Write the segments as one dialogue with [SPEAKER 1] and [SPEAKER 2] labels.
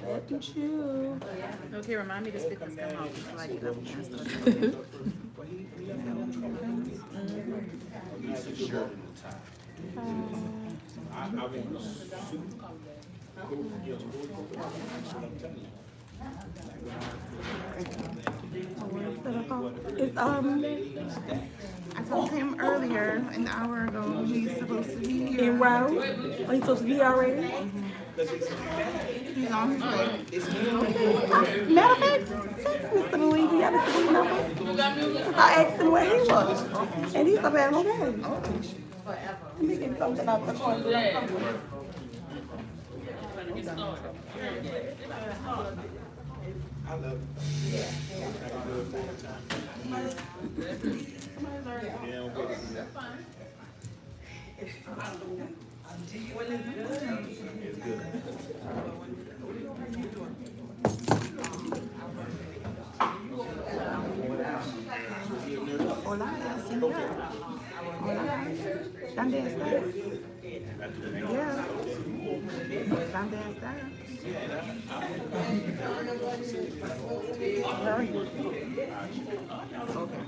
[SPEAKER 1] Look at you.
[SPEAKER 2] Okay, remind me to spit this gum out before I get up and
[SPEAKER 1] It's
[SPEAKER 2] I told him earlier, an hour ago, he's supposed to be here.
[SPEAKER 1] en route. Are you supposed to be here already?
[SPEAKER 2] He's on his way.
[SPEAKER 1] Matter of fact, text Mr. Louis. Do you have Mr. Louis number? I asked him where he was, and he's up at okay. Let me get something out the corner.
[SPEAKER 3] I love it.
[SPEAKER 2] Hola, señor. Hola. ¿Dónde estás? Yeah. ¿Dónde estás? Where are you? Okay.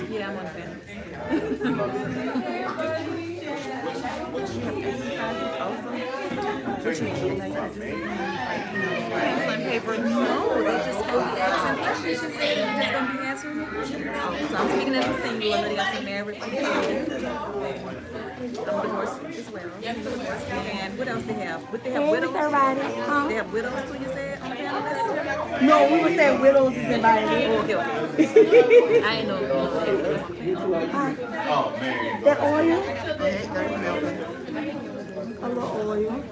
[SPEAKER 2] Yeah, I'm on the fence. Paper. No, they just gonna be asking questions. She said they're just gonna be answering the questions. So I'm speaking as a single, and they got some married. I'm divorced as well. And what else they have? What they have?
[SPEAKER 1] Hey,
[SPEAKER 2] Widows.
[SPEAKER 1] everybody. Huh?
[SPEAKER 2] They have widows too. You said on the panel list.
[SPEAKER 1] No, we were saying widows is invited.
[SPEAKER 2] Okay. I ain't know.
[SPEAKER 3] Oh, man.
[SPEAKER 1] That oil? A little oil.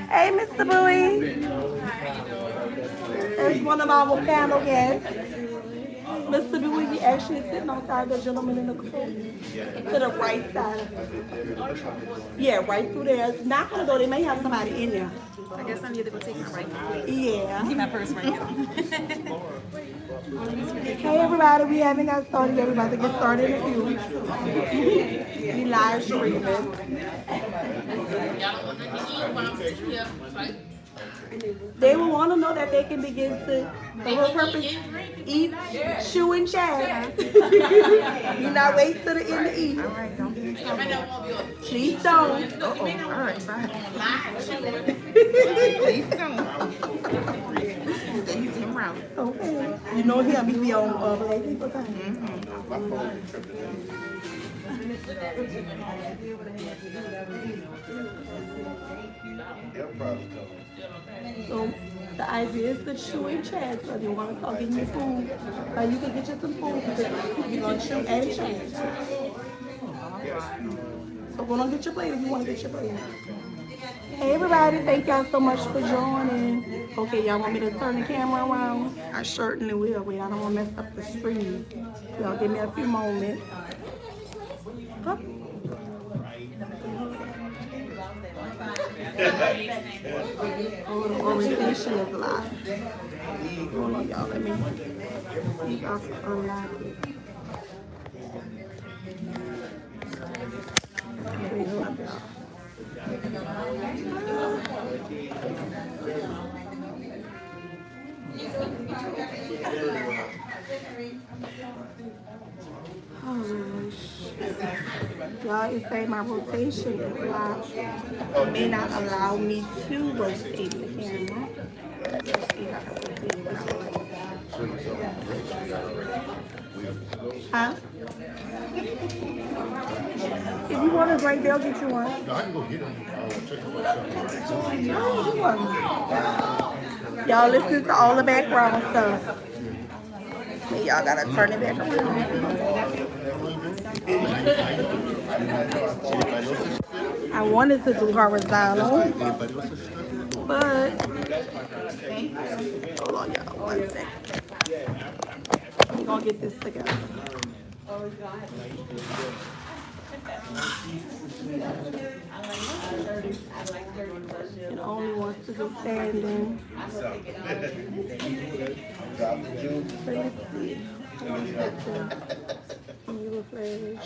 [SPEAKER 1] Hey, Mr. Bowie. That's one of our panel guests. Mr. Bowie, he actually sitting outside the gentleman in the coat. To the right side. Yeah, right through there. It's not gonna go. They may have somebody in there.
[SPEAKER 2] I guess I need to go take my right.
[SPEAKER 1] Yeah.
[SPEAKER 2] Keep my purse right here.
[SPEAKER 1] Hey everybody, we haven't got started yet. We're about to get started in a few. We live streaming. They will want to know that they can begin to, the whole purpose, eat, chew, and chat. Do not wait till the end to eat.
[SPEAKER 2] All right, don't be in trouble.
[SPEAKER 1] Please don't.
[SPEAKER 2] Uh-oh. All right, bye. Please don't. He's en route.
[SPEAKER 1] Okay. You know him, he be on Black People Time. So the idea is to chew and chat. So if you want to start getting your food, you can get you some food because you're going to chew and chat. So go on, get your plate if you want to get your plate. Hey everybody, thank y'all so much for joining. Okay, y'all want me to turn the camera around? I certainly will. Wait, I don't want to mess up the screen. Y'all give me a few moments. Huh? Oh, the orientation is live. Hold on, y'all. Let me see if I can unlock it. Wait up, y'all. Y'all, it's saying my rotation is live. It may not allow me to rotate the camera. Let's see how to rotate. Huh? If you want a drink, they'll get you one.
[SPEAKER 4] No, I can go get them. Check them out.
[SPEAKER 1] Y'all listen to all the background stuff. And y'all gotta turn it back around. I wanted to do horizontal, but hold on, y'all, 1 second. We're gonna get this together. It only wants to be standing. Let's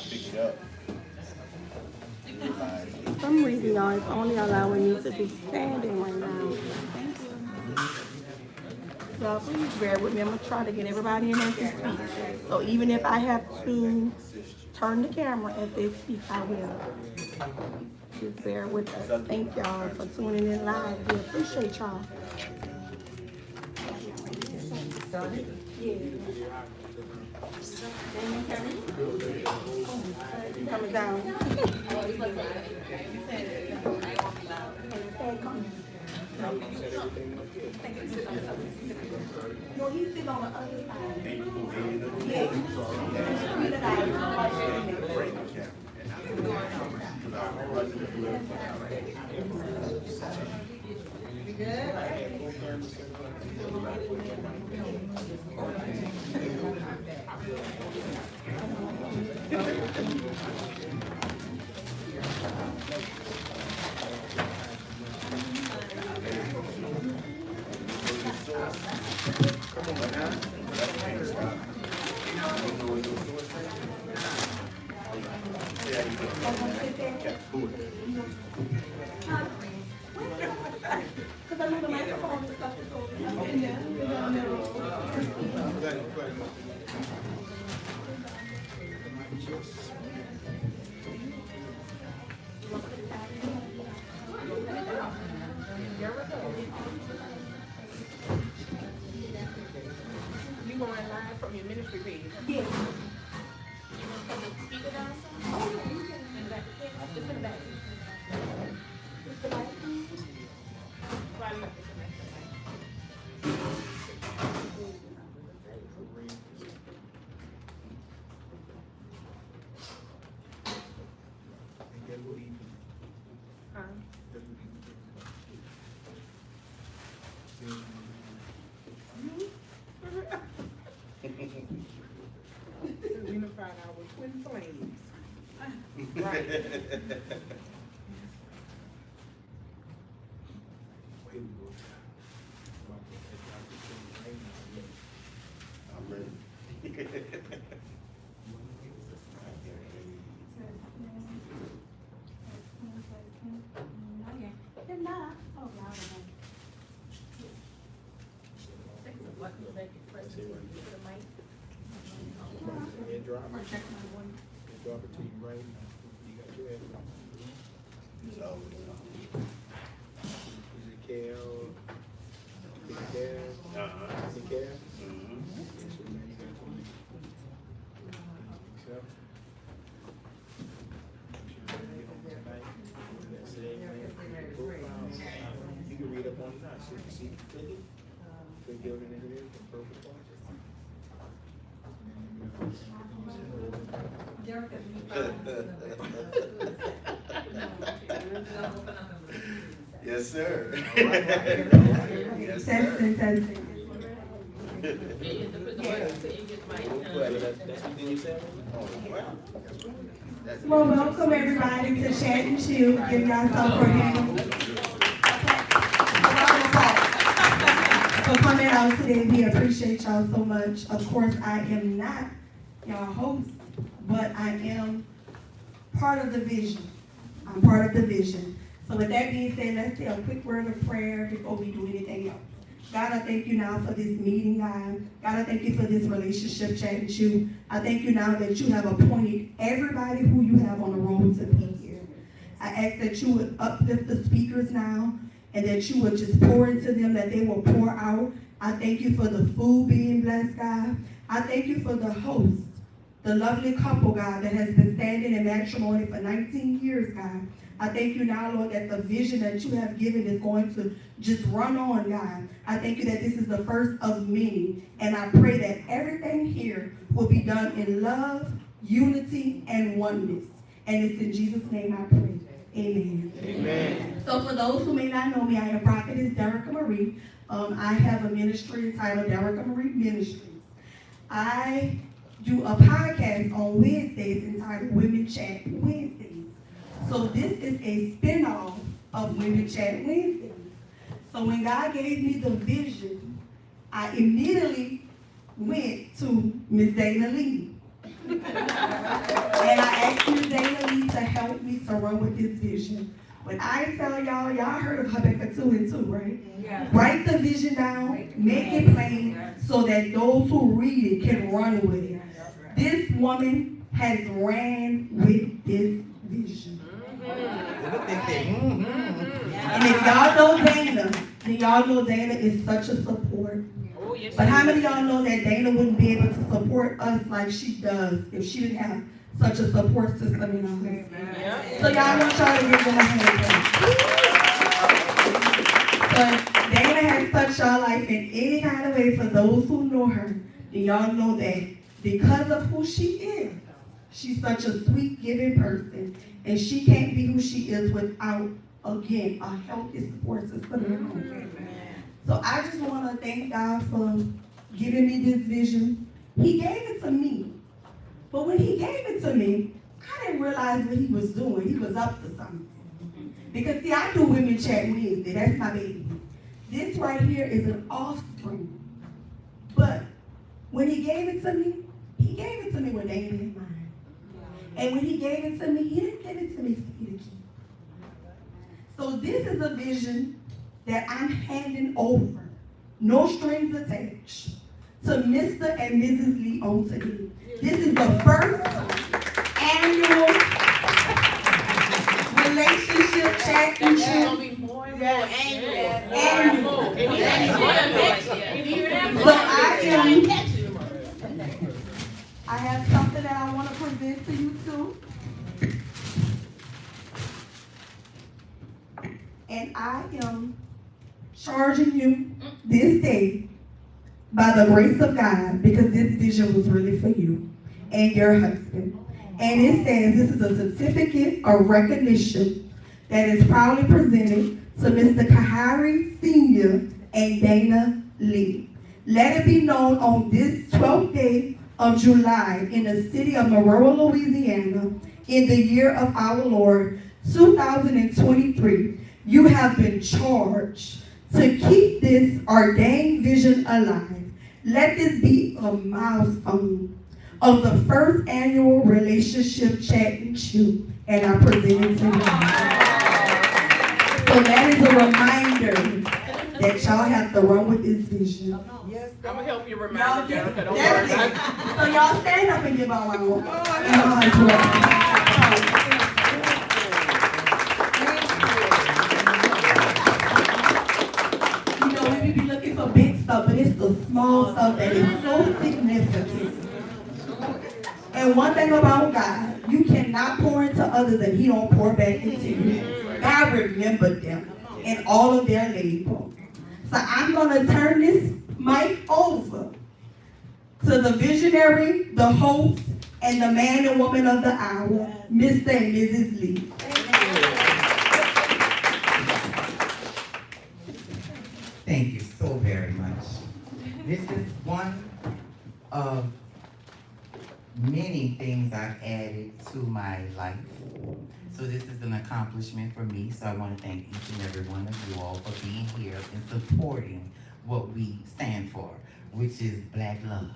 [SPEAKER 1] see. For some reason, y'all, it's only allowing me to be standing right now. So please bear with me. I'm gonna try to get everybody in as they speak. So even if I have to turn the camera as they speak, I will. Just bear with us. Thank y'all for tuning in live. We appreciate y'all. Coming down. No, he's sitting on the other side. Yeah.
[SPEAKER 2] You going live from your ministry page?
[SPEAKER 1] Yes.
[SPEAKER 2] Speak it down some? Oh, yeah, you can. In the back. Just in the back. Right left, it's in the back. Unified our twin flames. Right.
[SPEAKER 4] I'm ready.
[SPEAKER 3] Drop it to you right now. You got your headphones. Is it Cal? Is it Cal? Is it Cal? You can read up on it now. See, click it. Click everything it is.
[SPEAKER 4] Yes, sir. Yes, sir.
[SPEAKER 1] Testing.
[SPEAKER 3] That's what you said?
[SPEAKER 1] Well, welcome everybody to Chat and Chill. Give y'all some for him. For coming out today, we appreciate y'all so much. Of course, I am not y'all host, but I am part of the vision. I'm part of the vision. So with that being said, let's say a quick word of prayer before we do anything else. God, I thank you now for this meeting, God. God, I thank you for this relationship chat with you. I thank you now that you have appointed everybody who you have on the road to be here. I ask that you would uplift the speakers now and that you would just pour into them, that they will pour out. I thank you for the food being blessed, God. I thank you for the host the lovely couple, God, that has been standing in matrimony for 19 years, God. I thank you now, Lord, that the vision that you have given is going to just run on, God. I thank you that this is the first of many, and I pray that everything here will be done in love, unity, and oneness. And it's in Jesus' name I pray. Amen.
[SPEAKER 3] Amen.
[SPEAKER 1] So for those who may not know me, I am prophetess Derricka Marie. I have a ministry entitled Derricka Marie Ministries. I do a podcast on Wednesdays entitled Women Chat Wednesdays. So this is a spin-off of Women Chat Wednesdays. So when God gave me the vision, I immediately went to Miss Dana Lee. And I asked Miss Dana Lee to help me to run with this vision. When I tell y'all heard of Habakkuk 2 and 2, right?
[SPEAKER 2] Yeah.
[SPEAKER 1] Write the vision down, make it plain, so that those who read it can run with it. This woman has ran with this vision. And if y'all know Dana, then y'all know Dana is such a support. But how many of y'all know that Dana wouldn't be able to support us like she does if she didn't have such a support system in our house? So y'all want y'all to give them a hand. But Dana has touched y'all life in any kind of way. For those who know her, then y'all know that because of who she is, she's such a sweet, giving person, and she can't be who she is without, again, a healthy support system in her home. So I just want to thank God for giving me this vision. He gave it to me. But when he gave it to me, I didn't realize what he was doing. He was up to something. Because see, I do Women Chat Wednesday. That's my baby. This right here is an offspring. But when he gave it to me with Dana in mind. And when he gave it to me, he didn't give it to me for me to keep. So this is a vision that I'm handing over, no strings attached, to Mr. and Mrs. Lee on today. This is the first annual relationship chat and chill. So I have something that I want to present to you too. And I am charging you this day by the grace of God, because this vision was really for you and your husband. And it says this is a certificate of recognition that is proudly presented to Mr. Kahari Sr. and Dana Lee. Let it be known on this 12th day of July in the city of Monroe, Louisiana, in the year of our Lord, 2023, you have been charged to keep this ordained vision alive. Let this be a milestone of the first annual relationship chat and chill, and I present it to you. So that is a reminder that y'all have to run with this vision.
[SPEAKER 5] I'm gonna help you remember, Derricka. Don't
[SPEAKER 1] That's
[SPEAKER 5] worry.
[SPEAKER 1] it. So y'all stand up and give our round. You know, we be looking for big stuff, but it's the small stuff that is so significant. And one thing about God, you cannot pour into others and he don't pour back into you. God remembered them and all of their labor. So I'm gonna turn this mic over to the visionary, the host, and the man and woman of the hour, Mr. and Mrs. Lee.
[SPEAKER 6] Thank you so very much. This is one of many things I've added to my life. So this is an accomplishment for me. So I want to thank each and every one of you all for being here and supporting what we stand for, which is Black love.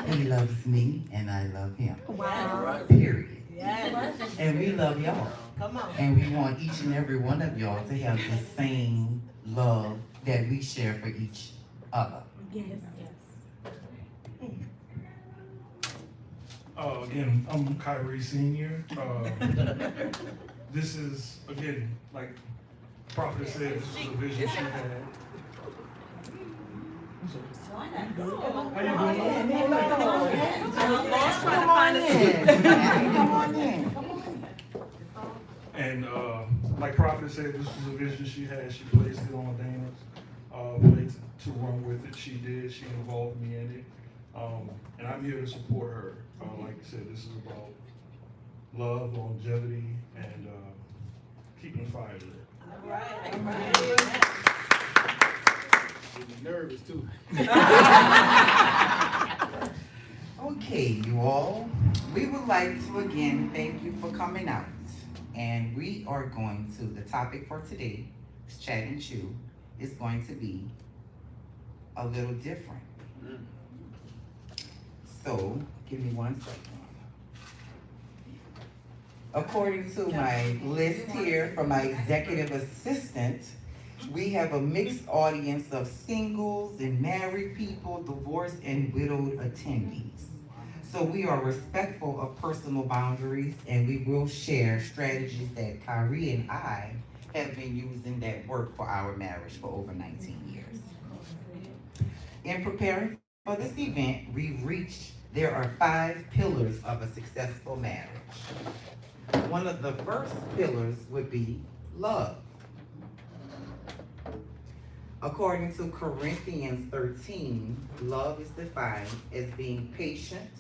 [SPEAKER 6] He loves me and I love him.
[SPEAKER 2] Wow.
[SPEAKER 6] Period.
[SPEAKER 2] Yes.
[SPEAKER 6] And we love y'all.
[SPEAKER 2] Come on.
[SPEAKER 6] And we want each and every one of y'all to have the same love that we share for each other.
[SPEAKER 2] Yes.
[SPEAKER 3] Again, I'm Kyrie Senior. This is, again, like Prophet said, this is a vision she had. How you doing?
[SPEAKER 6] Come on in. Come on in.
[SPEAKER 3] And like Prophet said, this was a vision she had. She placed it on Dana's plate to run with it. She did. She involved me in it. And I'm here to support her. Like I said, this is about love, longevity, and keeping the fire lit. Nervous too.
[SPEAKER 6] Okay, you all, we would like to again thank you for coming out. And we are going to, the topic for today, is Chat and Chew, is going to be a little different. So, give me 1 second. According to my list here from my executive assistant, we have a mixed audience of singles and married people, divorced and widowed attendees. So we are respectful of personal boundaries, and we will share strategies that Kyrie and I have been using that work for our marriage for over 19 years. In preparing for this event, there are 5 pillars of a successful marriage. One of the first pillars would be love. According to Corinthians 13, love is defined as being patient,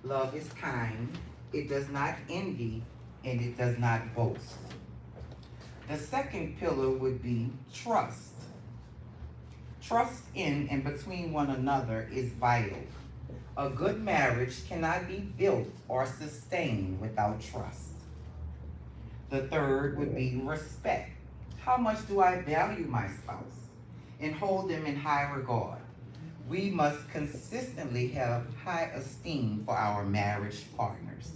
[SPEAKER 6] love is kind, it does not envy, and it does not boast. The second pillar would be trust. Trust in and between one another is vital. A good marriage cannot be built or sustained without trust. The third would be respect. How much do I value my spouse and hold them in high regard? We must consistently have high esteem for our marriage partners.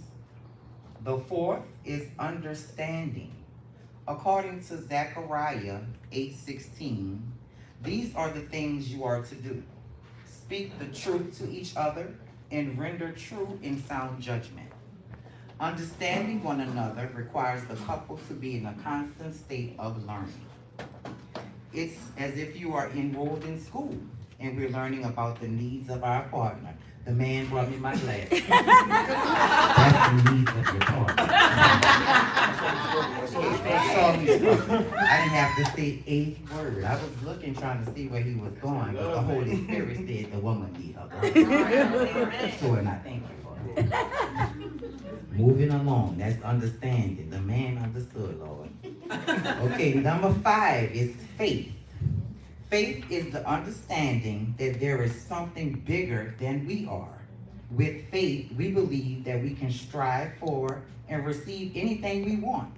[SPEAKER 6] The fourth is understanding. According to Zechariah 8:16, these are the things you are to do. Speak the truth to each other and render true and sound judgment. Understanding one another requires the couple to be in a constant state of learning. It's as if you are enrolled in school and we're learning about the needs of our partner. The man brought me my glass. That's the needs of your partner. I didn't have to say a word. I was looking, trying to see where he was going, but the Holy Spirit said the woman need her glass. So, and I thank you for it. Moving along, that's understanding. The man understood, Lord. Okay, number 5 is faith. Faith is the understanding that there is something bigger than we are. With faith, we believe that we can strive for and receive anything we want.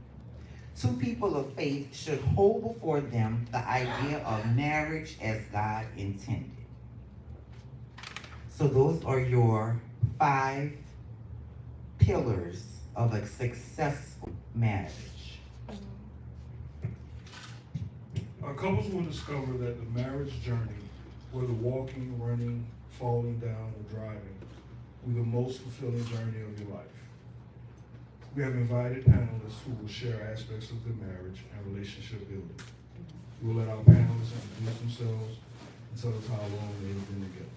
[SPEAKER 6] 2 people of faith should hold before them the idea of marriage as God intended. So those are your 5 pillars of a successful marriage.
[SPEAKER 3] Couples will discover that the marriage journey, whether walking, running, falling down, or driving, will be the most fulfilling journey of your life. We have invited panelists who will share aspects of the marriage and relationship building. We will let our panelists introduce themselves and tell us how long they've been together.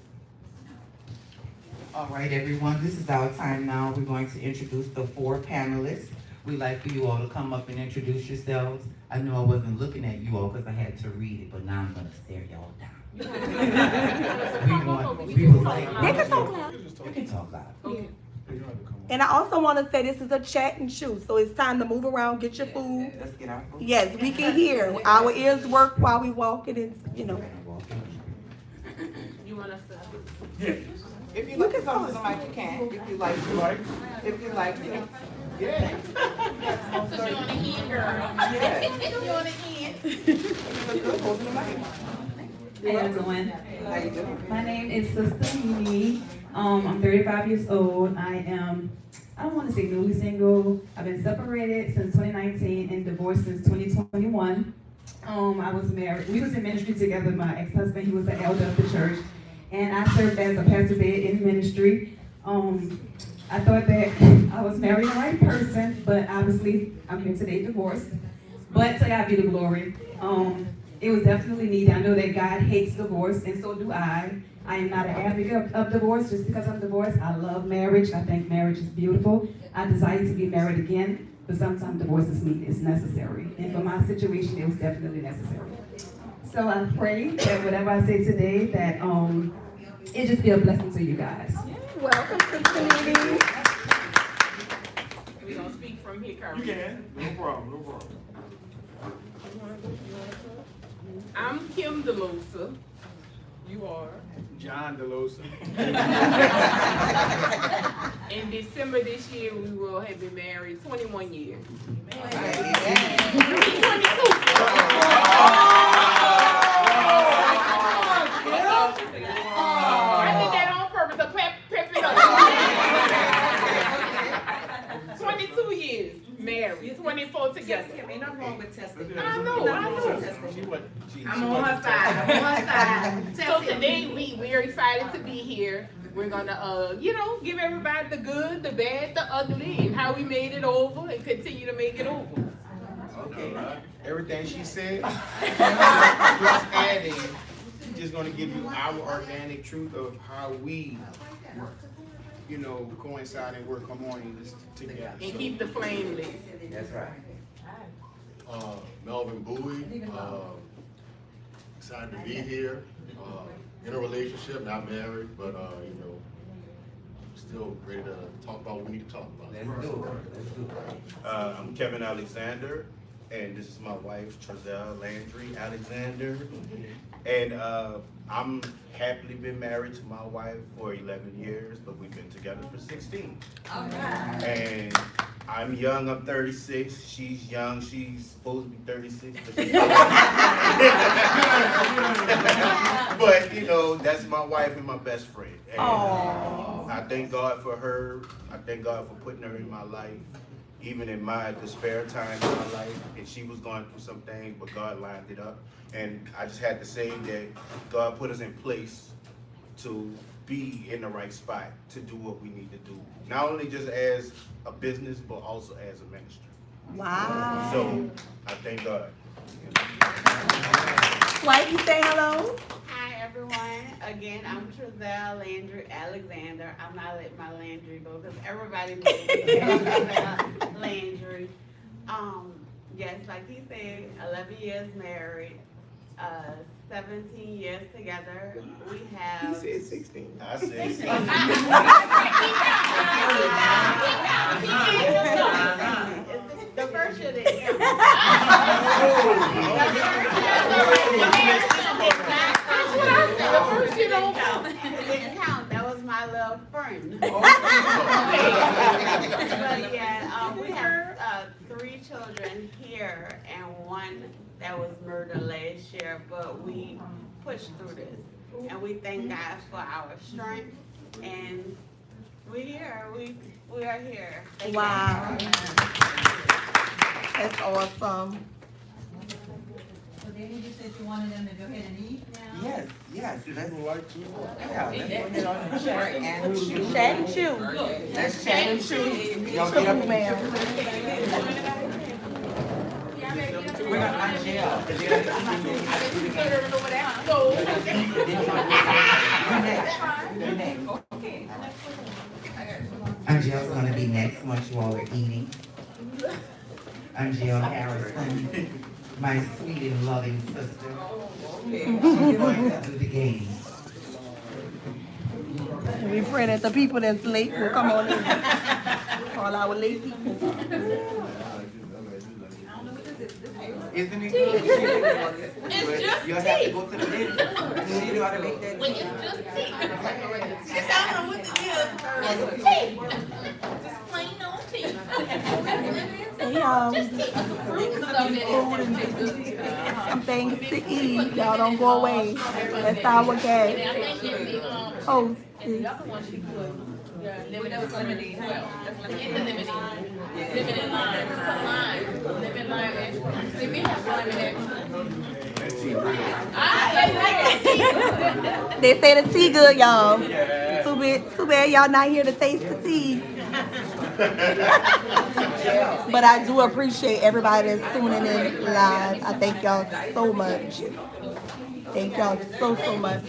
[SPEAKER 6] All right, everyone, this is our time now. We're going to introduce the 4 panelists. We'd like for you all to come up and introduce yourselves. I know I wasn't looking at you all because I had to read it, but now I'm going to stare y'all down. we would like.
[SPEAKER 1] They can talk loud.
[SPEAKER 6] You can talk loud.
[SPEAKER 5] Okay.
[SPEAKER 3] They don't have to come on.
[SPEAKER 1] And I also want to say this is a chat and chew, so it's time to move around, get your food.
[SPEAKER 6] Let's get our food.
[SPEAKER 1] Yes, we can hear. Our ears work while we walking, and you know.
[SPEAKER 5] You want us to?
[SPEAKER 6] If you like to come to the mic, you can. If you like to. If you like to. Yeah.
[SPEAKER 5] So you want to eat, girl?
[SPEAKER 6] Yeah.
[SPEAKER 5] You want to eat?
[SPEAKER 6] You look good holding the mic.
[SPEAKER 7] How you doing?
[SPEAKER 6] How you doing?
[SPEAKER 7] My name is Sister Mimi. I'm 35 years old. I don't want to say newly single. I've been separated since 2019 and divorced since 2021. I was married. We was in ministry together. My ex-husband, he was the elder of the church. And I served as a pastor's aide in ministry. I thought that I was marrying the right person, but obviously I'm here today divorced. But to God be the glory. it was definitely needed. I know that God hates divorce, and so do I. I am not an advocate of divorce just because I'm divorced. I love marriage. I think marriage is beautiful. I desire to be married again, but sometimes divorce is needed. It's necessary. And for my situation, it was definitely necessary. So I pray that whatever I say today, that it just be a blessing to you guys.
[SPEAKER 1] Welcome, Sister Nene.
[SPEAKER 5] We gonna speak from here, Carl.
[SPEAKER 3] You can, no problem, no problem.
[SPEAKER 5] I'm Kim DeLosa. You are.
[SPEAKER 8] John DeLosa.
[SPEAKER 5] In December this year, we will have been married 21 years. I did that on purpose to pep it up. 22 years married, 24 together.
[SPEAKER 2] Ain't nothing wrong with testing.
[SPEAKER 5] I know.
[SPEAKER 2] I'm on her side.
[SPEAKER 5] So today we're excited to be here. We're gonna give everybody the good, the bad, the ugly, and how we made it over and continue to make it over.
[SPEAKER 8] Okay. Everything she said, plus adding, just gonna give you our organic truth of how we, coincide and work harmoniously together.
[SPEAKER 5] And
[SPEAKER 8] So,
[SPEAKER 5] keep the flame lit.
[SPEAKER 6] That's right.
[SPEAKER 4] Melvin Bowie, excited to be here, in a relationship, not married, but, still ready to talk about what we need to talk about.
[SPEAKER 6] Let's do it. Let's do it.
[SPEAKER 9] I'm Kevin Alexander, and this is my wife, Trezelle Landry Alexander. And I'm happily been married to my wife for 11 years, but we've been together for 16. And I'm young, I'm 36. She's young, she's supposed to be 36. But, that's my wife and my best friend. And I thank God for her. I thank God for putting her in my life, even in my despair time in my life. And she was going through some things, but God lined it up. And I just had to say that God put us in place to be in the right spot to do what we need to do. Not only just as a business, but also as a ministry.
[SPEAKER 1] Wow.
[SPEAKER 9] So I thank God.
[SPEAKER 1] Wife, you say hello?
[SPEAKER 10] Hi everyone. Again, I'm Trezelle Landry Alexander. I'm not letting my Landry go because everybody knows me as Trezelle Landry. Yes, like he said, 11 years married, 17 years together. We have.
[SPEAKER 8] He said 16.
[SPEAKER 9] I said,
[SPEAKER 10] The first year didn't count.
[SPEAKER 5] The first year don't count.
[SPEAKER 10] It didn't count. That was my little friend. But yeah, we have 3 children here and 1 that was murdered last year. But we pushed through this, and we thank God for our strength. And we're here. We are here. Thank
[SPEAKER 1] Wow.
[SPEAKER 10] God.
[SPEAKER 1] That's awesome.
[SPEAKER 2] So Danny, you said you wanted them to go ahead and eat now?
[SPEAKER 6] Yes, yes. Let's
[SPEAKER 4] People like to.
[SPEAKER 6] Yeah, let's put it on the chair and chew.
[SPEAKER 1] Chat and chew.
[SPEAKER 6] Let's chat and chew. Y'all get up.
[SPEAKER 1] Ma'am.
[SPEAKER 6] We're not Angela. You're next. Angela's gonna be next once you all are eating. Angela Harrison, my sweet and loving sister. She's going to do the games.
[SPEAKER 1] We pray that the people that's late will come on in. All our late people.
[SPEAKER 6] Isn't it good?
[SPEAKER 5] It's just
[SPEAKER 6] You'll have to go to the list. She knew how to make that.
[SPEAKER 5] It's just tea.
[SPEAKER 2] Just I don't know what to give.
[SPEAKER 5] It's tea. Just plain old tea.
[SPEAKER 1] So y'all,
[SPEAKER 5] Just tea. Fruit stuff in it.
[SPEAKER 1] some things to eat. Y'all don't go away. That's our
[SPEAKER 5] And I
[SPEAKER 1] gas.
[SPEAKER 5] think in the
[SPEAKER 1] Host.
[SPEAKER 5] the other one she put, that was lemonade as well. That's like in the lemonade. Lemonade lime, put lime, lemon lime extra. See, we have lemon extra.
[SPEAKER 1] They say the tea good, y'all. Too bad y'all not here to taste the tea. But I do appreciate everybody that's tuning in live. I thank y'all so much. Thank y'all so much.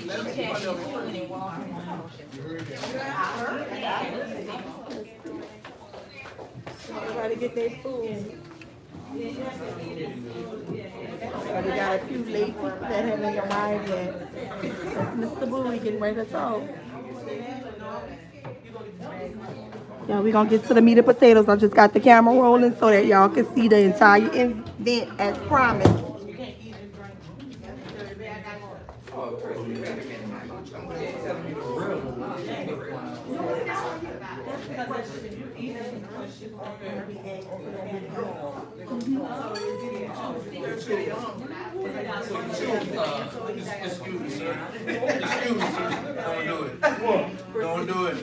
[SPEAKER 1] Everybody get their food. So we got a few late people that haven't arrived yet. That's Mr. Bowie getting ready to talk. Yeah, we're gonna get to the meat and potatoes. I just got the camera rolling so that y'all can see the entire event as promised.
[SPEAKER 4] Excuse me, sir. Excuse me, sir. Don't do it. Don't do it.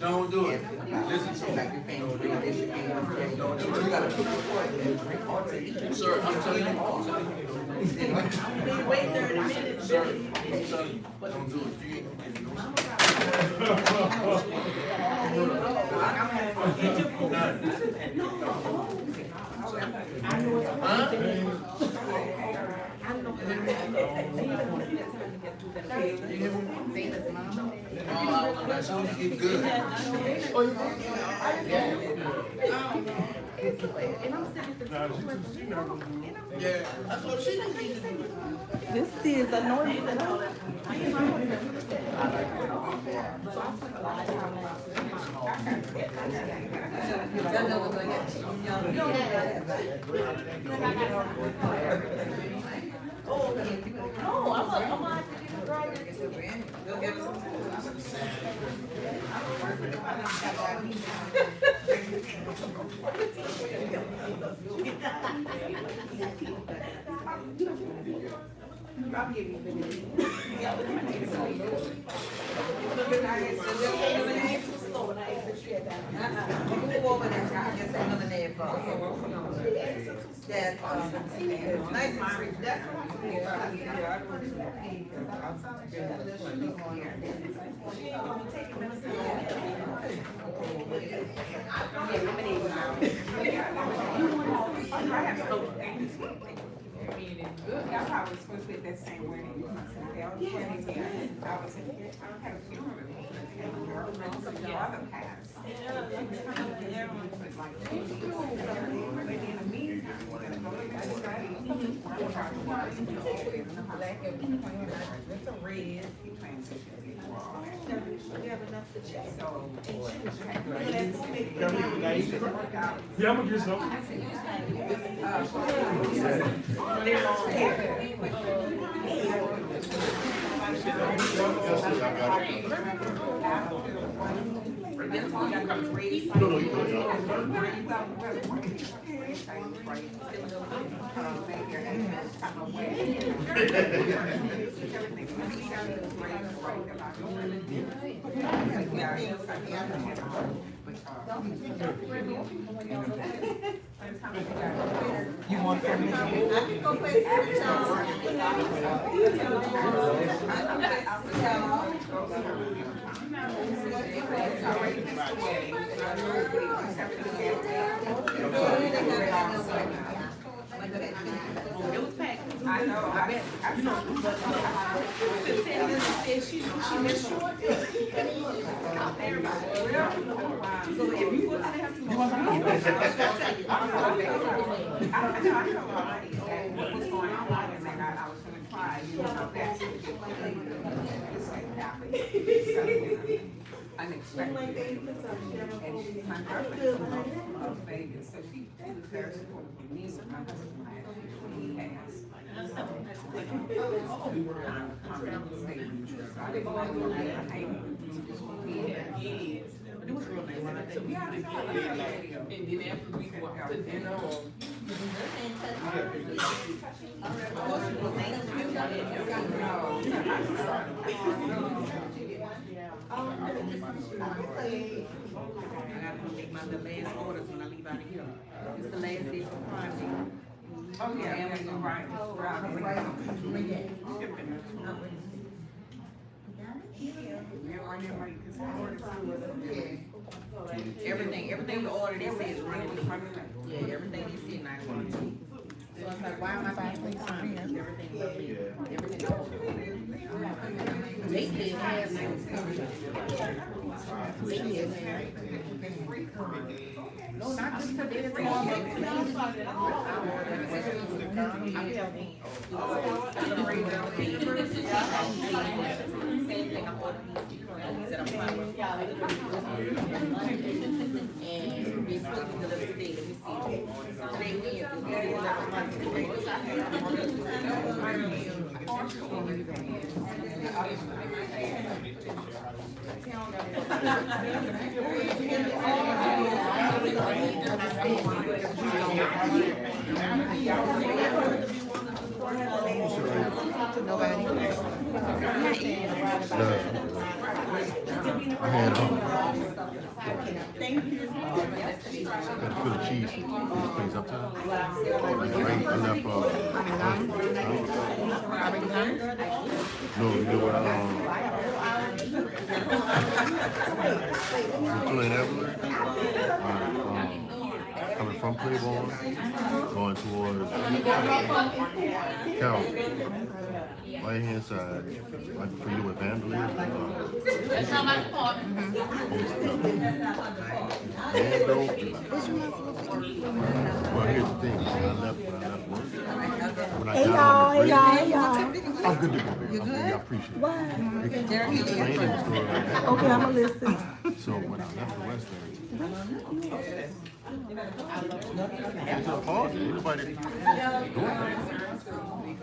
[SPEAKER 4] Don't do it. Listen to me. Don't do it. Don't do it. Sir, I'm telling you.
[SPEAKER 10] Wait 30 minutes.
[SPEAKER 4] Sir, I'm telling you. Don't do it.
[SPEAKER 1] This is anointing.
[SPEAKER 11] Y'all probably was supposed to be at that same wedding. I was had a funeral. The other passed.
[SPEAKER 3] Yeah, I'm gonna get some.
[SPEAKER 11] You want them
[SPEAKER 10] It was packed.
[SPEAKER 11] I know, I bet. You know,
[SPEAKER 10] She missed short. Everybody. So if you want to have some more, I know already what was going on, and then I was gonna try, you know, that's unexpected. And my girlfriend from Las Vegas, so she was very supportive of me, so my husband had, he has. So I didn't go out there, I years. But it was real nice. So we had a video. And then after we walked out, and I gotta go make my the last orders when I leave out of here. It's the last day for Prime Day. Oh, yeah, Amazon, right.
[SPEAKER 2] Everything you ordered, they say is running late. Yeah, everything they see 911. So I was like, why am I buying things from here? Everything was late. Everything was late. They did have no, not just today. It's all
[SPEAKER 12] I had Philly cheese things uptown. I left no, you know what Philly Avenue. Coming from Claiborne, going towards Cal. Right hand side, like for you with vandalism.
[SPEAKER 5] That's not my fault.
[SPEAKER 12] Well, here's the thing. When I left work, when I
[SPEAKER 1] Hey
[SPEAKER 12] got
[SPEAKER 1] y'all,
[SPEAKER 12] on the
[SPEAKER 1] hey y'all,
[SPEAKER 12] break,
[SPEAKER 1] hey y'all.
[SPEAKER 12] I'm good to go, baby. You good? I appreciate it.
[SPEAKER 1] What?
[SPEAKER 12] Explaining the story like that.
[SPEAKER 1] Okay, I'ma listen.
[SPEAKER 12] So when I left the West End, it's a pause. Anybody going?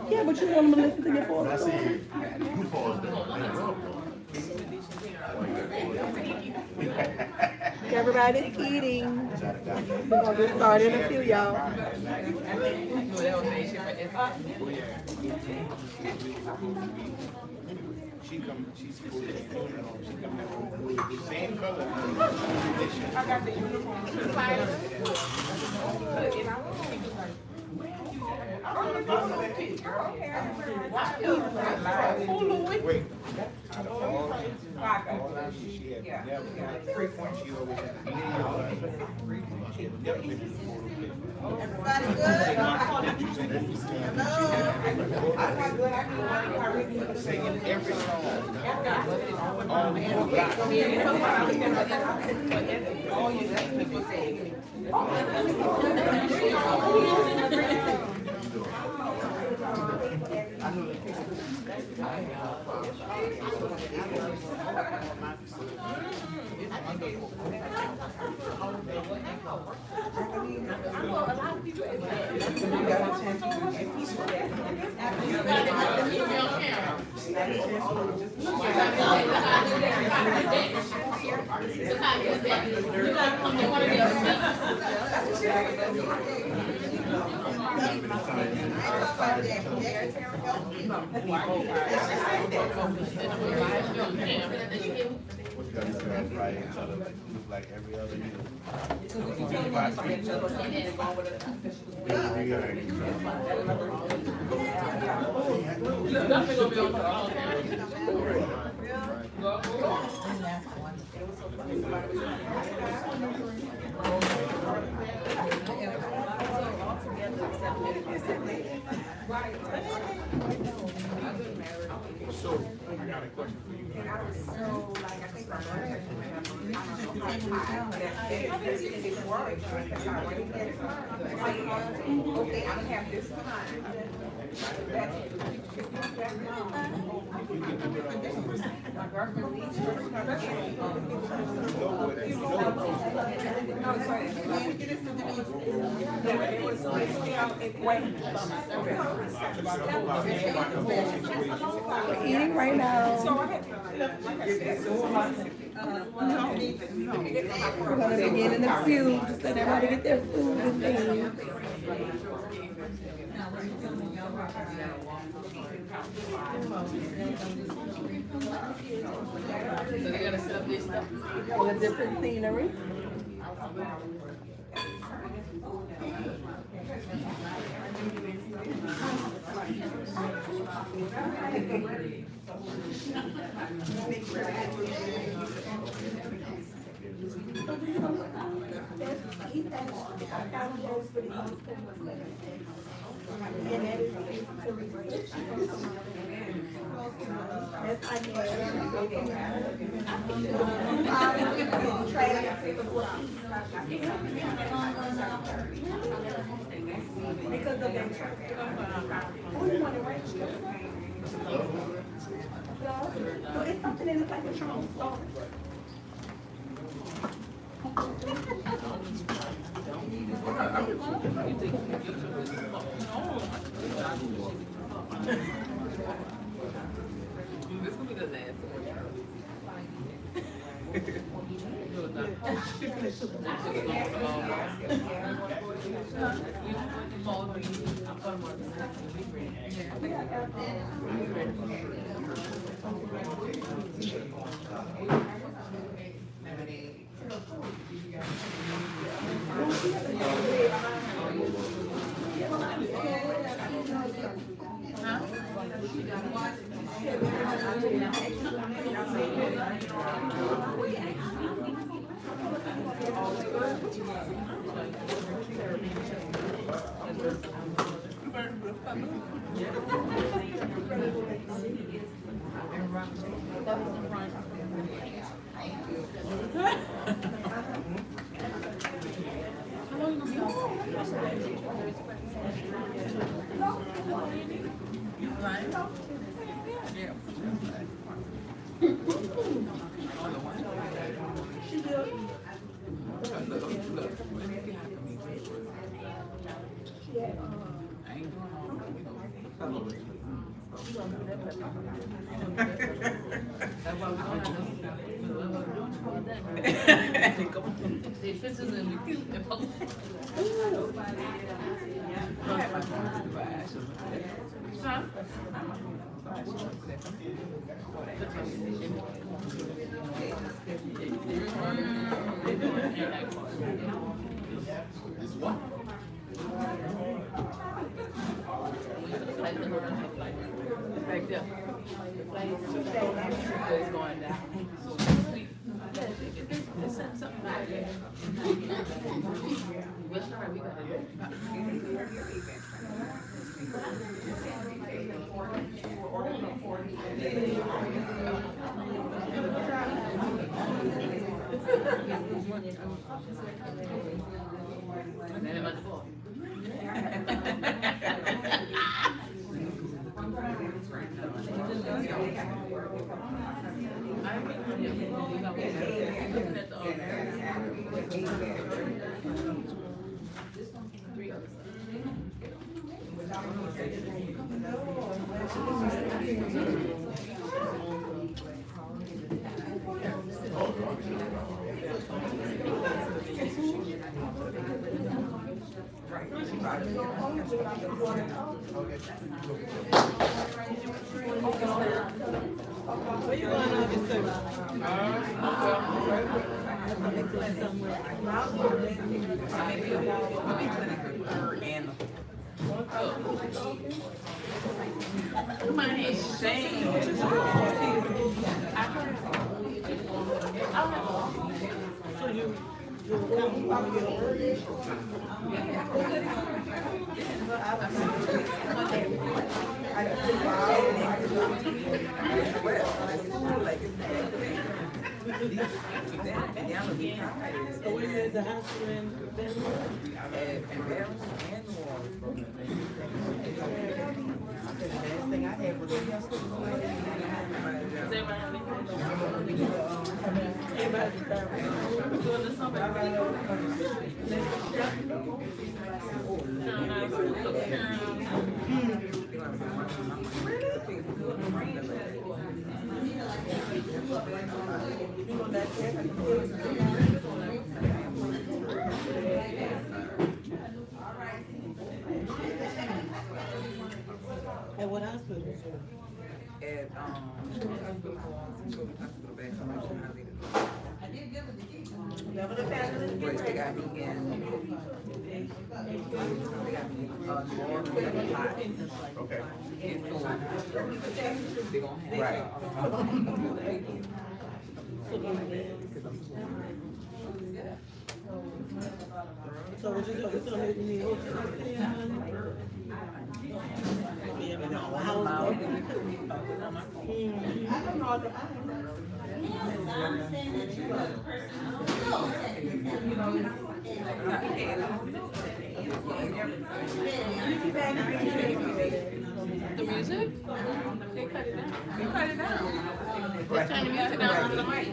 [SPEAKER 1] Yeah, but you want them to listen to your
[SPEAKER 12] But I
[SPEAKER 1] voice.
[SPEAKER 12] said, you paused that.
[SPEAKER 1] Everybody's eating. We're gonna get started in a few, y'all.
[SPEAKER 8] She's same color.
[SPEAKER 11] I got the uniform.
[SPEAKER 8] Wait. Out of all she had never got frequent. She always had she had never been to the photo pit.
[SPEAKER 2] Everybody good?
[SPEAKER 8] Singing every song.
[SPEAKER 2] All you see people say.
[SPEAKER 9] Like every other year.
[SPEAKER 8] So, I got a question for you.
[SPEAKER 11] Okay, I have this my girlfriend needs
[SPEAKER 1] We're eating right now. We're gonna begin in a few. Just let everybody get their food and things.
[SPEAKER 5] So they're gonna set up this stuff.
[SPEAKER 1] All the different scenery. He's actually, I got him those for the and that is to restriction. That's I guess. Because of that traffic. Oh, you want to range this? So it's something in the like a trunk store.
[SPEAKER 5] This gonna be the last Back there. It's going down. It's something like that. We'll start, we gotta
[SPEAKER 11] Where you going on this the hospital in At what hospital?
[SPEAKER 2] At,
[SPEAKER 11] Never the family.
[SPEAKER 2] But they got me in,
[SPEAKER 9] Okay.
[SPEAKER 2] and so they gonna have.
[SPEAKER 9] Right.
[SPEAKER 1] So what you do? You gonna make me yeah, but no, I was I don't know the
[SPEAKER 5] The music? They cut it down. They cut it down. They turn the music down on the mic.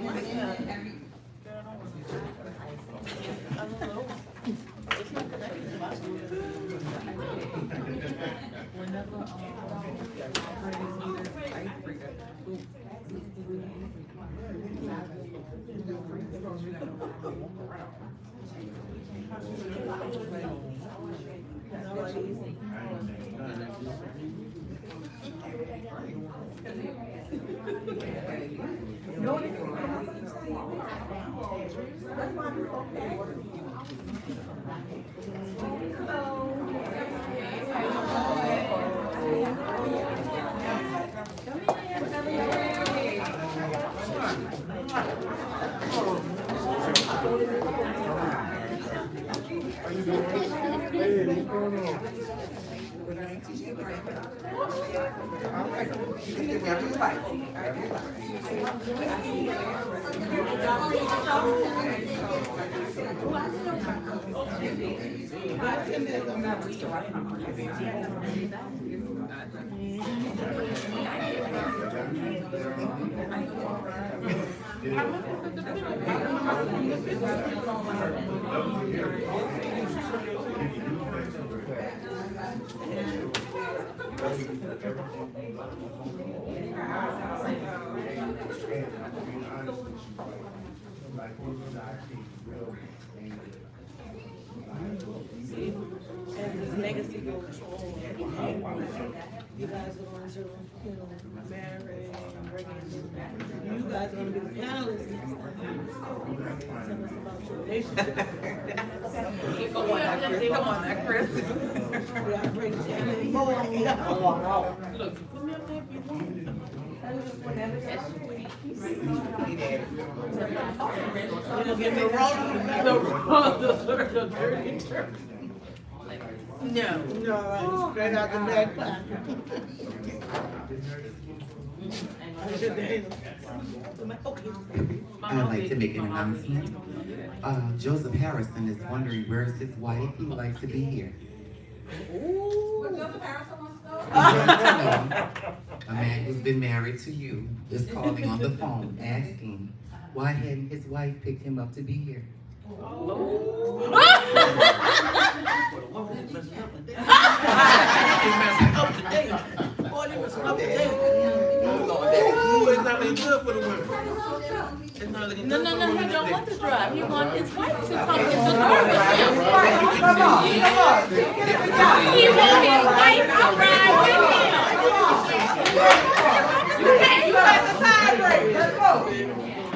[SPEAKER 1] as this legacy goes forward, you guys are going to, marry and bring in, you guys are going to be the panelists next time. Tell us about your relationship.
[SPEAKER 2] Come on now, Chris.
[SPEAKER 1] We gotta bring Shannon more.
[SPEAKER 2] Look.
[SPEAKER 1] You don't get me wrong. The dirty turkey.
[SPEAKER 2] No.
[SPEAKER 1] No, right, straight out the back pocket.
[SPEAKER 6] I'd like to make an announcement. Joseph Harrison is wondering where's his wife. He would like to be here. A man who's been married to you is calling on the phone asking why hadn't his wife picked him up to be here.
[SPEAKER 4] It's not looking good for the women. It's not looking
[SPEAKER 5] No,
[SPEAKER 4] good
[SPEAKER 5] no,
[SPEAKER 4] for
[SPEAKER 5] no,
[SPEAKER 4] the
[SPEAKER 5] he
[SPEAKER 4] women.
[SPEAKER 5] don't want to drive. He wants his wife to come in the car with him. He wants his wife to ride with him.
[SPEAKER 11] You got the side break. Let's go.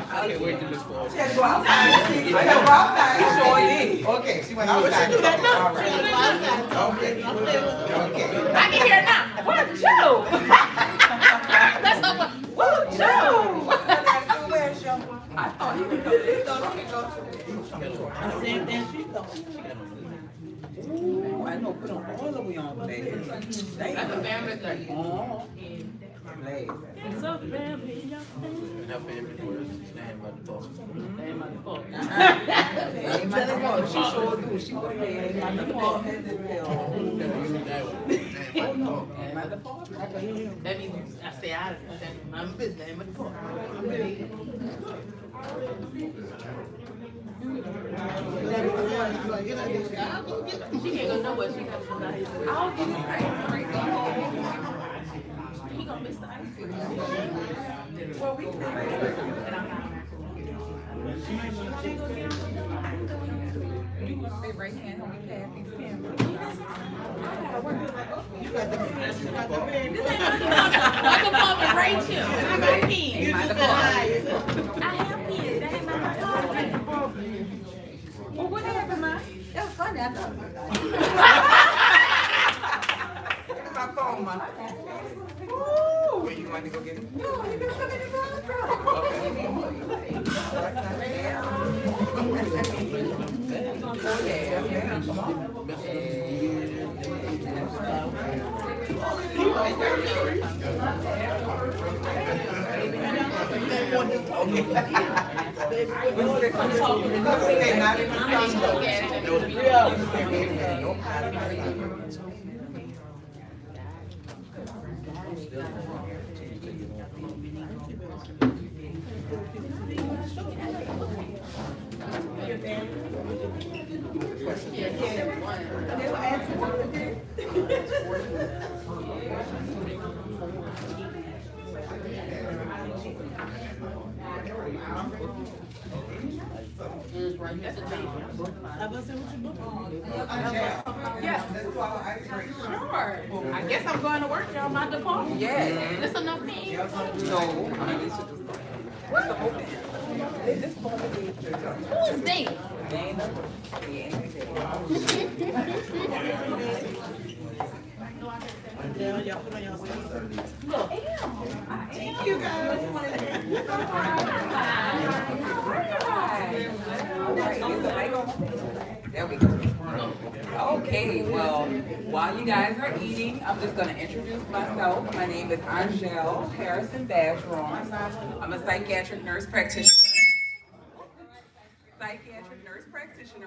[SPEAKER 4] I can't wait till this falls.
[SPEAKER 11] She had to go outside. She had to go outside.
[SPEAKER 2] She sure did.
[SPEAKER 11] Okay, she went outside. All right. Okay.
[SPEAKER 5] I can hear now. What Joe? That's not what. What Joe?
[SPEAKER 11] I thought he was going
[SPEAKER 1] The same thing she thought.
[SPEAKER 2] Ooh, I know, put on all the way on today.
[SPEAKER 5] That's a family thing.
[SPEAKER 2] Oh.
[SPEAKER 5] It's a family.
[SPEAKER 4] And her family was stand by the bus.
[SPEAKER 5] Ain't my fault.
[SPEAKER 2] Ain't my fault. She sure do. She was saying, ain't my fault. Ain't my fault.
[SPEAKER 5] That means I stay out of it. That's my business. Ain't my fault. She can't go nowhere. She got to go out. I'll get his ice cream. He gonna miss the ice cream. Well, we
[SPEAKER 2] Stay right hand on the path. These pins.
[SPEAKER 1] You got the pants, you got the pants.
[SPEAKER 5] This ain't my department, Rachel. I got pins.
[SPEAKER 1] You just said hi.
[SPEAKER 5] I have pins. That ain't my department.
[SPEAKER 11] Well, what happened, man? That was funny, I thought.
[SPEAKER 2] My phone, man. Where you want to go get it?
[SPEAKER 11] No, he just come in the front.
[SPEAKER 5] Sure. I guess I'm going to work, y'all. My department. Yeah. There's enough me. Who is they?
[SPEAKER 11] Thank you guys.
[SPEAKER 13] There we go. Okay, well, while you guys are eating, I'm just gonna introduce myself. My name is Angel Harrison Badgeron. I'm a psychiatric nurse practitioner.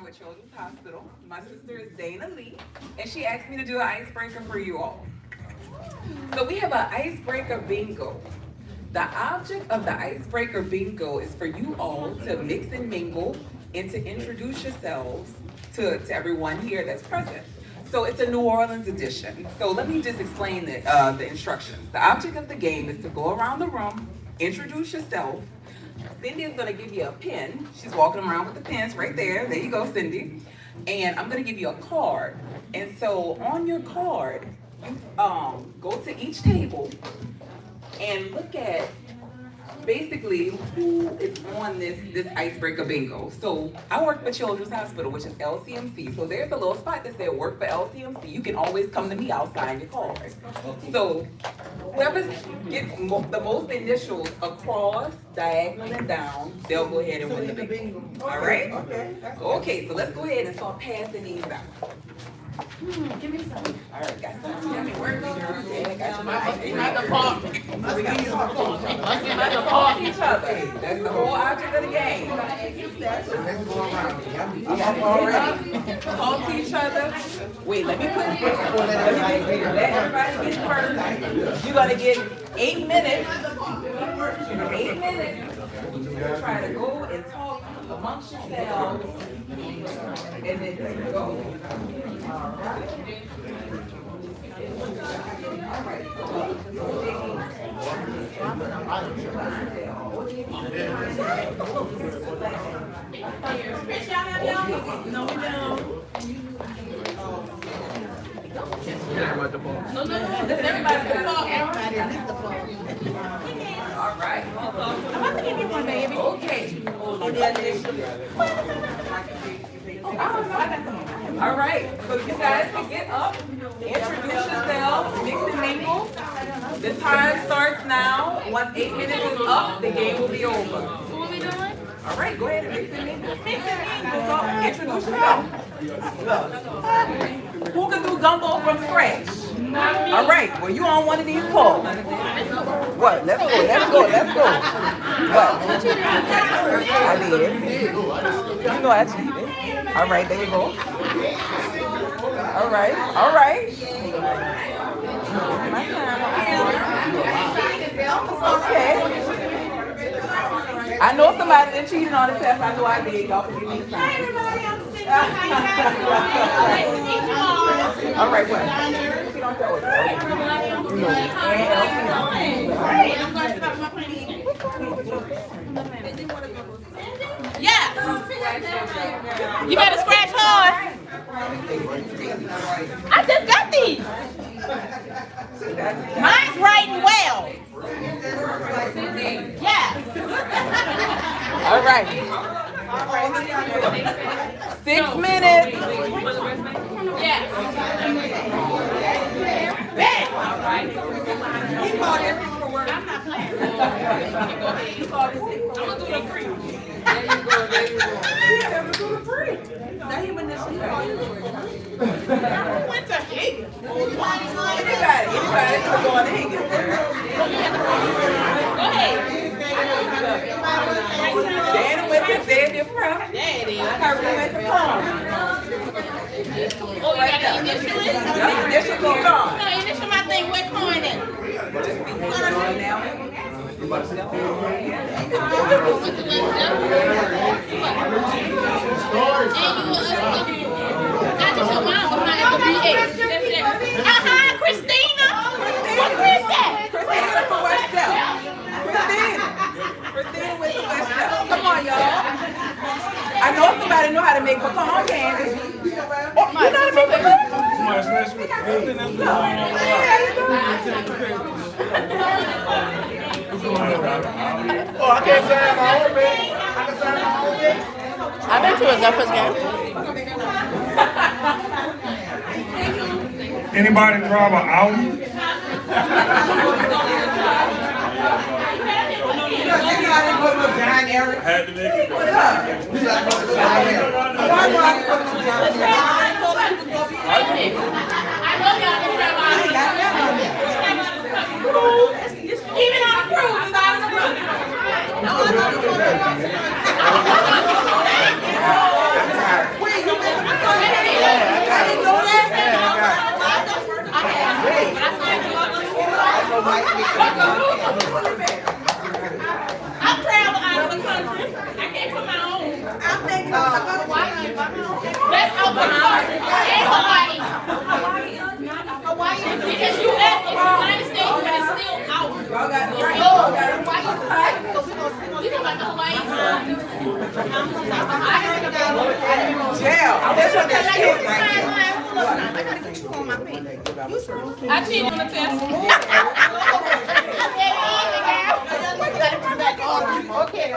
[SPEAKER 13] With Children's Hospital. My sister is Dana Lee, and she asked me to do an icebreaker for you all. So we have an icebreaker bingo. The object of the icebreaker bingo is for you all to mix and mingle and to introduce yourselves to everyone here that's present. So it's a New Orleans edition. So let me just explain the instructions. The object of the game is to go around the room, introduce yourself. Cindy is gonna give you a pen. She's walking around with the pens right there. There you go, Cindy. And I'm gonna give you a card. And so on your card, you go to each table and look at basically who is on this icebreaker bingo. So I work for Children's Hospital, which is LCMC. So there's a little spot that says work for LCMC. You can always come to me, I'll sign your card. So whoever gets the most initials across, diagonal, and down, they'll go ahead and win the bingo. All right? Okay, so let's go ahead and start passing these out. Give me some. All right, got some. Let me work, girl. Yeah, got you. My department. We got my department. Each other. That's the whole object of the game. Let's go around. All right. Talk to each other. Wait, let me put let everybody get first. You're gonna get 8 minutes. 8 minutes. Try to go and talk amongst yourselves. And then go.
[SPEAKER 5] No, we don't. No. Does everybody put all everybody needs the phone.
[SPEAKER 13] All right.
[SPEAKER 5] I'm about to give you one, baby.
[SPEAKER 13] Okay. All right. So you guys can get up, introduce yourselves, mix and mingle. The time starts now. Once 8 minutes is up, the game will be over.
[SPEAKER 5] So what we doing?
[SPEAKER 13] All right, go ahead and mix and mingle. Mix and mingle. So introduce yourself. Who can do gumbo from scratch? All right, well, you on one of these poles. What? Let's go. What? I did. You know I cheated. All right, there you go. All right. My time. Okay. I know somebody that cheated on the test. I know I did. Y'all can give me a sign.
[SPEAKER 10] Hi everybody, I'm Cindy. How you guys doing? Nice to meet you all.
[SPEAKER 13] All right, what?
[SPEAKER 10] Hi everybody, I'm Cindy. How you guys doing? Great. I'm going to start my planning. Yes. You better scratch hard. I just got these. Mine's writing well. Yes.
[SPEAKER 13] All right. 6 minutes.
[SPEAKER 5] Yes.
[SPEAKER 13] All right. He called it for work.
[SPEAKER 5] I'm not playing.
[SPEAKER 13] He called it.
[SPEAKER 5] I'm gonna do the free.
[SPEAKER 13] There you go. He never do the free. Now he went this. He called it. Anybody can go on and hang it.
[SPEAKER 5] Go ahead.
[SPEAKER 13] Dana went to Xavier Prep.
[SPEAKER 5] There it is.
[SPEAKER 13] Kirby went to Palm.
[SPEAKER 5] Oh, you got the initial it?
[SPEAKER 13] Initial go on.
[SPEAKER 5] No, initial my thing. What coin is? Christina. What Chris said?
[SPEAKER 13] Christina from West Dell. Christina went to West Dell. Come on, y'all. I know somebody know how to make pecan candy. Oh, you know how to make pecan?
[SPEAKER 9] Oh, I can't say my own bed. I can say my own bed.
[SPEAKER 1] I've been to a Zephyrs game.
[SPEAKER 3] Anybody drive an Audi? Had to make it.
[SPEAKER 5] Even on the cruise, it's out of the room. I'm traveling out of the country. I can't put my own. I'm thinking of Hawaii. That's open heart. And Hawaii. Hawaii is because U.S. is the United States, but it's still out. You know about the Hawaii side?
[SPEAKER 13] Jail. That's what that shit right
[SPEAKER 5] I cheated on the test. Okay.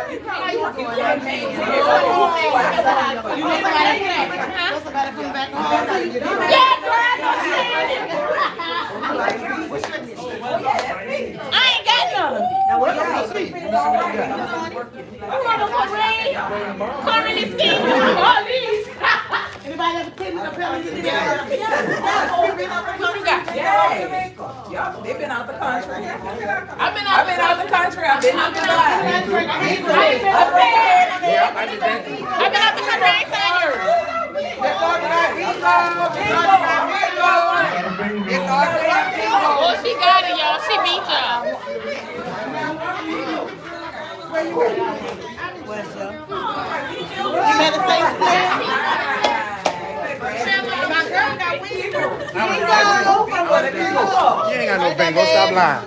[SPEAKER 5] I ain't got none. Currently seen all these. Anybody ever taken a penalty?
[SPEAKER 13] Y'all, they've been out the country. I've been out the country. I've been out the country.
[SPEAKER 5] I've been out the country. I ain't saying her. Oh, she got it, y'all. She beat y'all. You better say my girl got weed.
[SPEAKER 9] You ain't got no bingo, stop lying.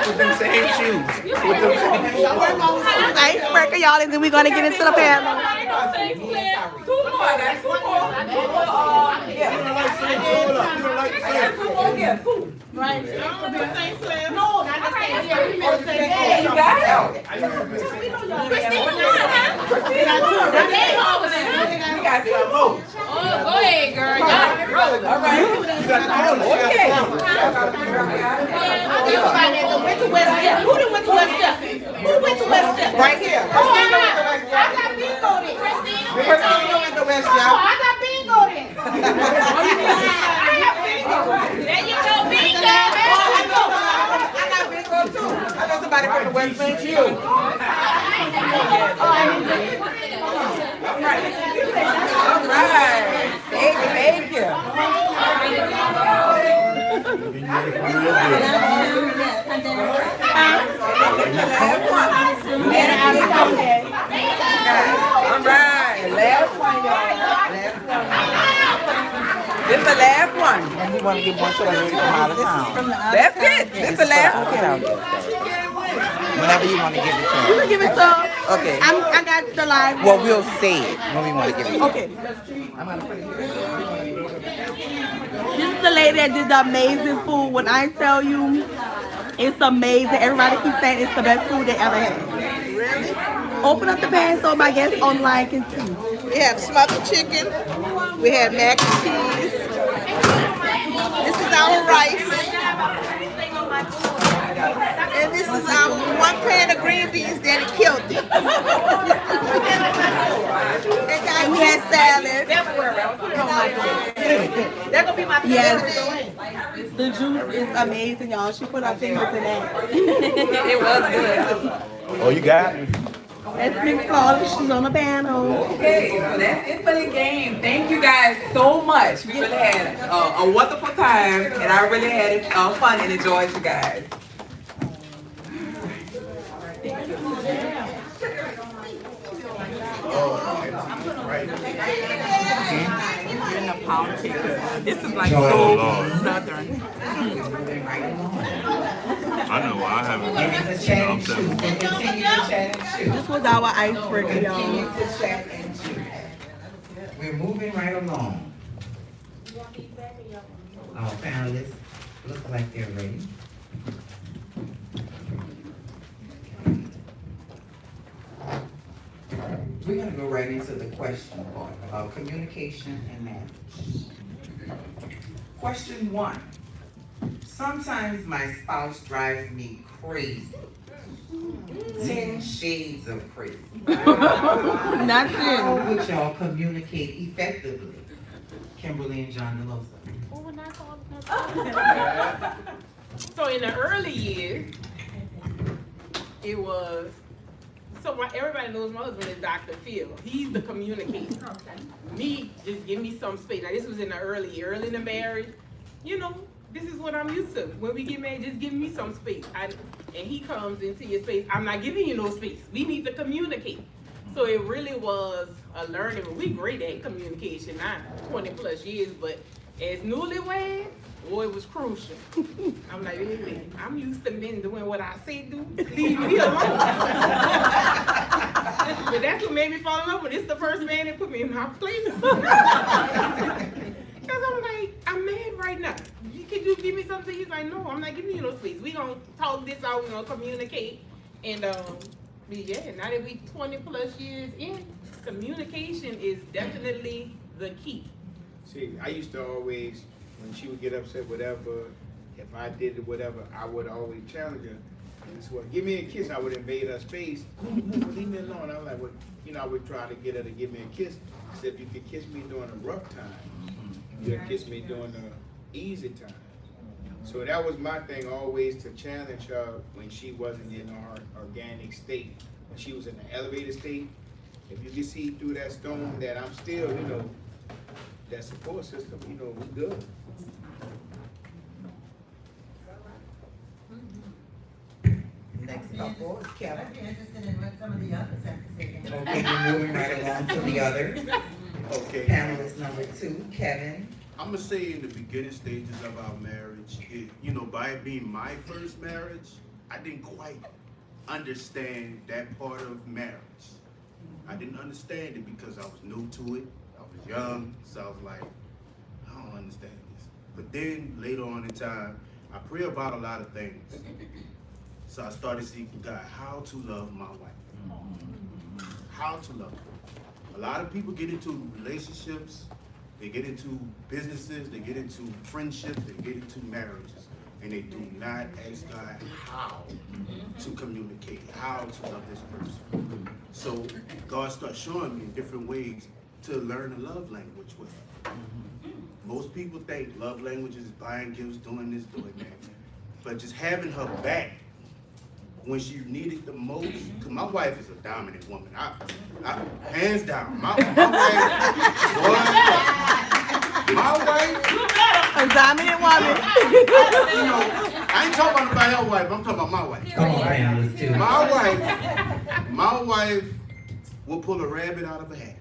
[SPEAKER 9] With them same shoes. With them same shoes.
[SPEAKER 1] Icebreaker, y'all, and then we're gonna get into the panel.
[SPEAKER 5] Right. No, not the same.
[SPEAKER 13] You got it?
[SPEAKER 5] Christina won, huh? Christina won.
[SPEAKER 13] You got two more.
[SPEAKER 5] Oh, go ahead, girl. Y'all roll.
[SPEAKER 13] All right. You got the okay.
[SPEAKER 5] Went to West Jeff. Who done went to West Jeff? Who went to West Jeff?
[SPEAKER 8] Right here.
[SPEAKER 5] Oh, I got bingo then.
[SPEAKER 8] Christina went to West
[SPEAKER 5] Oh,
[SPEAKER 8] Jeff.
[SPEAKER 5] I got bingo then. I got bingo. There you go, bingo.
[SPEAKER 8] I got bingo too. I know somebody from the West Bank too.
[SPEAKER 13] All right. Thank you. All right, last one, y'all. Last one. This is the last one.
[SPEAKER 8] And we want to give one to a lady from out of town.
[SPEAKER 13] That's it. This is the last one.
[SPEAKER 8] Whenever you want to give it to
[SPEAKER 1] You
[SPEAKER 8] her.
[SPEAKER 1] can give it to her.
[SPEAKER 8] Okay.
[SPEAKER 1] I got the live.
[SPEAKER 8] Well, we'll say it when we want to give it to her.
[SPEAKER 1] Okay. This is the lady that did the amazing food. When I tell you, it's amazing. Everybody keeps saying it's the best food they ever had.
[SPEAKER 8] Really?
[SPEAKER 1] Open up the pan so my guests online can see.
[SPEAKER 11] We have smothered chicken. We have mac and cheese. This is our rice. And this is our one pan of green beans that it killed it. And we had salad. That gonna be my favorite.
[SPEAKER 1] Yes. The juice is amazing, y'all. She put her fingers in that.
[SPEAKER 13] It was good.
[SPEAKER 12] Oh, you got it?
[SPEAKER 1] That's Miss Claudia. She's on the panel.
[SPEAKER 13] Okay, so that's it for the game. Thank you guys so much. We really had a wonderful time, and I really had fun and enjoyed you guys.
[SPEAKER 2] You're in the pound cake. This is like
[SPEAKER 6] Joy.
[SPEAKER 2] so
[SPEAKER 12] Lord.
[SPEAKER 2] southern.
[SPEAKER 12] I know, I haven't.
[SPEAKER 6] It's a chat and chew. So continue to chat and chew.
[SPEAKER 1] This was our icebreaker, y'all.
[SPEAKER 6] Continue to chat and chew. We're moving right along. Our panelists look like they're ready. We're gonna go right into the question part about communication and marriage. Question 1. Sometimes my spouse drives me crazy. 10 shades of crazy.
[SPEAKER 1] Nothing.
[SPEAKER 6] How would y'all communicate effectively? Kimberly and John DeLosa.
[SPEAKER 2] So in the early years, it was, everybody knows my husband is Dr. Phil. He's the communicator. Me, just give me some space. Now this was in the early in the marriage. You know, this is what I'm used to. When we get married, just give me some space. And he comes into your space. I'm not giving you no space. We need to communicate. So it really was a learning. We great at communication now, 20 plus years, but as newlyweds, boy, it was crucial. I'm like, wait, I'm used to men doing what I say do. Leave me alone. But that's what made me fall in love with. It's the first man that put me in my place. Because I'm like, I'm mad right now. Can you give me something? He's like, no, I'm not giving you no space. We gonna talk this out. We gonna communicate. And yeah, now that we 20 plus years in, communication is definitely the key.
[SPEAKER 8] See, I used to always, when she would get upset, whatever, if I did whatever, I would always challenge her. And so, give me a kiss, I would invade her space. No, leave me alone. I was like, well, you know, I would try to get her to give me a kiss. I said, if you could kiss me during a rough time, you'll kiss me during the easy time. So that was my thing, always to challenge her when she wasn't in her organic state. When she was in the elevated state, if you can see through that stone that I'm still, you know, that support system, you know, we good.
[SPEAKER 6] Next couple is Kevin.
[SPEAKER 14] I'd be interested in what some of the others have to say.
[SPEAKER 6] Okay, we're moving right along to the others.
[SPEAKER 9] Okay.
[SPEAKER 6] Panelist number 2, Kevin.
[SPEAKER 9] I'm gonna say in the beginning stages of our marriage, by it being my first marriage, I didn't quite understand that part of marriage. I didn't understand it because I was new to it. I was young, so I was like, I don't understand this. But then later on in time, I pray about a lot of things. So I started seeking God, how to love my wife. How to love her. A lot of people get into relationships, they get into businesses, they get into friendships, they get into marriages, and they do not ask God how to communicate, how to love this person. So God started showing me different ways to learn a love language with her. Most people think love language is buying gifts, doing this, doing that. But just having her back when she needed the most, because my wife is a dominant woman. I hands down, my wife,
[SPEAKER 1] a dominant woman.
[SPEAKER 9] You know, I ain't talking about nobody else's wife, I'm talking about my wife.
[SPEAKER 6] Come on, panelists too.
[SPEAKER 9] My wife will pull a rabbit out of a hat.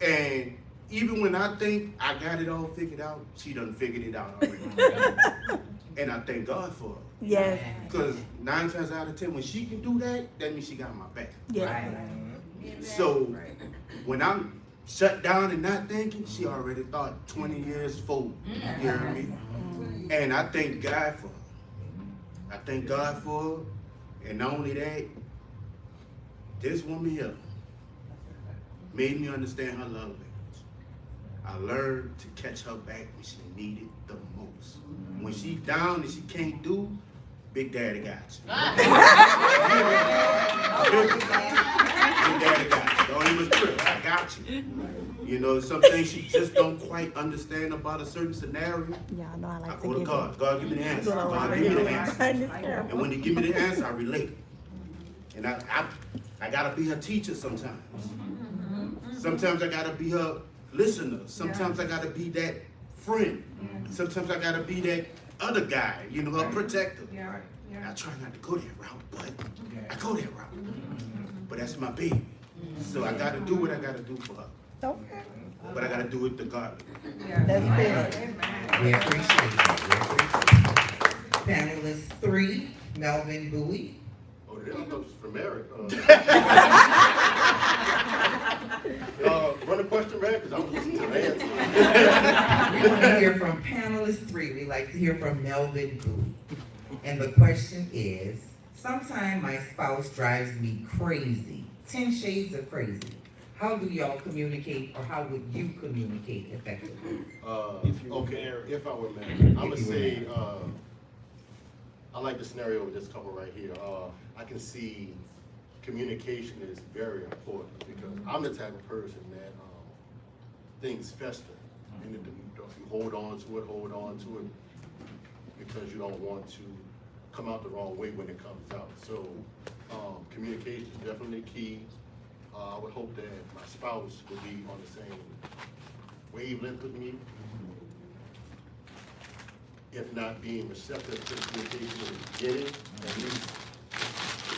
[SPEAKER 9] And even when I think I got it all figured out, she done figured it out already. And I thank God for her.
[SPEAKER 1] Yes.
[SPEAKER 9] Because 9 times out of 10, when she can do that, that means she got my back.
[SPEAKER 1] Yes.
[SPEAKER 9] So when I'm shut down and not thinking, she already thought 20 years forward. You hear me? And I thank God for her. I thank God for her. And not only that, this woman here made me understand her love language. I learned to catch her back when she needed the most. When she down and she can't do, Big Daddy got you. Big Daddy got you. Don't even trip. I got you. You know, some things she just don't quite understand about a certain scenario.
[SPEAKER 1] Yeah, I know I
[SPEAKER 9] I
[SPEAKER 1] like
[SPEAKER 9] go
[SPEAKER 1] to
[SPEAKER 9] to
[SPEAKER 1] give
[SPEAKER 9] God. God, give me the answer. God, give me the answer. And when He give me the answer, I relate. And I gotta be her teacher sometimes. Sometimes I gotta be her listener. Sometimes I gotta be that friend. Sometimes I gotta be that other guy, you know, her protector. I try not to go that route, but I go that route. But that's my baby. So I gotta do what I gotta do for her.
[SPEAKER 1] Okay.
[SPEAKER 9] But I gotta do it the God.
[SPEAKER 1] That's it.
[SPEAKER 6] We appreciate it. Panelist 3, Melvin Bowie.
[SPEAKER 12] Oh, I thought it was from Eric. Run the question, man, because I was listening to the answer.
[SPEAKER 6] We want to hear from panelist 3. We like to hear from Melvin Bowie. And the question is, sometimes my spouse drives me crazy, 10 shades of crazy. How do y'all communicate, or how would you communicate effectively?
[SPEAKER 12] Okay, if I were married, I would say, I like the scenario with this couple right here. I can see communication is very important because I'm the type of person that things fester. And if you hold on to it because you don't want to come out the wrong way when it comes out. So communication is definitely key. I would hope that my spouse would be on the same wavelength with me. If not being receptive to communication in the beginning, at least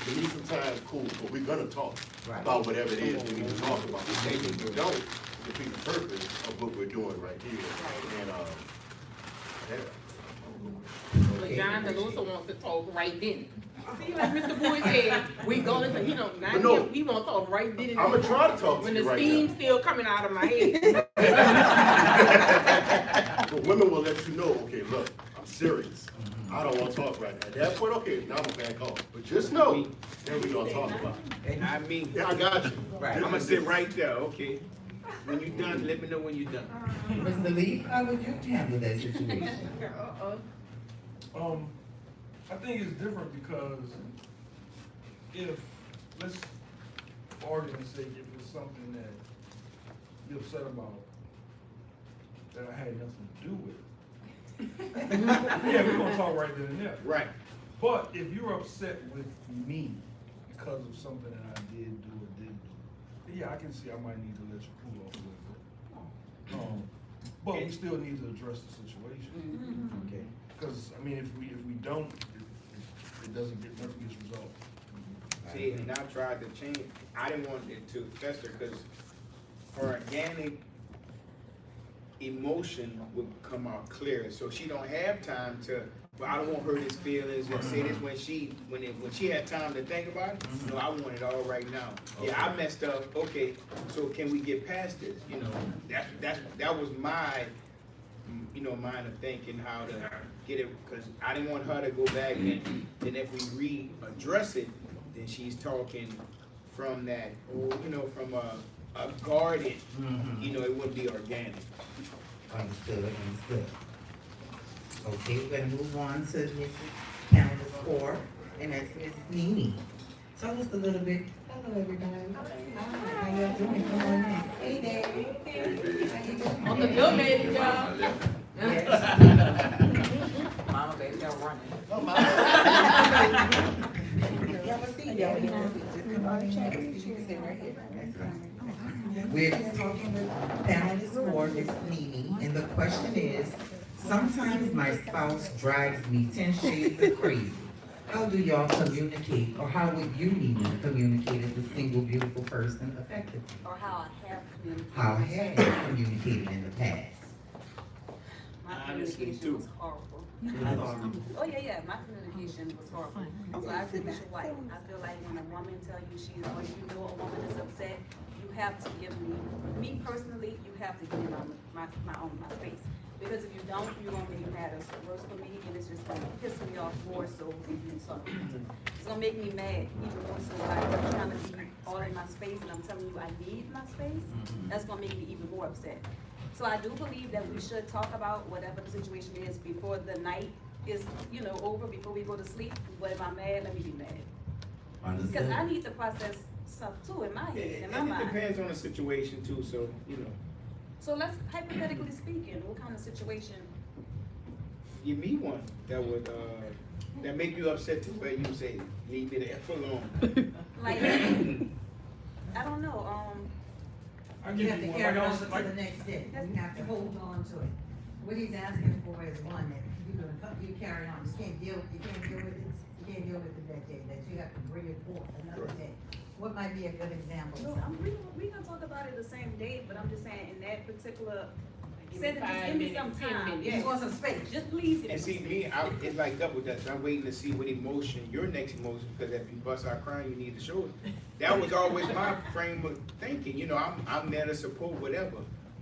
[SPEAKER 12] give me some time, cool, but we're gonna talk about whatever it is we need to talk about. If we don't, defeat the purpose of what we're doing right here. And
[SPEAKER 2] But John DeLuca wants to talk right then. See, like Mr. Boyd said, we go listen, he don't, not
[SPEAKER 12] no,
[SPEAKER 2] him, he won't talk right then and
[SPEAKER 12] I'm gonna
[SPEAKER 2] there.
[SPEAKER 12] try to talk to
[SPEAKER 2] when
[SPEAKER 12] you
[SPEAKER 2] the
[SPEAKER 12] right
[SPEAKER 2] steam's
[SPEAKER 12] now.
[SPEAKER 2] still coming out of my head.
[SPEAKER 12] But women will let you know, okay, look, I'm serious. I don't want to talk right now. At that point, okay, now I'm gonna back off. But just know that we're gonna talk about it.
[SPEAKER 8] I mean,
[SPEAKER 12] Yeah, I got you.
[SPEAKER 8] I'm gonna sit right there, okay? When you're done, let me know when you're done.
[SPEAKER 6] Mr. Lee, how would you handle that situation?
[SPEAKER 3] I think it's different because if, let's, for argument's sake, if it's something that you're upset about, that I had nothing to do with, yeah, we're gonna talk right then and there.
[SPEAKER 8] Right.
[SPEAKER 3] But if you're upset with me because of something that I did do or didn't do, yeah, I can see I might need to let you cool off a little bit. But we still need to address the situation.
[SPEAKER 6] Okay.
[SPEAKER 3] Because, I mean, if we don't, it doesn't get, nothing gets resolved.
[SPEAKER 8] See, and I tried to change, I didn't want it to fester, because organic emotion would come out clear, so she don't have time to, well, I don't want her his feelings, or say this when she had time to think about it. No, I want it all right now. Yeah, I messed up, okay, so can we get past this, you know? That was my, you know, mind of thinking how to get it, because I didn't want her to go back and then if we readdress it, then she's talking from that, you know, from a guarded, you know, it wouldn't be organic.
[SPEAKER 6] Understood. Okay, we're gonna move on to Mrs. Panelist 4, and that's Mrs. Nene. Tell us a little bit. Hello, everybody. Hi, how y'all doing? Come on in. Hey, Dad. How you doing?
[SPEAKER 5] On the good baby, y'all.
[SPEAKER 6] Yes.
[SPEAKER 11] Mama, baby, y'all running.
[SPEAKER 6] Oh, Mama. You have a seat, Daddy. Just come on and chat. You can sit right here. That's fine. We're talking with panelist 4, Miss Nene, and the question is, sometimes my spouse drives me 10 shades of crazy. How do y'all communicate, or how would you need to communicate as a single, beautiful person effectively?
[SPEAKER 10] Or how I have communicated.
[SPEAKER 6] How have you communicated in the past?
[SPEAKER 10] My communication was horrible. Oh, yeah, my communication was horrible. So I agree with your wife. I feel like when a woman tell you when you know a woman is upset, you have to give me
[SPEAKER 15] me personally, you have to give me my space. Because if you don't, you're gonna make matters worse for me, and it's just gonna piss me off more so if you start. It's gonna make me mad even more so, like I'm trying to be all in my space and I'm telling you I need my space. That's gonna make me even more upset. So I do believe that we should talk about whatever the situation is before the night is, over, before we go to sleep. But if I'm mad, let me be mad. Because I need to process stuff too in my head, in my
[SPEAKER 8] And it
[SPEAKER 15] mind.
[SPEAKER 8] depends on the situation too, so,
[SPEAKER 15] So let's, hypothetically speaking, what kind of situation?
[SPEAKER 8] give me one that would, that make you upset too, but you say, leave me the F alone.
[SPEAKER 15] Like, I don't know,
[SPEAKER 14] You have to carry it over to the next step, you have to hold on to it. What he's asking for is one that you carry on, you can't deal with it, you can't deal with it that day, that you have to bring it forth another day. What might be a good example?
[SPEAKER 15] no, we gonna talk about it the same day, but I'm just saying in that particular,
[SPEAKER 2] Give me
[SPEAKER 15] just
[SPEAKER 2] 5
[SPEAKER 15] give me
[SPEAKER 2] minutes,
[SPEAKER 15] some
[SPEAKER 2] 10
[SPEAKER 15] time.
[SPEAKER 2] minutes.
[SPEAKER 15] Yeah.
[SPEAKER 14] You want some space?
[SPEAKER 15] Just please. give
[SPEAKER 8] And
[SPEAKER 15] some
[SPEAKER 8] see,
[SPEAKER 15] space.
[SPEAKER 8] it's like double that, so I'm waiting to see what emotion, your next emotion, because if you bust out crying, you need to show it. That was always my frame of thinking, I'm there to support whatever,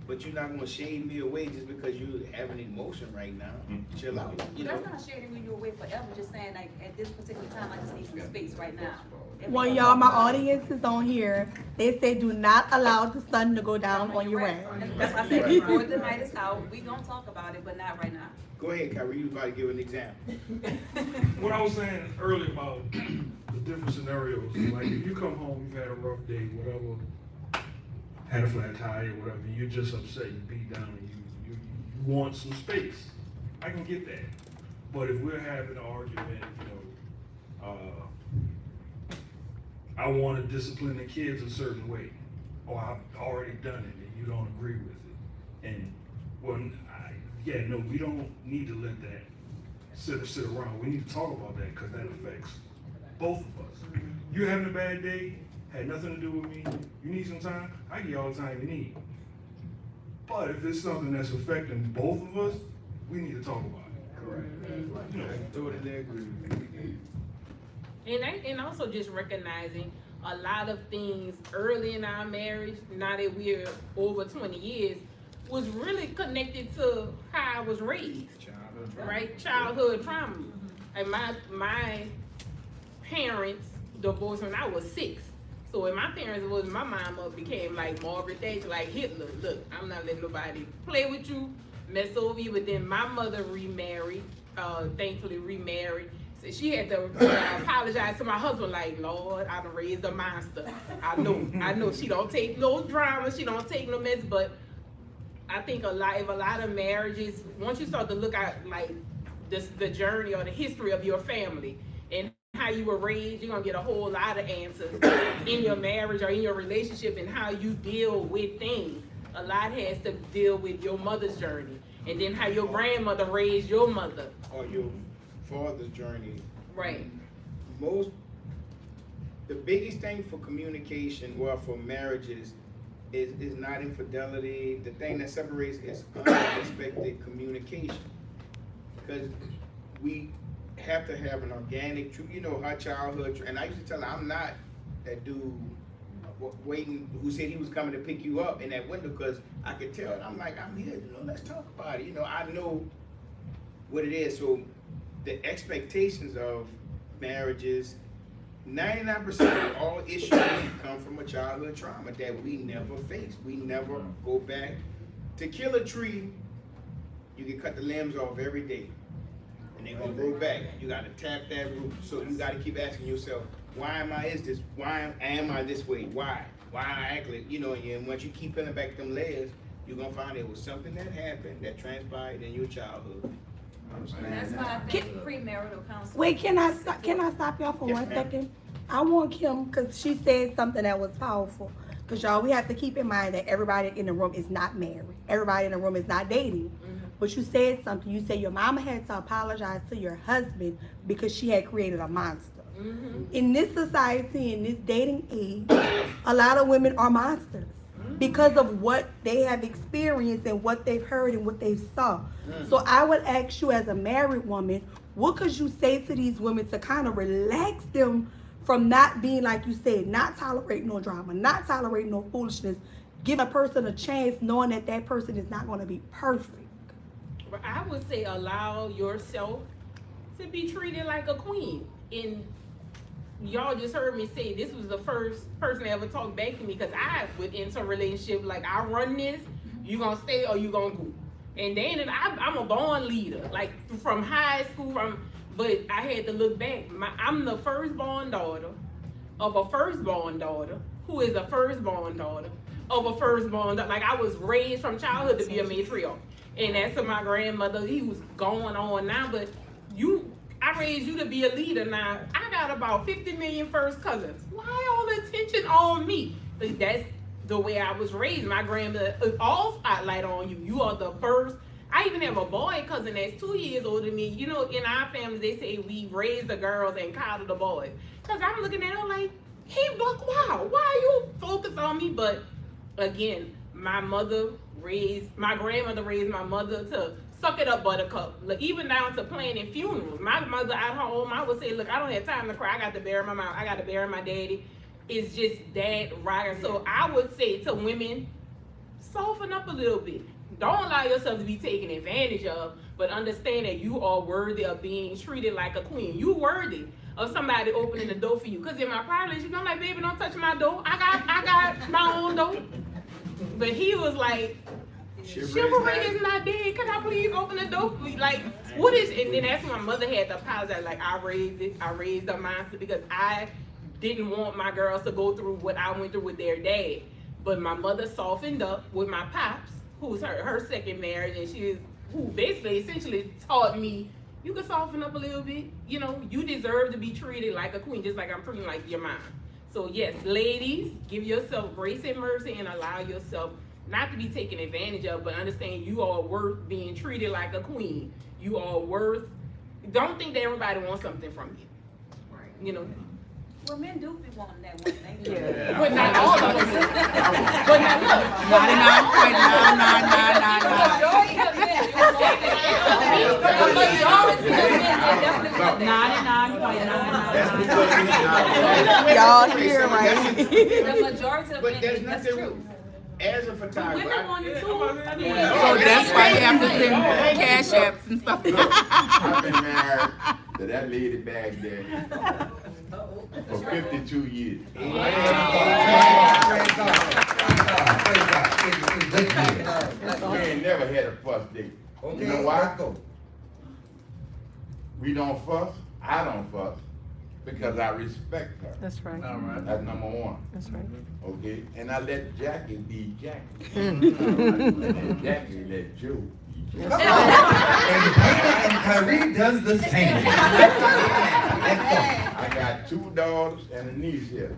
[SPEAKER 8] but you're not gonna shade me away just because you have an emotion right now. Chill out,
[SPEAKER 15] That's not shading you away forever, just saying like, at this particular time, I just need some space right now. And we
[SPEAKER 1] Well,
[SPEAKER 15] gonna
[SPEAKER 1] y'all,
[SPEAKER 15] talk
[SPEAKER 1] my
[SPEAKER 15] about it.
[SPEAKER 1] audience is on here. They say do not allow the sun to go down on your
[SPEAKER 15] Right.
[SPEAKER 1] ass.
[SPEAKER 15] That's why I said before the night is out, we gonna talk about it, but not right now.
[SPEAKER 8] Go ahead, Kyrie, you about to give an example.
[SPEAKER 3] What I was saying earlier about the different scenarios, like if you come home, you've had a rough day, whatever, had a flat tire, whatever, you're just upset, you beat down, and you want some space. I can get that. But if we're having an argument, I want to discipline the kids a certain way, or I've already done it and you don't agree with it. And we don't need to let that sit around. We need to talk about that because that affects both of us. You're having a bad day, had nothing to do with me. You need some time, I give you all the time you need. But if it's something that's affecting both of us, we need to talk about it.
[SPEAKER 8] Correct. I totally agree.
[SPEAKER 2] And also just recognizing a lot of things early in our marriage, now that we're over 20 years, was really connected to how I was raised, right? Childhood trauma. And my parents divorced when I was 6. So when my parents was, my mama became like Margaret Thatcher, like Hitler. Look, I'm not letting nobody play with you, mess over you. But then my mother remarried, thankfully remarried. So she had to apologize to my husband, like, Lord, I done raised a monster. I know she don't take no drama, she don't take no mess, but I think a lot of marriages, once you start to look at like the journey or the history of your family and how you were raised, you're gonna get a whole lot of answers in your marriage or in your relationship and how you deal with things. A lot has to deal with your mother's journey and then how your grandmother raised your mother.
[SPEAKER 8] Or your father's journey.
[SPEAKER 2] Right.
[SPEAKER 8] The biggest thing for communication, well, for marriages, is not infidelity. The thing that separates is unexpected communication. Because we have to have an organic truth. Her childhood, and I used to tell her, I'm not that dude waiting who said he was coming to pick you up in that window, because I could tell. I'm like, I'm here, let's talk about it. I know what it is. So the expectations of marriages, 99% of all issues come from a childhood trauma that we never face. We never go back. To kill a tree, you can cut the limbs off every day, and they're gonna grow back. You gotta tap that root. So you gotta keep asking yourself, why am I this way? Why I act like, and once you keep peeling back them layers, you're gonna find it was something that happened that transpired in your childhood.
[SPEAKER 15] That's why I think premarital counseling.
[SPEAKER 1] Wait, can I stop y'all for
[SPEAKER 8] Yes,
[SPEAKER 1] 1
[SPEAKER 8] ma'am.
[SPEAKER 1] second? I want Kim, because she said something that was powerful. Because y'all, we have to keep in mind that everybody in the room is not married. Everybody in the room is not dating. But you said something. You said your mama had to apologize to your husband because she had created a monster. In this society, in this dating age, a lot of women are monsters because of what they have experienced and what they've heard and what they saw. So I would ask you, as a married woman, what could you say to these women to kind of relax them from not being, like you said, not tolerating no drama, not tolerating no foolishness, give a person a chance knowing that that person is not going to be perfect?
[SPEAKER 2] But I would say allow yourself to be treated like a queen. And y'all just heard me say this was the first person that ever talked back to me, because I went into a relationship like, I run this, you gonna stay or you gonna go. And then I'm a born leader, like from high school, but I had to look back. I'm the firstborn daughter of a firstborn daughter, who is a firstborn daughter of a firstborn daughter. Like, I was raised from childhood to be a matriarch. And that's to my grandmother, he was going on now, but I raised you to be a leader. Now, I got about 50 million first cousins. Why all the attention on me? But that's the way I was raised. My grandmother, all spotlight on you. You are the first. I even have a boy cousin that's 2 years older than me. You know, in our family, they say we raise the girls and coddle the boys. Because I'm looking at her like, hey, Buck, wow, why are you focused on me? But again, my grandmother raised my mother to suck it up, buttercup. Like, even down to planning funerals. My mother at home, I would say, look, I don't have time to cry. I got to bury my mom. I got to bury my daddy. It's just that right. So I would say to women, soften up a little bit. Don't allow yourself to be taken advantage of, but understand that you are worthy of being treated like a queen. You worthy of somebody opening the door for you. Because in my prior relationship, I'm like, baby, don't touch my door. I got my own door. But he was like, chivalry is not dead. Can I please open the door for you? Like, what is, and then that's when my mother had to apologize. Like, I raised a monster because I didn't want my girls to go through what I went through with their dad. But my mother softened up with my pops, who's her second marriage, and who basically essentially taught me, you can soften up a little bit. You know, you deserve to be treated like a queen, just like I'm treating like your mom. So yes, ladies, give yourself grace and mercy and allow yourself not to be taken advantage of, but understand you are worth being treated like a queen. You are worth, don't think that everybody wants something from you. You know?
[SPEAKER 15] Well, men do be wanting that one thing.
[SPEAKER 2] Yeah. But not all of us. But not
[SPEAKER 1] Y'all hear, right?
[SPEAKER 15] The majority of
[SPEAKER 8] But
[SPEAKER 15] men,
[SPEAKER 8] there's
[SPEAKER 15] that's
[SPEAKER 8] nothing,
[SPEAKER 15] true.
[SPEAKER 8] as a photographer.
[SPEAKER 15] Women want it too.
[SPEAKER 2] So that's why you have to send cash apps and stuff.
[SPEAKER 16] I've been married to that lady back there for 52 years. We ain't never had a fuss date. You know why? We don't fuss. I don't fuss because I respect her.
[SPEAKER 1] That's right.
[SPEAKER 16] That's number one.
[SPEAKER 1] That's right.
[SPEAKER 16] Okay? And I let Jackie be Jackie. And Jackie let Joe be Joe.
[SPEAKER 6] And Kyrie does the same.
[SPEAKER 16] I got 2 daughters and a niece here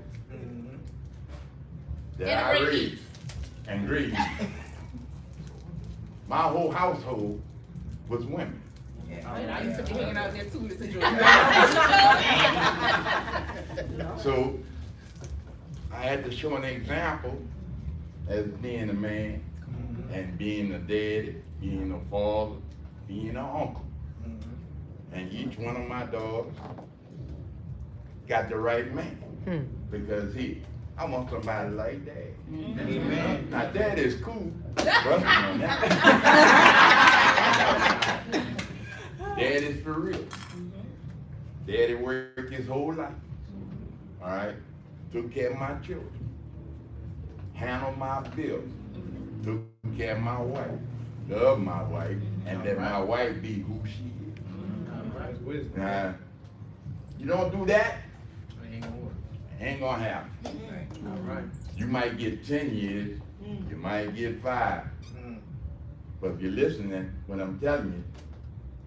[SPEAKER 16] that I raised and raised. My whole household was women.
[SPEAKER 2] And I used to be hanging out there too, Mr. Jordan.
[SPEAKER 16] So I had to show an example as being a man and being a daddy, being a father, being an uncle. And each one of my daughters got the right man because I want somebody like that.
[SPEAKER 8] Amen.
[SPEAKER 16] Now that is cool. Trust me on that. Daddy's for real. Daddy worked his whole life. All right, took care of my children, handled my bills, took care of my wife, loved my wife, and let my wife be who she is. Now, you don't do that, ain't gonna happen.
[SPEAKER 8] All right.
[SPEAKER 16] You might get 10 years, you might get 5. But if you're listening, when I'm telling you,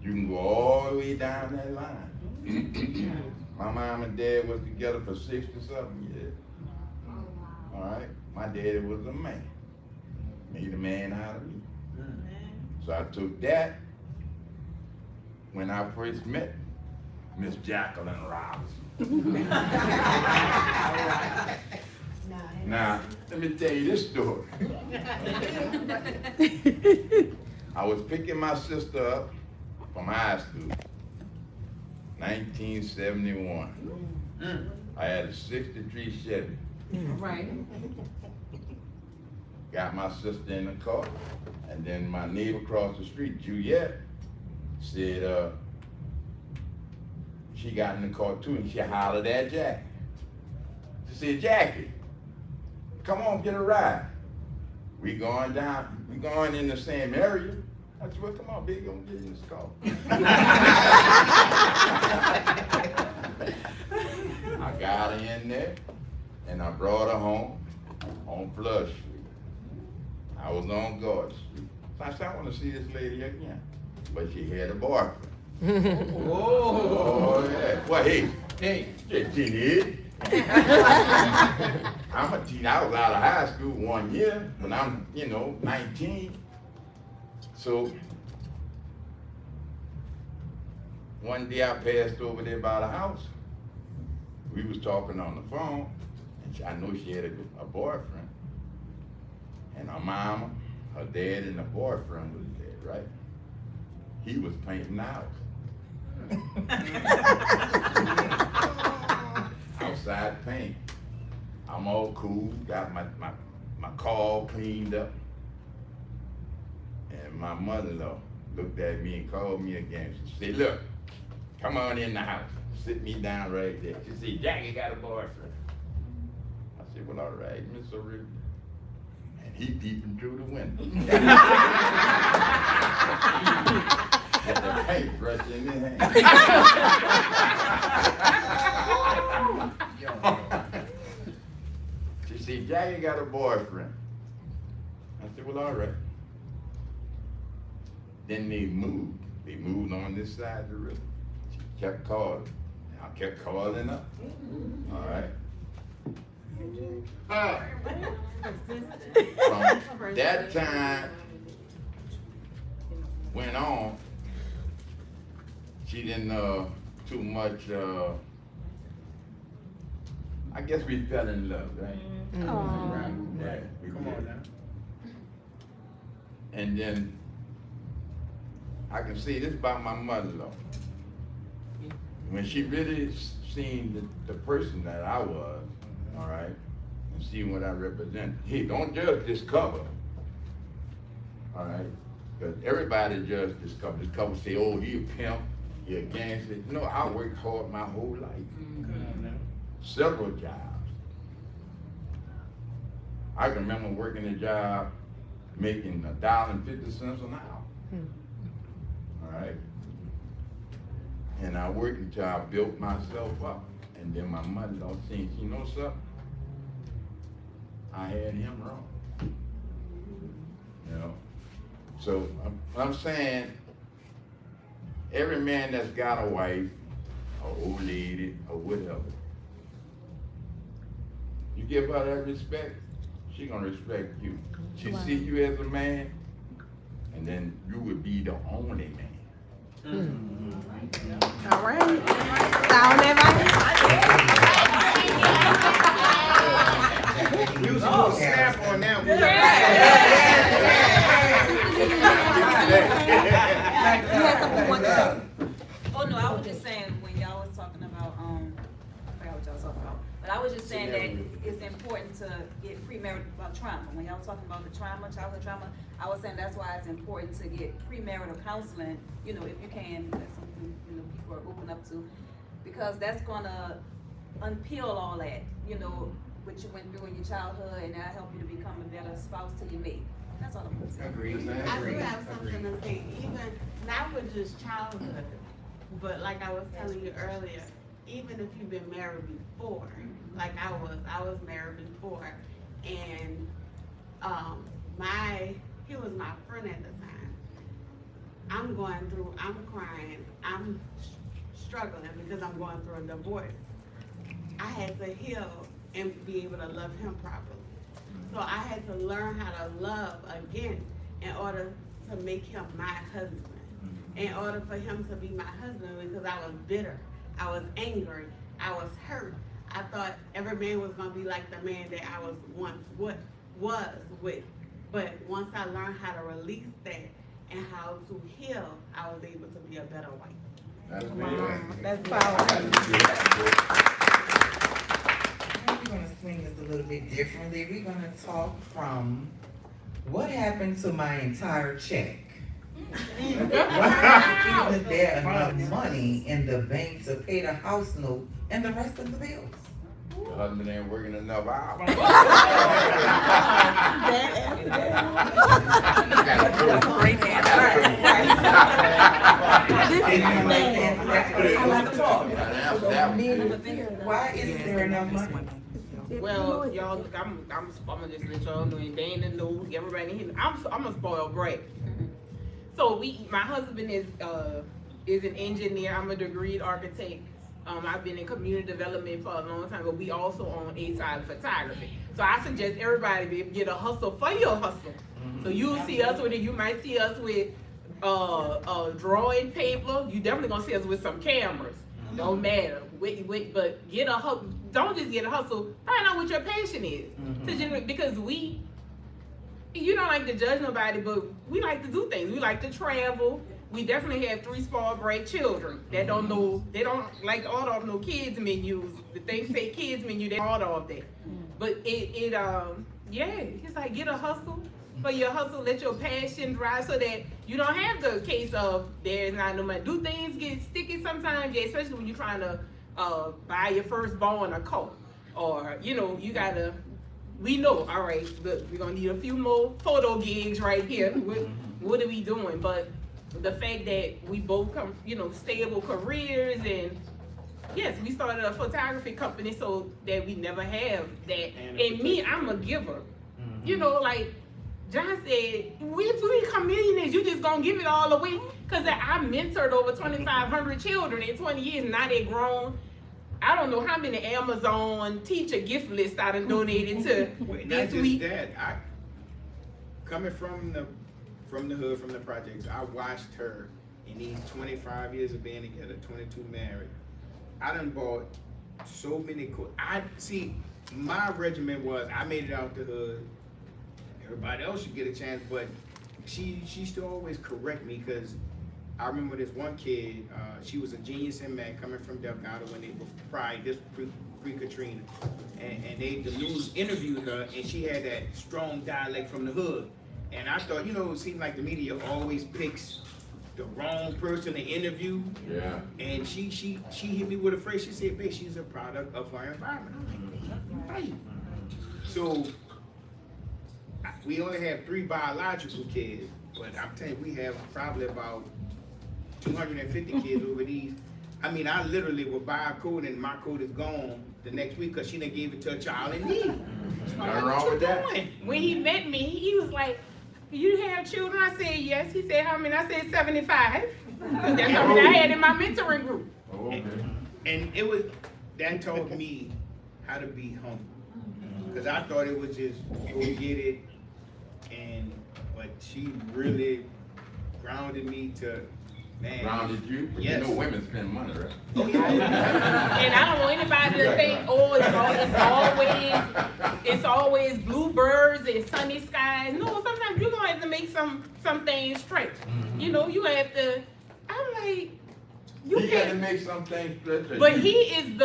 [SPEAKER 16] you can go all the way down that line. My mom and dad was together for 60-something years. All right, my daddy was a man, made a man out of me. So I took that when I first met Miss Jacqueline Robinson. Now, let me tell you this story. I was picking my sister up from high school, 1971. I had a 63 Chevy.
[SPEAKER 5] Right.
[SPEAKER 16] got my sister in the car, and then my neighbor across the street, Juliet, said, she got in the car too, and she hollered at Jackie. She said, Jackie, come on, get a ride. We going in the same area. I said, well, come on, big, I'm get in this car. I got her in there, and I brought her home on Flood Street. I was on Guard Street. So I said, I want to see this lady again. But she had a boyfriend. Oh, yeah. Well, hey, she did. I'm a teen. I was out of high school 1 year, but I'm, 19. So one day I passed over there by the house. We was talking on the phone, and I know she had a boyfriend. And her mama, her dad, and the boyfriend was there, right? He was painting the house. Outside paint. I'm all cool, got my car all cleaned up. And my mother-in-law looked at me and called me again. She said, look, come on in the house. Sit me down right there. She said, Jackie got a boyfriend. I said, well, all right, Miss O'Reilly. And he peeping through the window. Had the paintbrush in his hand. She said, Jackie got a boyfriend. I said, well, all right. Then they moved. They moved on this side of the river. She kept calling. I kept calling up. All right. From that time went on, she didn't too much, I guess we fell in love, right? Right.
[SPEAKER 8] Come on now.
[SPEAKER 16] And then I can say this about my mother-in-law. When she really seen the person that I was, all right, and see what I represent, hey, don't judge this cover, all right? Because everybody judges this cover. This cover say, oh, he a pimp, he a gangster. No, I worked hard my whole life. Several jobs. I can remember working a job making $1.50 an hour. All right? And I worked until I built myself up. And then my mother-in-law said, you know something? I had him wrong. You know? So I'm saying, every man that's got a wife, or old lady, or whatever, you give her that respect, she gonna respect you. She see you as a man, and then you would be the only man.
[SPEAKER 1] All right. Sound
[SPEAKER 8] You was supposed to snap on that one.
[SPEAKER 15] Oh, no, I was just saying, when y'all was talking about, I forgot what y'all was talking about, but I was just saying that it's important to get premarital trauma. When y'all was talking about the trauma, childhood trauma, I was saying that's why it's important to get premarital counseling, if you can, that's something, people are open up to, because that's gonna unpeel all that, what you went through in your childhood, and that'll help you to become a better spouse to your mate. That's all I'm gonna say.
[SPEAKER 10] I do have something to say, even not with just childhood, but like I was telling you earlier, even if you've been married before, like I was married before, and he was my friend at the time. I'm crying, I'm struggling because I'm going through a divorce. I had to heal and be able to love him properly. So I had to learn how to love again in order to make him my husband. In order for him to be my husband, because I was bitter, I was angry, I was hurt. I thought every man was gonna be like the man that I was once was with. But once I learned how to release that and how to heal, I was able to be a better wife.
[SPEAKER 6] That's
[SPEAKER 1] powerful.
[SPEAKER 6] We're gonna swing this a little bit differently. We're gonna talk from what happened to my entire check? Why isn't there enough money in the bank to pay the house note and the rest of the bills?
[SPEAKER 16] The husband ain't working enough hours.
[SPEAKER 6] Great Why isn't there enough money?
[SPEAKER 2] Well, y'all, I'm gonna just let y'all know, and Dana knows, everybody here, I'm a spoiled brat. So my husband is an engineer, I'm a degreed architect. I've been in community development for a long time, but we also on a side of photography. So I suggest everybody get a hustle for your hustle. So you'll see us with it, you might see us with drawing paper, you definitely gonna see us with some cameras. Don't matter, but get a hustle. Don't just get a hustle, find out what your passion is. Because you don't like to judge nobody, but we like to do things. We like to travel. We definitely have 3 small bright children that don't know, they don't like to order off no kids menus. The things say kids menu, they order off that. But it's like get a hustle for your hustle, let your passion drive so that you don't have the case of there's not no money. Do things get sticky sometimes, yeah, especially when you're trying to buy your firstborn a coat. Or, you gotta, we know, all right, look, we're gonna need a few more photo gigs right here. What are we doing? But the fact that we both come, stable careers, and yes, we started a photography company so that we never have that. And me, I'm a giver. Like John said, if we become millionaires, you just gonna give it all away? Because I mentored over 2,500 children in 20 years, now they're grown. I don't know how many Amazon teacher gift lists I done donated to this week.
[SPEAKER 8] Coming from the hood, from the projects, I watched her in these 25 years of being together, 22 married. I done bought so many my regimen was, I made it out the hood. Everybody else should get a chance, but she used to always correct me, because I remember this one kid, she was a genius in math coming from Delgado when they were pre-Katrina. And the news interviewed her, and she had that strong dialect from the hood. And I thought, it seemed like the media always picks the wrong person to interview.
[SPEAKER 16] Yeah.
[SPEAKER 8] And she hit me with a phrase. She said, "Babe, she's a product of her environment." I'm like, right. So we only have 3 biological kids, but I'm telling you, we have probably about 250 kids over these. I mean, I literally will buy a coat and my coat is gone the next week because she done gave it to a child in need.
[SPEAKER 16] Nothing wrong with that.
[SPEAKER 2] When he met me, he was like, "You have children?" I said, "Yes." He said, "How many?" I said, 75. That's how many I had in my mentoring group.
[SPEAKER 8] And that taught me how to be humble. Because I thought it was just go get it, but she really grounded me to, man.
[SPEAKER 16] Grounded you? But
[SPEAKER 8] yes.
[SPEAKER 16] You know women spend money, right?
[SPEAKER 8] Oh, yeah.
[SPEAKER 2] And I don't want anybody to think, it's always bluebirds and sunny skies. No, sometimes you're gonna have to make some things straight. You have to. I'm like,
[SPEAKER 16] you got to make some things straight.
[SPEAKER 2] But he is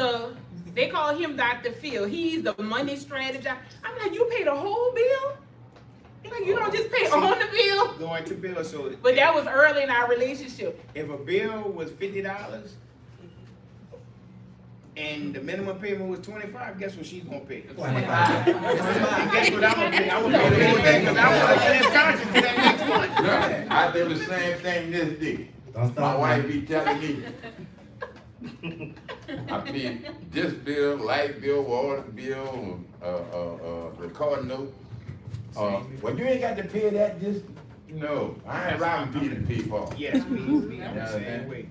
[SPEAKER 2] they call him Dr. Phil. He's the money strategist. I'm like, you pay the whole bill? Like, you don't just pay on the bill?
[SPEAKER 8] Going to bill, so.
[SPEAKER 2] But that was early in our relationship.
[SPEAKER 8] If a bill was $50 and the minimum payment was $25, guess what she's gonna pay? 25. And guess what I'm gonna pay? I'm gonna pay everything because I want to get conscious to that next month.
[SPEAKER 16] Look, I do the same thing this day. My wife be telling me, I pay this bill, light bill, water bill, the car note. Well, you ain't got to pay that. No, I ain't robbing Peter to pay for.
[SPEAKER 8] Yes, me. I'm the same way.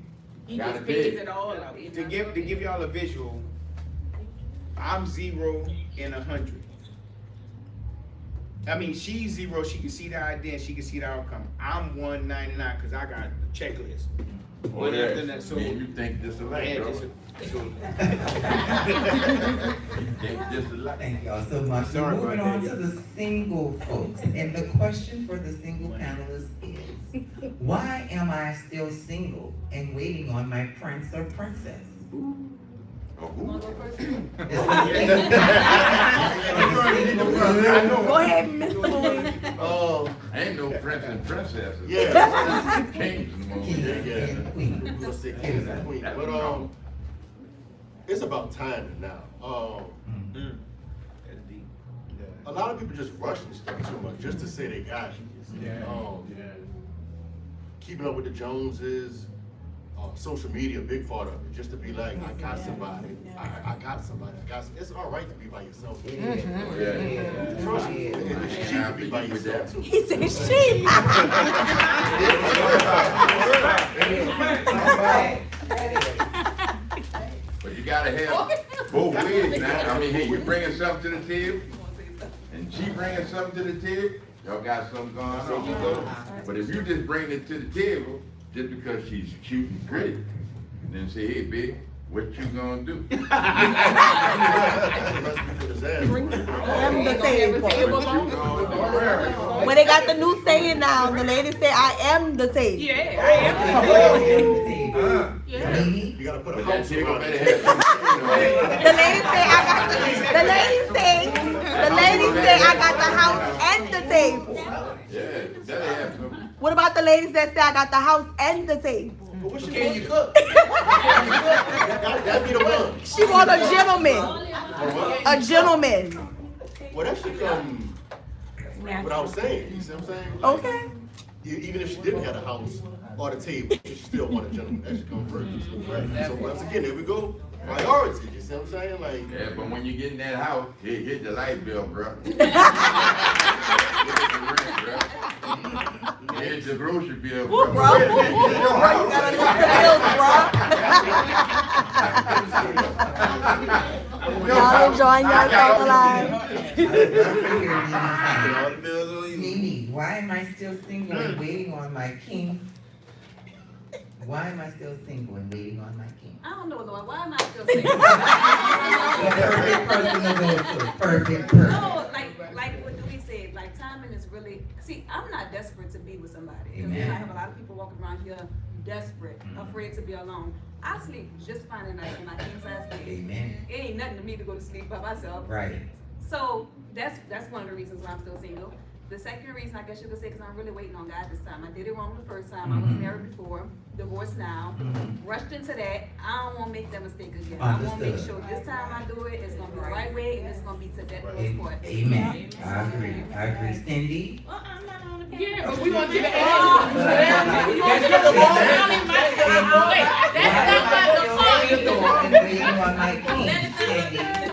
[SPEAKER 2] He just pays it all out.
[SPEAKER 8] To give y'all a visual, I'm 0 in 100. I mean, she's 0. She can see the idea and she can see the outcome. I'm 199 because I got a checklist.
[SPEAKER 16] Oh, yeah. So you think this a lot, bro?
[SPEAKER 6] Thank y'all so much. So moving on to the single folks. And the question for the single panelists is, why am I still single and waiting on my prince or princess?
[SPEAKER 16] Oh, who?
[SPEAKER 1] Go ahead, Mr. Bowie.
[SPEAKER 16] Ain't no prince and princesses.
[SPEAKER 12] Yeah.
[SPEAKER 16] Kings and more.
[SPEAKER 12] Yeah. We'll say kings and queens. But it's about timing now. A lot of people just rushing stuff too much just to say they got it. Keeping up with the Joneses, social media, a big part of it. Just to be like, I got somebody. I got somebody. It's all right to be by yourself. Trust me, it's cheap to be by yourself too.
[SPEAKER 1] He said sheep.
[SPEAKER 16] But you gotta have both ways now. I mean, hey, you bringing something to the table, and she bringing something to the table, y'all got something going on. But if you just bring it to the table, just because she's cute and pretty, then say, hey, big, what you gonna do?
[SPEAKER 1] Bring the table.
[SPEAKER 16] What you gonna do?
[SPEAKER 1] Well, they got the new saying now. The lady said, I am the table.
[SPEAKER 2] Yeah, I am
[SPEAKER 12] You gotta put a house around it.
[SPEAKER 1] The lady said, I got the house and the table.
[SPEAKER 16] Yeah, that'll have something.
[SPEAKER 1] What about the ladies that say I got the house and the table?
[SPEAKER 12] Can you cook? That'd be the one.
[SPEAKER 1] She want a gentleman. A gentleman.
[SPEAKER 12] Well, that should come without saying. You see what I'm saying?
[SPEAKER 1] Okay.
[SPEAKER 12] Even if she didn't have a house or the table, she still want a gentleman. That should come first. Right? So once again, there we go. Priority. You see what I'm saying? Like.
[SPEAKER 16] Yeah, but when you get in that house, hit the light bill, bro. Here's the grocery bill, bro.
[SPEAKER 1] Bro, you gotta look at the bills, bro. Y'all enjoying yourself alive.
[SPEAKER 6] Mimi, why am I still single and waiting on my king? Why am I still single and waiting on my king?
[SPEAKER 15] I don't know, Lord, why am I still single?
[SPEAKER 6] The perfect person to go to. Perfect person.
[SPEAKER 15] No, like what Dewey said, like timing is really, see, I'm not desperate to be with somebody. Because I have a lot of people walking around here desperate, afraid to be alone. I sleep just fine at night in my king size bed.
[SPEAKER 6] Amen.
[SPEAKER 15] It ain't nothing to me to go to sleep by myself.
[SPEAKER 6] Right.
[SPEAKER 15] So that's one of the reasons why I'm still single. The second reason, I guess you could say, because I'm really waiting on God this time. I did it wrong the first time. I was married before, divorced now, rushed into that. I don't want to make that mistake again. I want to make sure this time I do it, it's going to be the right way, and it's going to be to that Lord's part.
[SPEAKER 6] Amen. I agree. Cindy?
[SPEAKER 2] Yeah, but we want you to ask.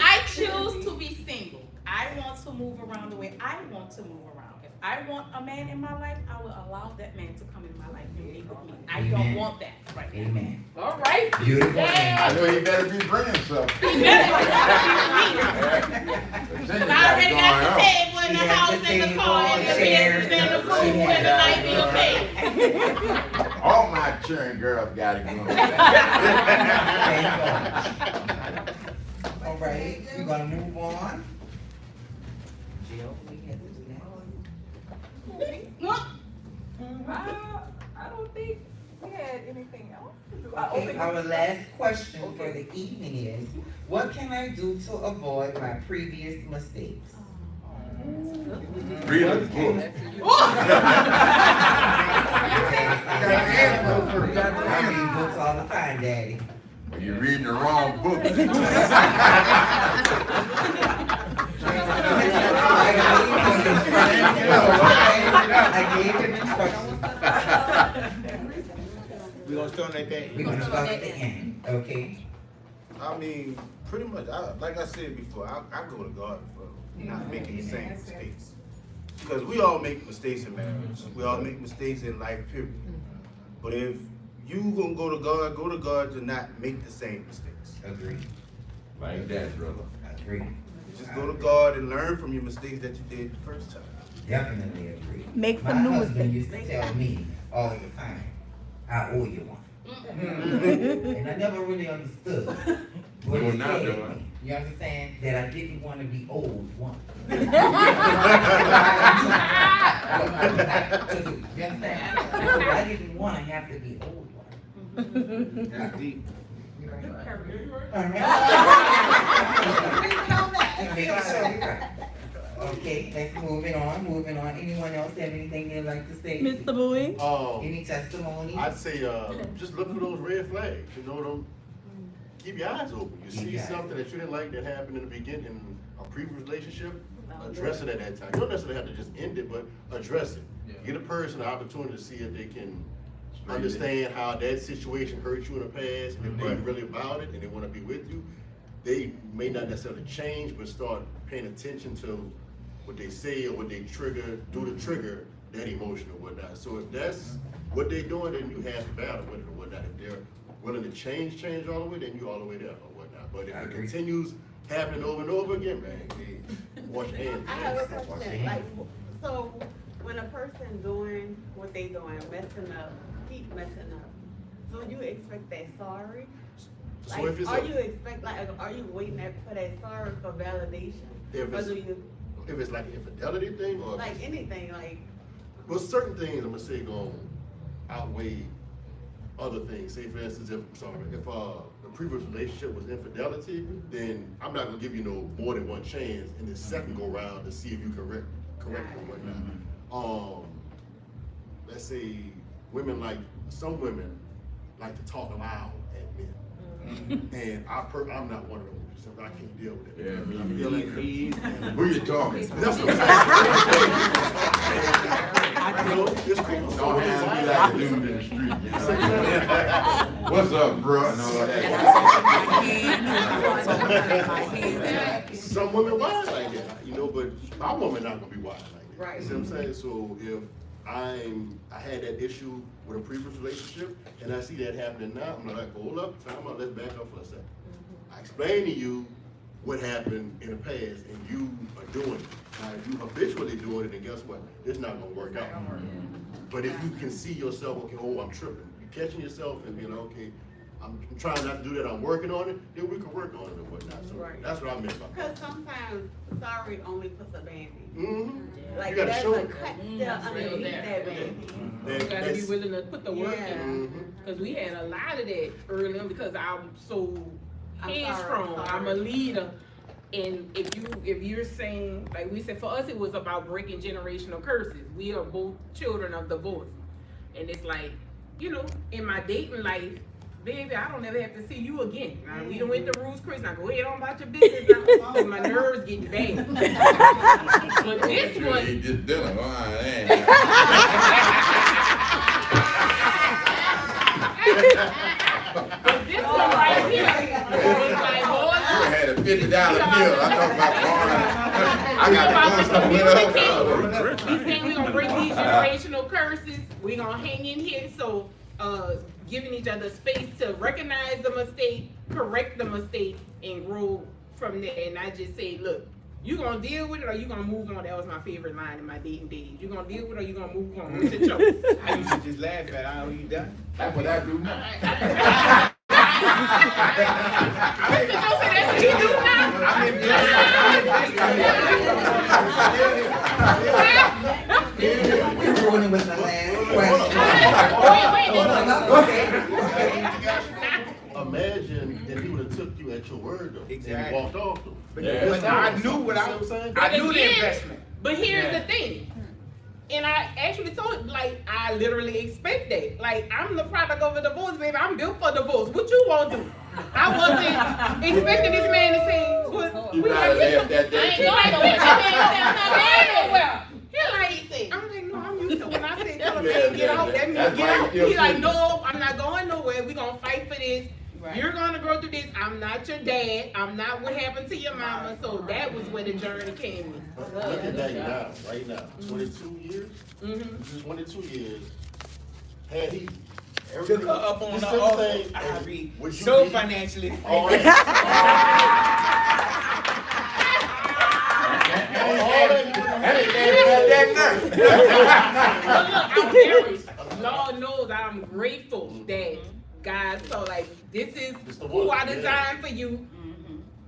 [SPEAKER 17] I choose to be single. I want to move around the way I want to move around. If I want a man in my life, I will allow that man to come in my life and be with me. I don't want that right now.
[SPEAKER 6] Amen.
[SPEAKER 2] All right.
[SPEAKER 6] Beautiful.
[SPEAKER 2] Yeah.
[SPEAKER 16] I know you better be bringing something.
[SPEAKER 17] I already got the table and the house and the car and the business and the food and the light bill paid.
[SPEAKER 16] All my children girls got it going.
[SPEAKER 6] All right, we're gonna move on. Jill, we had to do that.
[SPEAKER 13] I don't think we had anything else to do.
[SPEAKER 6] Okay, our last question for the evening is, what can I do to avoid my previous mistakes?
[SPEAKER 16] Read a book.
[SPEAKER 6] I read books all the time, Daddy.
[SPEAKER 16] You're reading the wrong book.
[SPEAKER 6] I gave him instructions.
[SPEAKER 8] We're gonna start at that.
[SPEAKER 6] We're gonna start at the end, okay?
[SPEAKER 9] I mean, pretty much, like I said before, I go to God for not making the same mistakes. Because we all make mistakes in marriage. We all make mistakes in life, period. But if you gonna go to God to not make the same mistakes.
[SPEAKER 6] Agreed.
[SPEAKER 16] Like that, brother.
[SPEAKER 6] Agreed.
[SPEAKER 9] Just go to God and learn from your mistakes that you did the first time.
[SPEAKER 6] Definitely agree.
[SPEAKER 1] Make some
[SPEAKER 6] My
[SPEAKER 1] new
[SPEAKER 6] husband
[SPEAKER 1] mistakes.
[SPEAKER 6] used to tell me all the time, I owe you one. And I never really understood what he said to me. You understand? That I didn't want to be owed one. You understand? I didn't want to have to be owed one.
[SPEAKER 8] That's deep.
[SPEAKER 6] Okay, let's moving on. Anyone else have anything they'd like to say?
[SPEAKER 1] Mr. Bowie?
[SPEAKER 6] Any testimony?
[SPEAKER 12] I'd say, just look for those red flags, you know, them, keep your eyes open. You see something that you didn't like that happened in the beginning, in a previous relationship, address it at that time. You don't necessarily have to just end it, but address it. Give a person an opportunity to see if they can understand how that situation hurt you in the past, and if they're really about it and they wanna be with you. They may not necessarily change, but start paying attention to what they say or what they trigger, do to trigger that emotion or whatnot. So if that's what they're doing, then you have to battle with it or whatnot. If they're willing to change all the way, then you all the way there or whatnot. But if it continues happening over and over again, man, hey, wash your hands.
[SPEAKER 10] I have a question, like, so when a person doing what they doing, messing up, keep messing up, so you expect that sorry?
[SPEAKER 12] So
[SPEAKER 10] Like,
[SPEAKER 12] if it's
[SPEAKER 10] are you waiting for that sorry for validation?
[SPEAKER 12] If
[SPEAKER 10] Or
[SPEAKER 12] it's,
[SPEAKER 10] do you,
[SPEAKER 12] if it's like an infidelity thing or
[SPEAKER 10] like anything, like,
[SPEAKER 12] well, certain things I'm gonna say gonna outweigh other things. Say for instance, if the previous relationship was infidelity, then I'm not gonna give you no more than one chance in the second go round to see if you can correct it or whatnot. Let's say some women like to talk loud at men. And I'm not one of them. So I can't deal with it.
[SPEAKER 16] Yeah,
[SPEAKER 12] I feel like
[SPEAKER 16] who you talking?
[SPEAKER 12] That's what I'm saying. You know, it's cool.
[SPEAKER 16] Don't have me like a dude in the street. You know? What's up, bro? And all that.
[SPEAKER 12] Some women wild like that, you know, but my woman not gonna be wild like that.
[SPEAKER 10] Right.
[SPEAKER 12] You see what I'm saying? So if I had that issue with a previous relationship and I see that happening now, I'm like, hold up, time out, let's back up for a second. I explained to you what happened in the past and you are doing it. Now, if you habitually doing it, then guess what? It's not gonna work out. But if you can see yourself, okay, oh, I'm tripping. You're catching yourself and being like, okay, I'm trying not to do that, I'm working on it, then we can work on it or whatnot. So that's what I meant by that.
[SPEAKER 10] because sometimes sorry only puts a Band-Aid.
[SPEAKER 12] Mm-hmm.
[SPEAKER 10] Like,
[SPEAKER 12] You gotta
[SPEAKER 10] there's
[SPEAKER 12] show
[SPEAKER 10] a
[SPEAKER 12] it.
[SPEAKER 10] cut still underneath that Band-Aid.
[SPEAKER 2] You gotta be willing to put the work in. Cause we had a lot of that early on because I'm so headstrong. I'm a leader. And if you're saying, like we said, for us it was about breaking generational curses. We are both children of divorce. And it's like, you know, in my dating life, baby, I don't ever have to see you again. Now, we done went to Ruth's Chris. Now go ahead on about your business. Now, my nerves getting bad. But this one,
[SPEAKER 16] You just dealing.
[SPEAKER 2] but this one right here was like, boy,
[SPEAKER 16] I had a $50 bill. I talk about I got to do something.
[SPEAKER 2] He's saying we're gonna break these generational curses. We're gonna hang in here. So, giving each other space to recognize the mistake, correct the mistake, and grow from there. And I just say, look, you gonna deal with it or you gonna move on. That was my favorite line in my dating days. You gonna deal with it or you gonna move on. What's your choice?
[SPEAKER 8] I used to just laugh at how you done.
[SPEAKER 16] That's what I do now.
[SPEAKER 2] Mr. Joseph, that's what you do now?
[SPEAKER 6] We're rolling with the last question.
[SPEAKER 12] Imagine if he would have took you at your word though,
[SPEAKER 8] Exactly.
[SPEAKER 12] and walked off though.
[SPEAKER 8] But I knew what I was saying. I knew the investment.
[SPEAKER 2] But here's the thing. And I actually told, like, I literally expect that. Like, I'm the product of a divorce, baby. I'm built for divorce. What you want to do? I wasn't expecting this man to say, what?
[SPEAKER 16] You gotta laugh that day.
[SPEAKER 2] I'm like, no, I'm used to when I say tell a man get out, that means get out. He's like, no, I'm not going nowhere. We're going to fight for this. Right. You're going to go through this. I'm not your dad. I'm not what happened to your mama. So that was where the journey came in.
[SPEAKER 12] Look at that now, right now. 22 years? Mm-hmm. 22 years. Had he
[SPEAKER 8] Took her up on the offer. I'd be so financially free.
[SPEAKER 2] Lord knows I'm grateful that God saw like this is who I designed for you.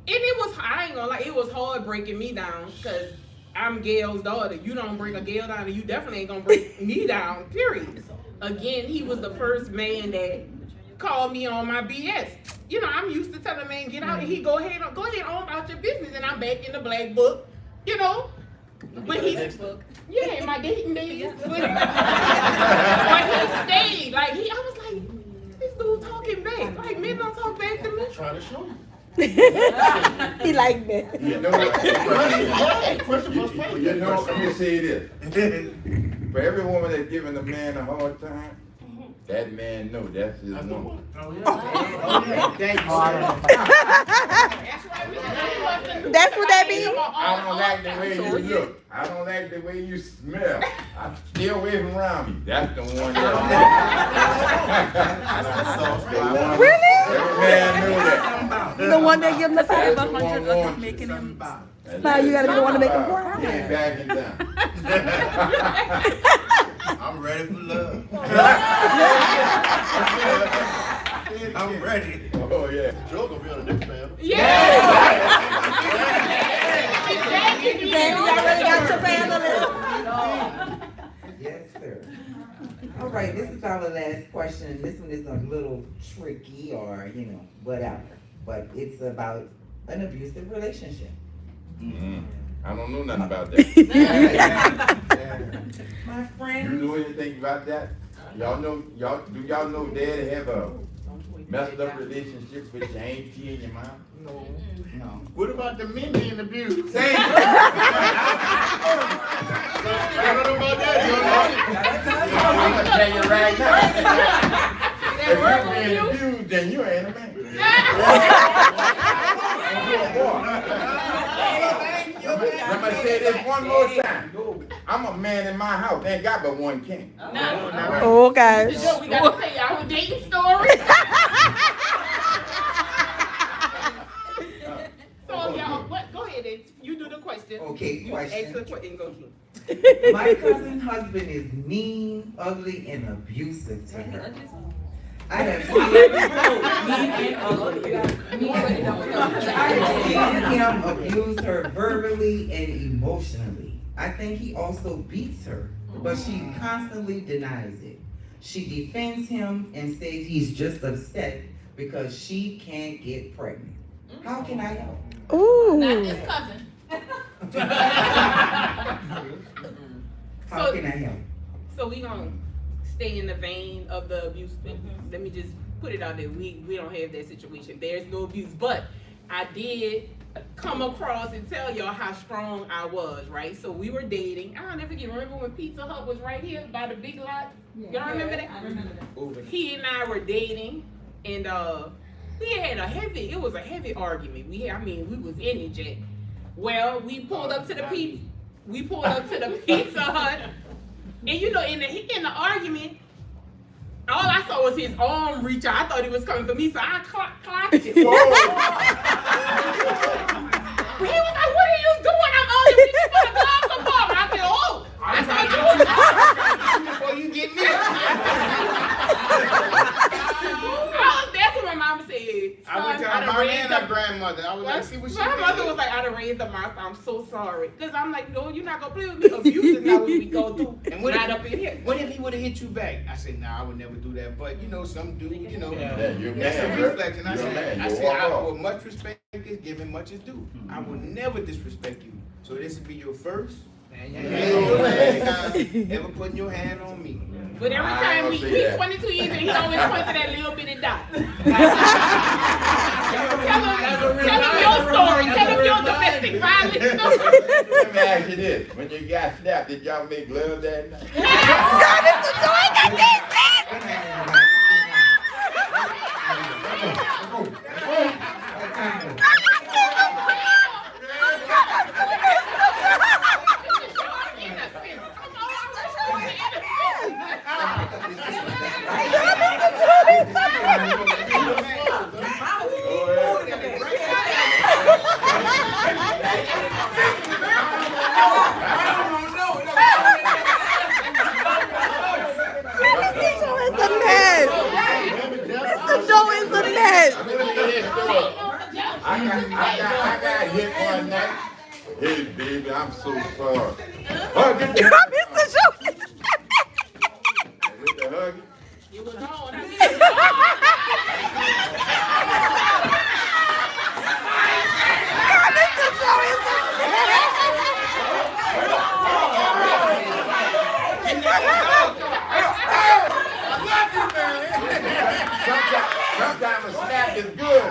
[SPEAKER 2] And it was, I ain't gonna lie, it was hard breaking me down because I'm Gail's daughter. You don't bring a Gail down and you definitely ain't gonna break me down, period. Again, he was the first man that call me on my BS. You know, I'm used to telling a man, get out, and he go ahead on about your business, and I'm back in the black book, you know. But he's, yeah, in my dating days. But he stayed, like, I was like, this dude talking back. Like, men don't talk back to me.
[SPEAKER 12] Try to show you.
[SPEAKER 1] He like that.
[SPEAKER 16] You know, let me say this. For every woman that's giving a man a hard time, that man know that's his woman.
[SPEAKER 1] That's what that means?
[SPEAKER 16] I don't like the way you look. I don't like the way you smell. Stay away from around me. That's the one that
[SPEAKER 1] Really?
[SPEAKER 16] every man know that.
[SPEAKER 1] The one that give him the
[SPEAKER 16] That's
[SPEAKER 1] 500
[SPEAKER 16] the one
[SPEAKER 1] of
[SPEAKER 16] want
[SPEAKER 1] making
[SPEAKER 16] you.
[SPEAKER 1] him. Now you gotta be the one to make him cry.
[SPEAKER 16] Can't back it down.
[SPEAKER 9] I'm ready for love. I'm ready.
[SPEAKER 16] Oh yeah.
[SPEAKER 12] Joe gonna be on the next panel.
[SPEAKER 1] Baby, you already got your panelist.
[SPEAKER 6] Yes, sir. All right, this is our last question. This one is a little tricky or, whatever. But it's about an abusive relationship.
[SPEAKER 16] I don't know nothing about that.
[SPEAKER 6] My friend.
[SPEAKER 16] You know anything about that? Do y'all know Daddy have a messed up relationship with your auntie and your mom?
[SPEAKER 6] No.
[SPEAKER 8] What about the men being abused?
[SPEAKER 16] Same.
[SPEAKER 8] I don't know about that.
[SPEAKER 16] I'm gonna tell you right now. If you're being abused, then you ain't a man. Let me say this one more time. I'm a man in my house. Ain't got but one king.
[SPEAKER 1] Oh, guys.
[SPEAKER 2] We gotta tell you our dating story. So y'all, go ahead and you do the question.
[SPEAKER 6] Okay, question.
[SPEAKER 2] Ask the question. Go King.
[SPEAKER 6] My cousin's husband is mean, ugly, and abusive to her. I have seen him abuse her verbally and emotionally. I think he also beats her, but she constantly denies it. She defends him and says he's just upset because she can't get pregnant. How can I help?
[SPEAKER 1] Ooh.
[SPEAKER 5] Not his cousin.
[SPEAKER 6] How can I help?
[SPEAKER 2] So we gonna stay in the vein of the abuse. Let me just put it out there. We don't have that situation. There's no abuse, but I did come across and tell y'all how strong I was, right? So we were dating. I'll never forget. Remember when Pizza Hut was right here by the big lot? Y'all remember that?
[SPEAKER 11] I remember that.
[SPEAKER 2] He and I were dating, and we had a heavy argument. We was in it, Jack. Well, we pulled up to the Pizza Hut, and in the argument, all I saw was his arm reach out. I thought he was coming for me, so I clocked it. He was like, "What are you doing? I'm only reaching for the glove compartment." I said, "Oh, I thought you was before you get me." That's what my mama said.
[SPEAKER 8] I went to her mom and her grandmother. I was like, see what she did.
[SPEAKER 2] My mother was like, "I done raised a monster. I'm so sorry." Because I'm like, "No, you're not gonna play with me. Abuse is not what we go through."
[SPEAKER 8] And
[SPEAKER 2] what up in here?
[SPEAKER 8] What if he would have hit you back? I said, "Nah, I would never do that." But some dude,
[SPEAKER 16] Yeah, you're
[SPEAKER 8] that's
[SPEAKER 16] man,
[SPEAKER 8] a reflex. And I
[SPEAKER 16] you're
[SPEAKER 8] said,
[SPEAKER 16] man. You'll walk off.
[SPEAKER 8] with much respect is given, much is due. I will never disrespect you. So this would be your first and your last time ever putting your hand on me.
[SPEAKER 2] But every time we 22 years and he always points to that little bitty dot. Tell him your story. Tell him your domestic violence story.
[SPEAKER 16] Let me ask you this. When you got snapped, did y'all make love that night?
[SPEAKER 1] God, it's the joy that
[SPEAKER 16] I got hit one night. Hey, baby, I'm so sorry. Hug it. With the hug.
[SPEAKER 2] You was on.
[SPEAKER 16] Sometimes a snap is good.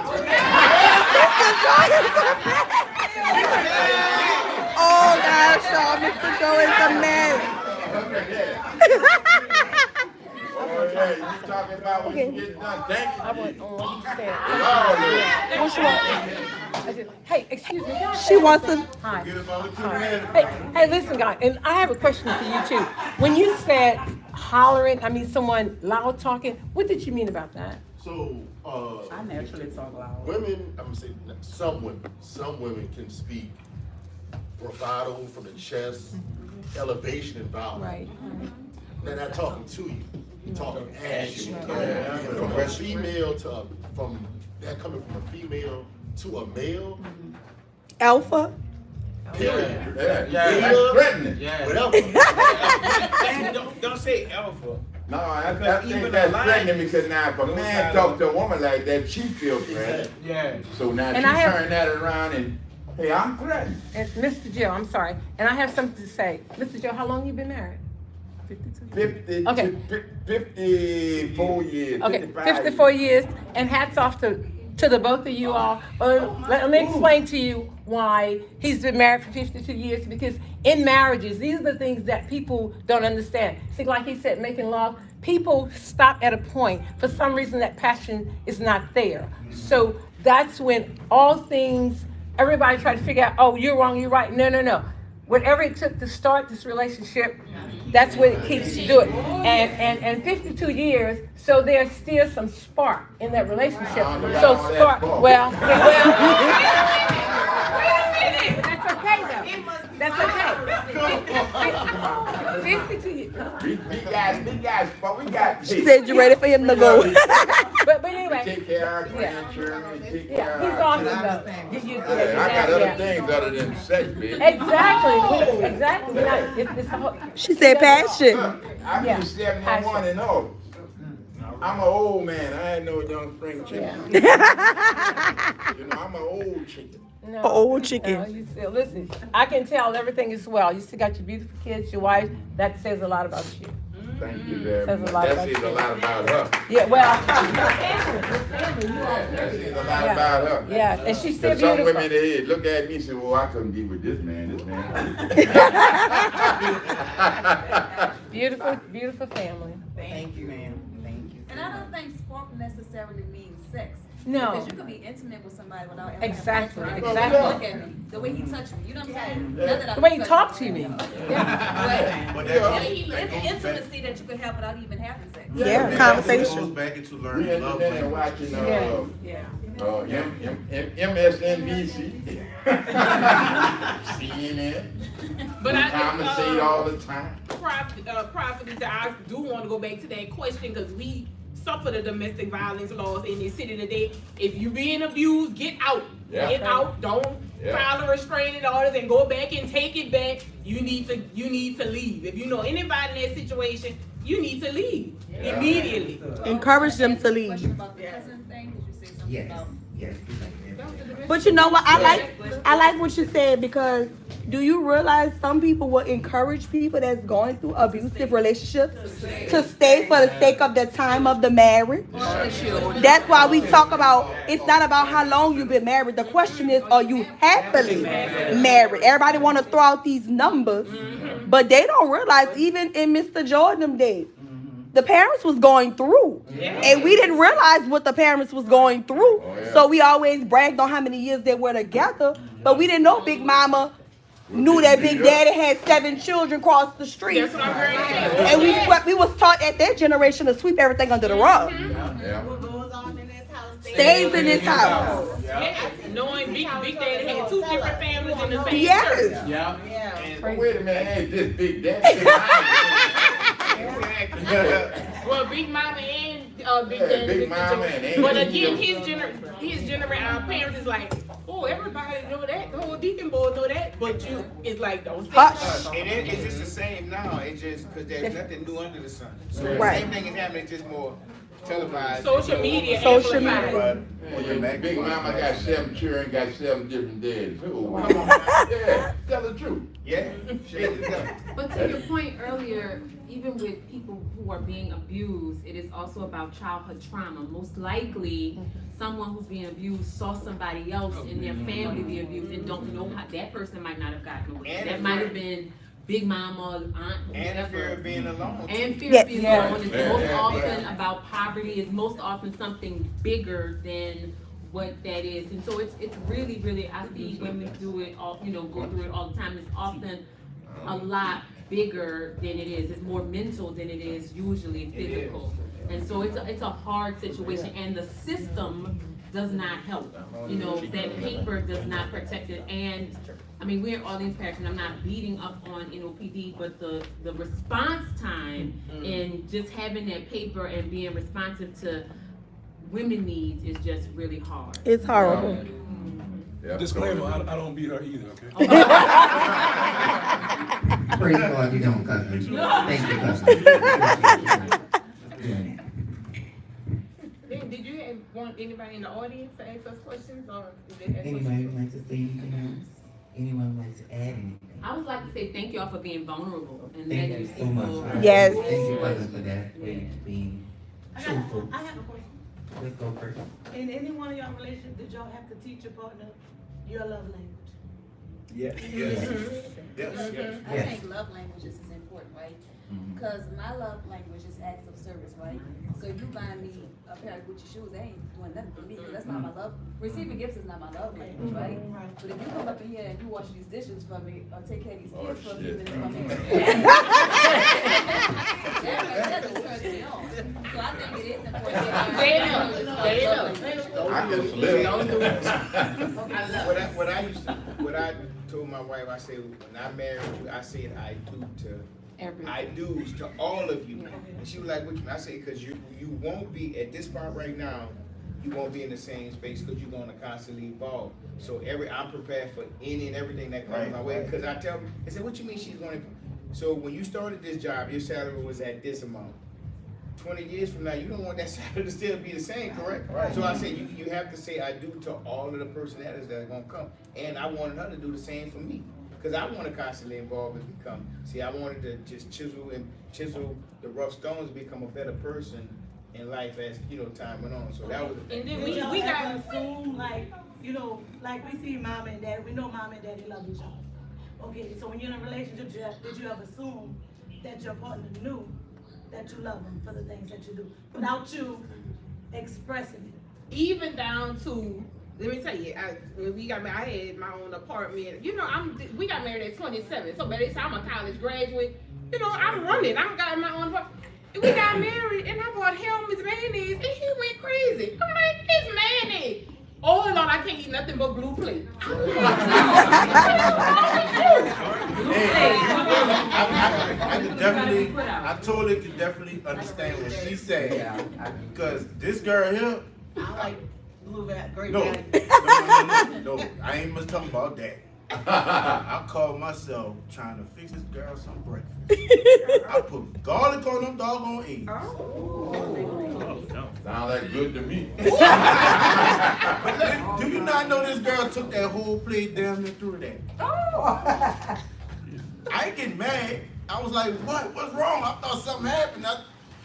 [SPEAKER 1] Oh gosh, y'all, Mr. Joe is a mess.
[SPEAKER 16] Oh yeah, you talking about when you get done. Thank you.
[SPEAKER 18] I went on what he said.
[SPEAKER 16] Oh,
[SPEAKER 18] Which one? I said, hey, excuse me. guys.
[SPEAKER 1] She wants to.
[SPEAKER 18] Hi. Hey, listen, guys, and I have a question for you too. When you said hollering, I mean someone loud talking, what did you mean about that?
[SPEAKER 12] So,
[SPEAKER 18] I naturally talk loud.
[SPEAKER 12] women, I'm gonna say some women can speak bravado from the chest, elevation and volume.
[SPEAKER 18] Right.
[SPEAKER 12] They're not talking to you, you're talking at you.
[SPEAKER 9] Yeah.
[SPEAKER 12] From a female to, from that coming from a female to a male.
[SPEAKER 1] Alpha.
[SPEAKER 12] Period.
[SPEAKER 16] Yeah, that's threatening.
[SPEAKER 12] Whatever.
[SPEAKER 8] Don't say alpha.
[SPEAKER 16] No, I think that's threatening because now if a man talk to a woman like that, she feels threatened.
[SPEAKER 8] Yeah.
[SPEAKER 16] So now
[SPEAKER 18] And
[SPEAKER 16] she
[SPEAKER 18] I have-
[SPEAKER 16] turn that around and, hey, I'm threatened.
[SPEAKER 18] And Mr. Joe, I'm sorry, and I have something to say. Mr. Joe, how long you been married? 52.
[SPEAKER 16] 50
[SPEAKER 18] Okay.
[SPEAKER 16] 54 years.
[SPEAKER 18] Okay,
[SPEAKER 16] 55
[SPEAKER 18] 54 years, and hats off to the both of you all. Let me explain to you why he's been married for 52 years, because in marriages, these are the things that people don't understand. See, like he said, making love, people stop at a point. For some reason, that passion is not there. So that's when all things, everybody try to figure out, oh, you're wrong, you're right. No. Whatever it took to start this relationship, that's what it keeps doing. And 52 years, so there's still some spark in that relationship. So spark, well, that's okay though. That's okay. 52 years.
[SPEAKER 16] Big guys, but we got.
[SPEAKER 1] She said you ready for him to go.
[SPEAKER 18] But anyway.
[SPEAKER 16] Take care of our grandchildren. Take care of
[SPEAKER 18] He's
[SPEAKER 16] our
[SPEAKER 18] awesome though.
[SPEAKER 16] I got other things other than sex, baby.
[SPEAKER 18] Exactly. It's the whole,
[SPEAKER 1] She said passion.
[SPEAKER 16] I'm just 71 and old. I'm an old man. I ain't no young spring chicken. You know, I'm an old chicken.
[SPEAKER 18] No,
[SPEAKER 1] old chicken.
[SPEAKER 18] No, you still, listen, I can tell everything is well. You still got your beautiful kids, your wife. That says a lot about you.
[SPEAKER 16] Thank you very
[SPEAKER 18] Says a
[SPEAKER 16] much.
[SPEAKER 18] lot
[SPEAKER 16] That
[SPEAKER 18] about
[SPEAKER 16] says
[SPEAKER 18] you.
[SPEAKER 16] a lot about her.
[SPEAKER 18] Yeah, well.
[SPEAKER 16] That says a lot about her.
[SPEAKER 18] Yeah, and she's still
[SPEAKER 16] 'Cause some
[SPEAKER 18] beautiful.
[SPEAKER 16] women, they look at me and say, well, I couldn't be with this man.
[SPEAKER 18] Beautiful, beautiful family.
[SPEAKER 6] Thank you, ma'am. Thank you.
[SPEAKER 15] And I don't think spark necessarily means sex.
[SPEAKER 18] No.
[SPEAKER 15] Because you could be intimate with somebody without ever
[SPEAKER 18] Exactly,
[SPEAKER 15] having sex.
[SPEAKER 18] exactly.
[SPEAKER 15] Look at me, the way he touched me, you know what I'm saying? Not that I
[SPEAKER 18] The way you
[SPEAKER 15] touch
[SPEAKER 18] talk
[SPEAKER 15] you.
[SPEAKER 18] to me.
[SPEAKER 15] Yeah.
[SPEAKER 9] But
[SPEAKER 15] It's intimacy that you could have without even having sex.
[SPEAKER 1] Yeah,
[SPEAKER 9] It
[SPEAKER 1] conversation.
[SPEAKER 9] goes back into
[SPEAKER 16] We
[SPEAKER 9] learning love
[SPEAKER 16] been
[SPEAKER 9] language.
[SPEAKER 16] watching
[SPEAKER 18] Yeah.
[SPEAKER 16] MSNBC, CNN.
[SPEAKER 2] But
[SPEAKER 16] we
[SPEAKER 2] I
[SPEAKER 16] conversate all the time.
[SPEAKER 2] Prophet, I do want to go back to that question because we suffer the domestic violence laws in this city today. If you being abused, get out.
[SPEAKER 16] Yeah.
[SPEAKER 2] Get out. Don't
[SPEAKER 16] Yeah.
[SPEAKER 2] file a restraining orders and go back and take it back. You need to leave. If you know anybody in that situation, you need to leave immediately.
[SPEAKER 1] Encourage them to leave.
[SPEAKER 15] Question about the cousin thing, did you say something
[SPEAKER 6] Yes,
[SPEAKER 15] about?
[SPEAKER 6] yes.
[SPEAKER 1] But you know what? I like what you said, because do you realize some people will encourage people that's going through abusive relationships to stay for the sake of the time of the marriage? That's why we talk about, it's not about how long you've been married. The question is, are you happily married? Everybody want to throw out these numbers, but they don't realize even in Mr. Jordan's day, the parents was going through, and we didn't realize what the parents was going through. So we always bragged on how many years they were together, but we didn't know Big Mama knew that Big Daddy had 7 children across the street.
[SPEAKER 2] That's what I'm going to say.
[SPEAKER 1] And we was taught at that generation to sweep everything under the rug.
[SPEAKER 10] What goes on in this house
[SPEAKER 1] Stays in this house.
[SPEAKER 2] Yeah. Knowing Big Daddy had 2 different families in the same
[SPEAKER 1] Yes.
[SPEAKER 2] church.
[SPEAKER 8] Yeah.
[SPEAKER 16] Wait a minute, ain't this Big Daddy?
[SPEAKER 2] Well, Big Mama and Big
[SPEAKER 16] Yeah,
[SPEAKER 2] Daddy.
[SPEAKER 16] Big
[SPEAKER 2] Mr.
[SPEAKER 16] Mama
[SPEAKER 2] Joe.
[SPEAKER 16] and
[SPEAKER 2] But
[SPEAKER 16] Aunt
[SPEAKER 2] again,
[SPEAKER 16] Joe.
[SPEAKER 2] his parents is like, oh, everybody know that. The whole deacon board know that. But you, it's like, don't say
[SPEAKER 1] Hush.
[SPEAKER 2] that.
[SPEAKER 8] And it's just the same now. It's just because there's nothing new under the sun. So the
[SPEAKER 1] Right.
[SPEAKER 8] same thing is happening, just more televised.
[SPEAKER 2] Social media.
[SPEAKER 1] Social
[SPEAKER 2] amplified.
[SPEAKER 16] Big Mama got 7 children, got 7 different dads. Oh, yeah, tell the truth.
[SPEAKER 8] Yeah.
[SPEAKER 19] But to your point earlier, even with people who are being abused, it is also about childhood trauma. Most likely, someone who's being abused saw somebody else in their family be abused and don't know how that person might not have gotten away.
[SPEAKER 8] And
[SPEAKER 19] That might have been big mama, aunt,
[SPEAKER 8] And
[SPEAKER 19] whatever.
[SPEAKER 8] fear of being alone.
[SPEAKER 19] And fear
[SPEAKER 1] Yes.
[SPEAKER 19] of being
[SPEAKER 1] Yeah.
[SPEAKER 19] alone is most often about poverty, is most often something bigger than what that is. And so it's really, really, I see women do it all, go through it all the time. It's often a lot bigger than it is. It's more mental than it is usually physical. And so it's a hard situation, and the system does not help. That paper does not protect it. And I mean, we're in Orleans Parish, and I'm not beating up on NOPD, but the response time and just having that paper and being responsive to women needs is just really hard.
[SPEAKER 1] It's horrible.
[SPEAKER 20] Disclaimer, I don't beat her either, okay?
[SPEAKER 6] Praise God, you don't, cousin. Thank you, cousin.
[SPEAKER 2] Did you want anybody in the audience to ask us questions, or is it
[SPEAKER 6] Anybody would like to say anything else? Anyone would like to add anything?
[SPEAKER 19] I would like to say thank y'all for being vulnerable and
[SPEAKER 6] Thank
[SPEAKER 19] letting
[SPEAKER 6] you
[SPEAKER 19] you
[SPEAKER 6] so much.
[SPEAKER 1] Yes.
[SPEAKER 6] Thank you, cousin, for that, for being truthful.
[SPEAKER 14] I have a question.
[SPEAKER 6] Let's go first.
[SPEAKER 14] In any one of y'all relationships, did y'all have to teach your partner your love language?
[SPEAKER 8] Yes.
[SPEAKER 15] I think love languages is important, right? Because my love language is acts of service, right? So if you buy me a pair of Gucci shoes, they ain't doing nothing for me, because that's not my love. Receiving gifts is not my love language, right? But if you come up in here and you wash these dishes for me, or take care of these kids for me, then it's gonna make me that turns me on. So I think it is important.
[SPEAKER 8] What I told my wife, I said, when I married you, I said I do's to all of you. And she was like, what you mean? I said, because you won't be at this part right now, you won't be in the same space because you're gonna constantly evolve. So I'm prepared for any and everything that comes my way. Because I tell them, I said, what you mean she's gonna? So when you started this job, your salary was at this amount. 20 years from now, you don't want that salary to still be the same, correct? Right. So I said, you have to say I do to all of the personalities that are gonna come. And I wanted her to do the same for me. Because I want to constantly evolve and become. See, I wanted to just chisel the rough stones, become a better person in life as time went on. So that was.
[SPEAKER 14] And then we gotta assume like we see mom and dad. We know mom and daddy love each other. Okay, so when you're in a relationship, did you ever assume that your partner knew that you love them for the things that you do without you expressing it?
[SPEAKER 2] Even down to, let me tell you, when we got married, I had my own apartment. We got married at 27, so by the time I'm a college graduate, I'm running. I got my own apartment. We got married, and I bought him his mayonnaise, and he went crazy. I'm like, it's mayonnaise. Oh Lord, I can't eat nothing but blue plate.
[SPEAKER 9] I totally could definitely understand what she's saying. Because this girl here,
[SPEAKER 14] I like blue grape.
[SPEAKER 9] no, I ain't much talking about that. I call myself trying to fix this girl some breakfast. I put garlic on them doggone eggs.
[SPEAKER 16] Sound like good to me.
[SPEAKER 9] Do you not know this girl took that whole plate down and threw that? I ain't getting mad. I was like, what? What's wrong? I thought something happened.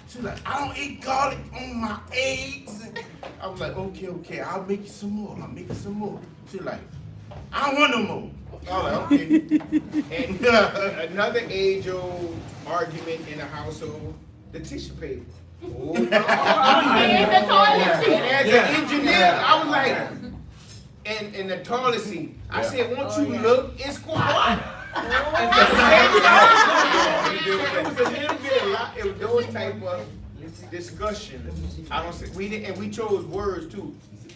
[SPEAKER 9] She's like, I don't eat garlic on my eggs. I was like, okay, I'll make you some more. She's like, I don't want no more. I was like, okay.
[SPEAKER 8] And another age-old argument in the household, the tissue paper. Oh, no.
[SPEAKER 2] And the toilet seat.
[SPEAKER 8] And as an engineer, I was like, and the toilet seat. I said, won't you look and squat? It was a little bit a lot. It was those type of discussions. I don't say we chose words too.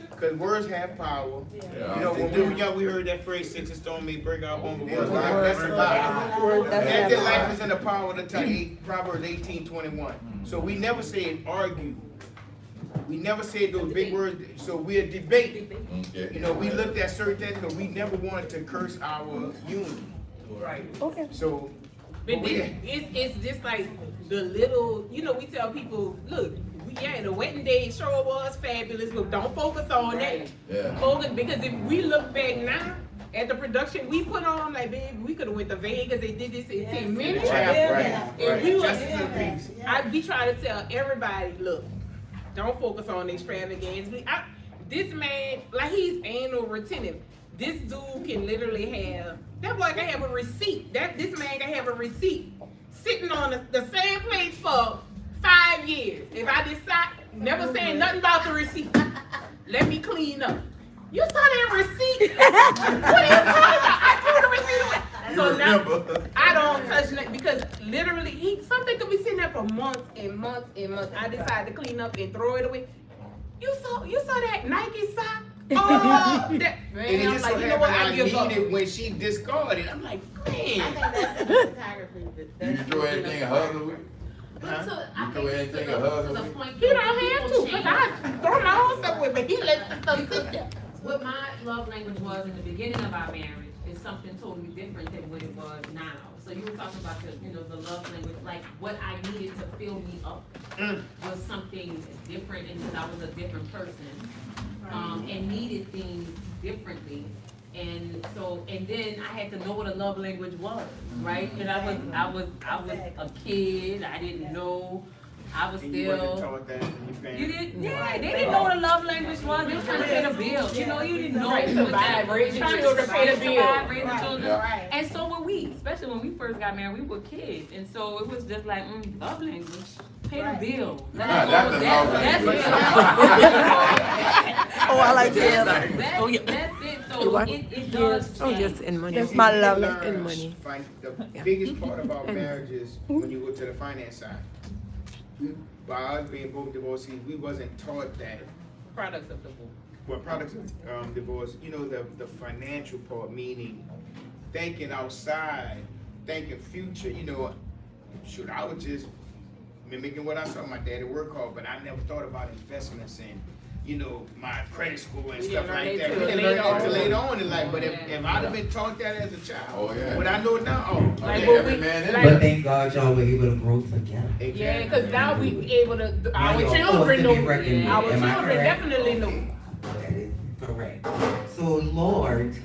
[SPEAKER 8] Because words have power.
[SPEAKER 16] Yeah.
[SPEAKER 8] When we were young, we heard that phrase, 6 and stone may break our home, but words that's a lie. And their life is in the power of the tongue, Proverbs 18:21. So we never said argue. We never said those big words, so we'll debate.
[SPEAKER 16] Okay.
[SPEAKER 8] We looked at certain things, but we never wanted to curse our union.
[SPEAKER 2] Right.
[SPEAKER 1] Okay.
[SPEAKER 8] So,
[SPEAKER 2] But it's just like the little, we tell people, look, the wedding day sure was fabulous, but don't focus on that.
[SPEAKER 16] Yeah.
[SPEAKER 2] Focus, because if we look back now, at the production we put on, like, baby, we could have went to Vegas. They did this in 10 minutes.
[SPEAKER 8] Right.
[SPEAKER 2] And we
[SPEAKER 8] Just a little piece.
[SPEAKER 2] we try to tell everybody, look, don't focus on extravagance. This man, like, he's anal retentive. This dude can literally have, that boy can have a receipt. This man can have a receipt sitting on the same place for 5 years. If I decide, never saying nothing about the receipt. Let me clean up. You saw that receipt? What are you talking about? I threw the receipt away. So now I don't touch it because literally something could be sitting there for months and months and months. I decided to clean up and throw it away. You saw that Nike sock? Oh, that, man,
[SPEAKER 8] And it
[SPEAKER 2] I'm
[SPEAKER 8] just
[SPEAKER 2] like,
[SPEAKER 8] so
[SPEAKER 2] you know what? I
[SPEAKER 8] happened I
[SPEAKER 2] give up.
[SPEAKER 8] need it when she discarded. I'm like, man.
[SPEAKER 10] I think that's the photography.
[SPEAKER 16] You throw anything a husband with?
[SPEAKER 19] But so I
[SPEAKER 16] You throw
[SPEAKER 19] think
[SPEAKER 16] anything a
[SPEAKER 19] to
[SPEAKER 16] husband
[SPEAKER 19] the
[SPEAKER 16] with?
[SPEAKER 19] point
[SPEAKER 2] He don't have to, because I throw my own stuff with, but he lets the stuff sit there.
[SPEAKER 19] What my love language was in the beginning of our marriage is something totally different than what it was now. So you were talking about the love language, like what I needed to fill me up was something different, and because I was a different person, and needed things differently. And then I had to know what a love language was, right? And I was a kid. I didn't know. I was
[SPEAKER 8] And you wasn't
[SPEAKER 19] still.
[SPEAKER 8] taught that in your family.
[SPEAKER 19] You didn't. Yeah, they didn't know what a love language was. They were trying to pay the bills. You know, you didn't know.
[SPEAKER 2] Right, survive, raise your children, pay the bills.
[SPEAKER 19] Raise the children.
[SPEAKER 2] Right.
[SPEAKER 19] And so were we, especially when we first got married. We were kids, and so it was just like love language. Pay the bill.
[SPEAKER 16] That's the love language.
[SPEAKER 1] Oh, I like that.
[SPEAKER 19] Oh, yeah. That's it. So it does change.
[SPEAKER 18] Yes, in money.
[SPEAKER 1] That's my love
[SPEAKER 8] You
[SPEAKER 1] language.
[SPEAKER 8] learn
[SPEAKER 18] in money.
[SPEAKER 8] The biggest part about marriage is when you go to the finance side. By us being both divorcees, we wasn't taught that.
[SPEAKER 2] Products of divorce.
[SPEAKER 8] Well, products of divorce, the financial part, meaning thinking outside, thinking future, shoot, I was just mimicking what I saw my daddy work hard, but I never thought about investments and, my credit score and stuff like that. We didn't learn that till later on in life, but if I'd have been taught that as a child, would I know it now?
[SPEAKER 6] But thank God y'all were able to grow together.
[SPEAKER 2] Yeah, because now we able to,
[SPEAKER 6] Now
[SPEAKER 2] our
[SPEAKER 6] you're
[SPEAKER 2] children
[SPEAKER 6] supposed to be
[SPEAKER 2] know.
[SPEAKER 6] reckoned with.
[SPEAKER 2] Our
[SPEAKER 6] Am I
[SPEAKER 2] children
[SPEAKER 6] correct?
[SPEAKER 2] definitely know.
[SPEAKER 6] That is correct. So Lord,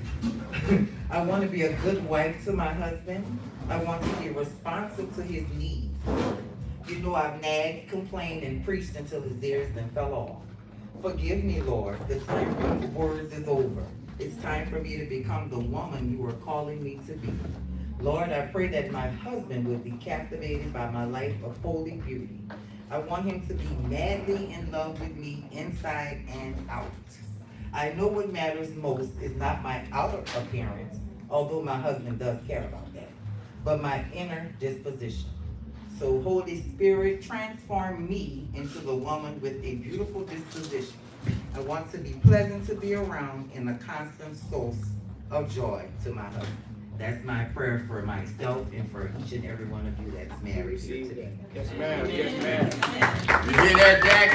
[SPEAKER 6] I want to be a good wife to my husband. I want to be responsive to his needs. I've nagged, complained, and preached until his ears then fell off. Forgive me, Lord. The time for words is over. It's time for me to become the woman you are calling me to be. Lord, I pray that my husband would be captivated by my life of holy beauty. I want him to be madly in love with me inside and out. I know what matters most is not my outer appearance, although my husband does care about that, but my inner disposition. So Holy Spirit, transform me into the woman with a beautiful disposition. I want to be pleasant to be around and a constant source of joy to my husband. That's my prayer for myself and for each and every one of you that's married here today.
[SPEAKER 8] Yes, ma'am. Yes, ma'am.
[SPEAKER 16] You hear that,
[SPEAKER 6] Jack?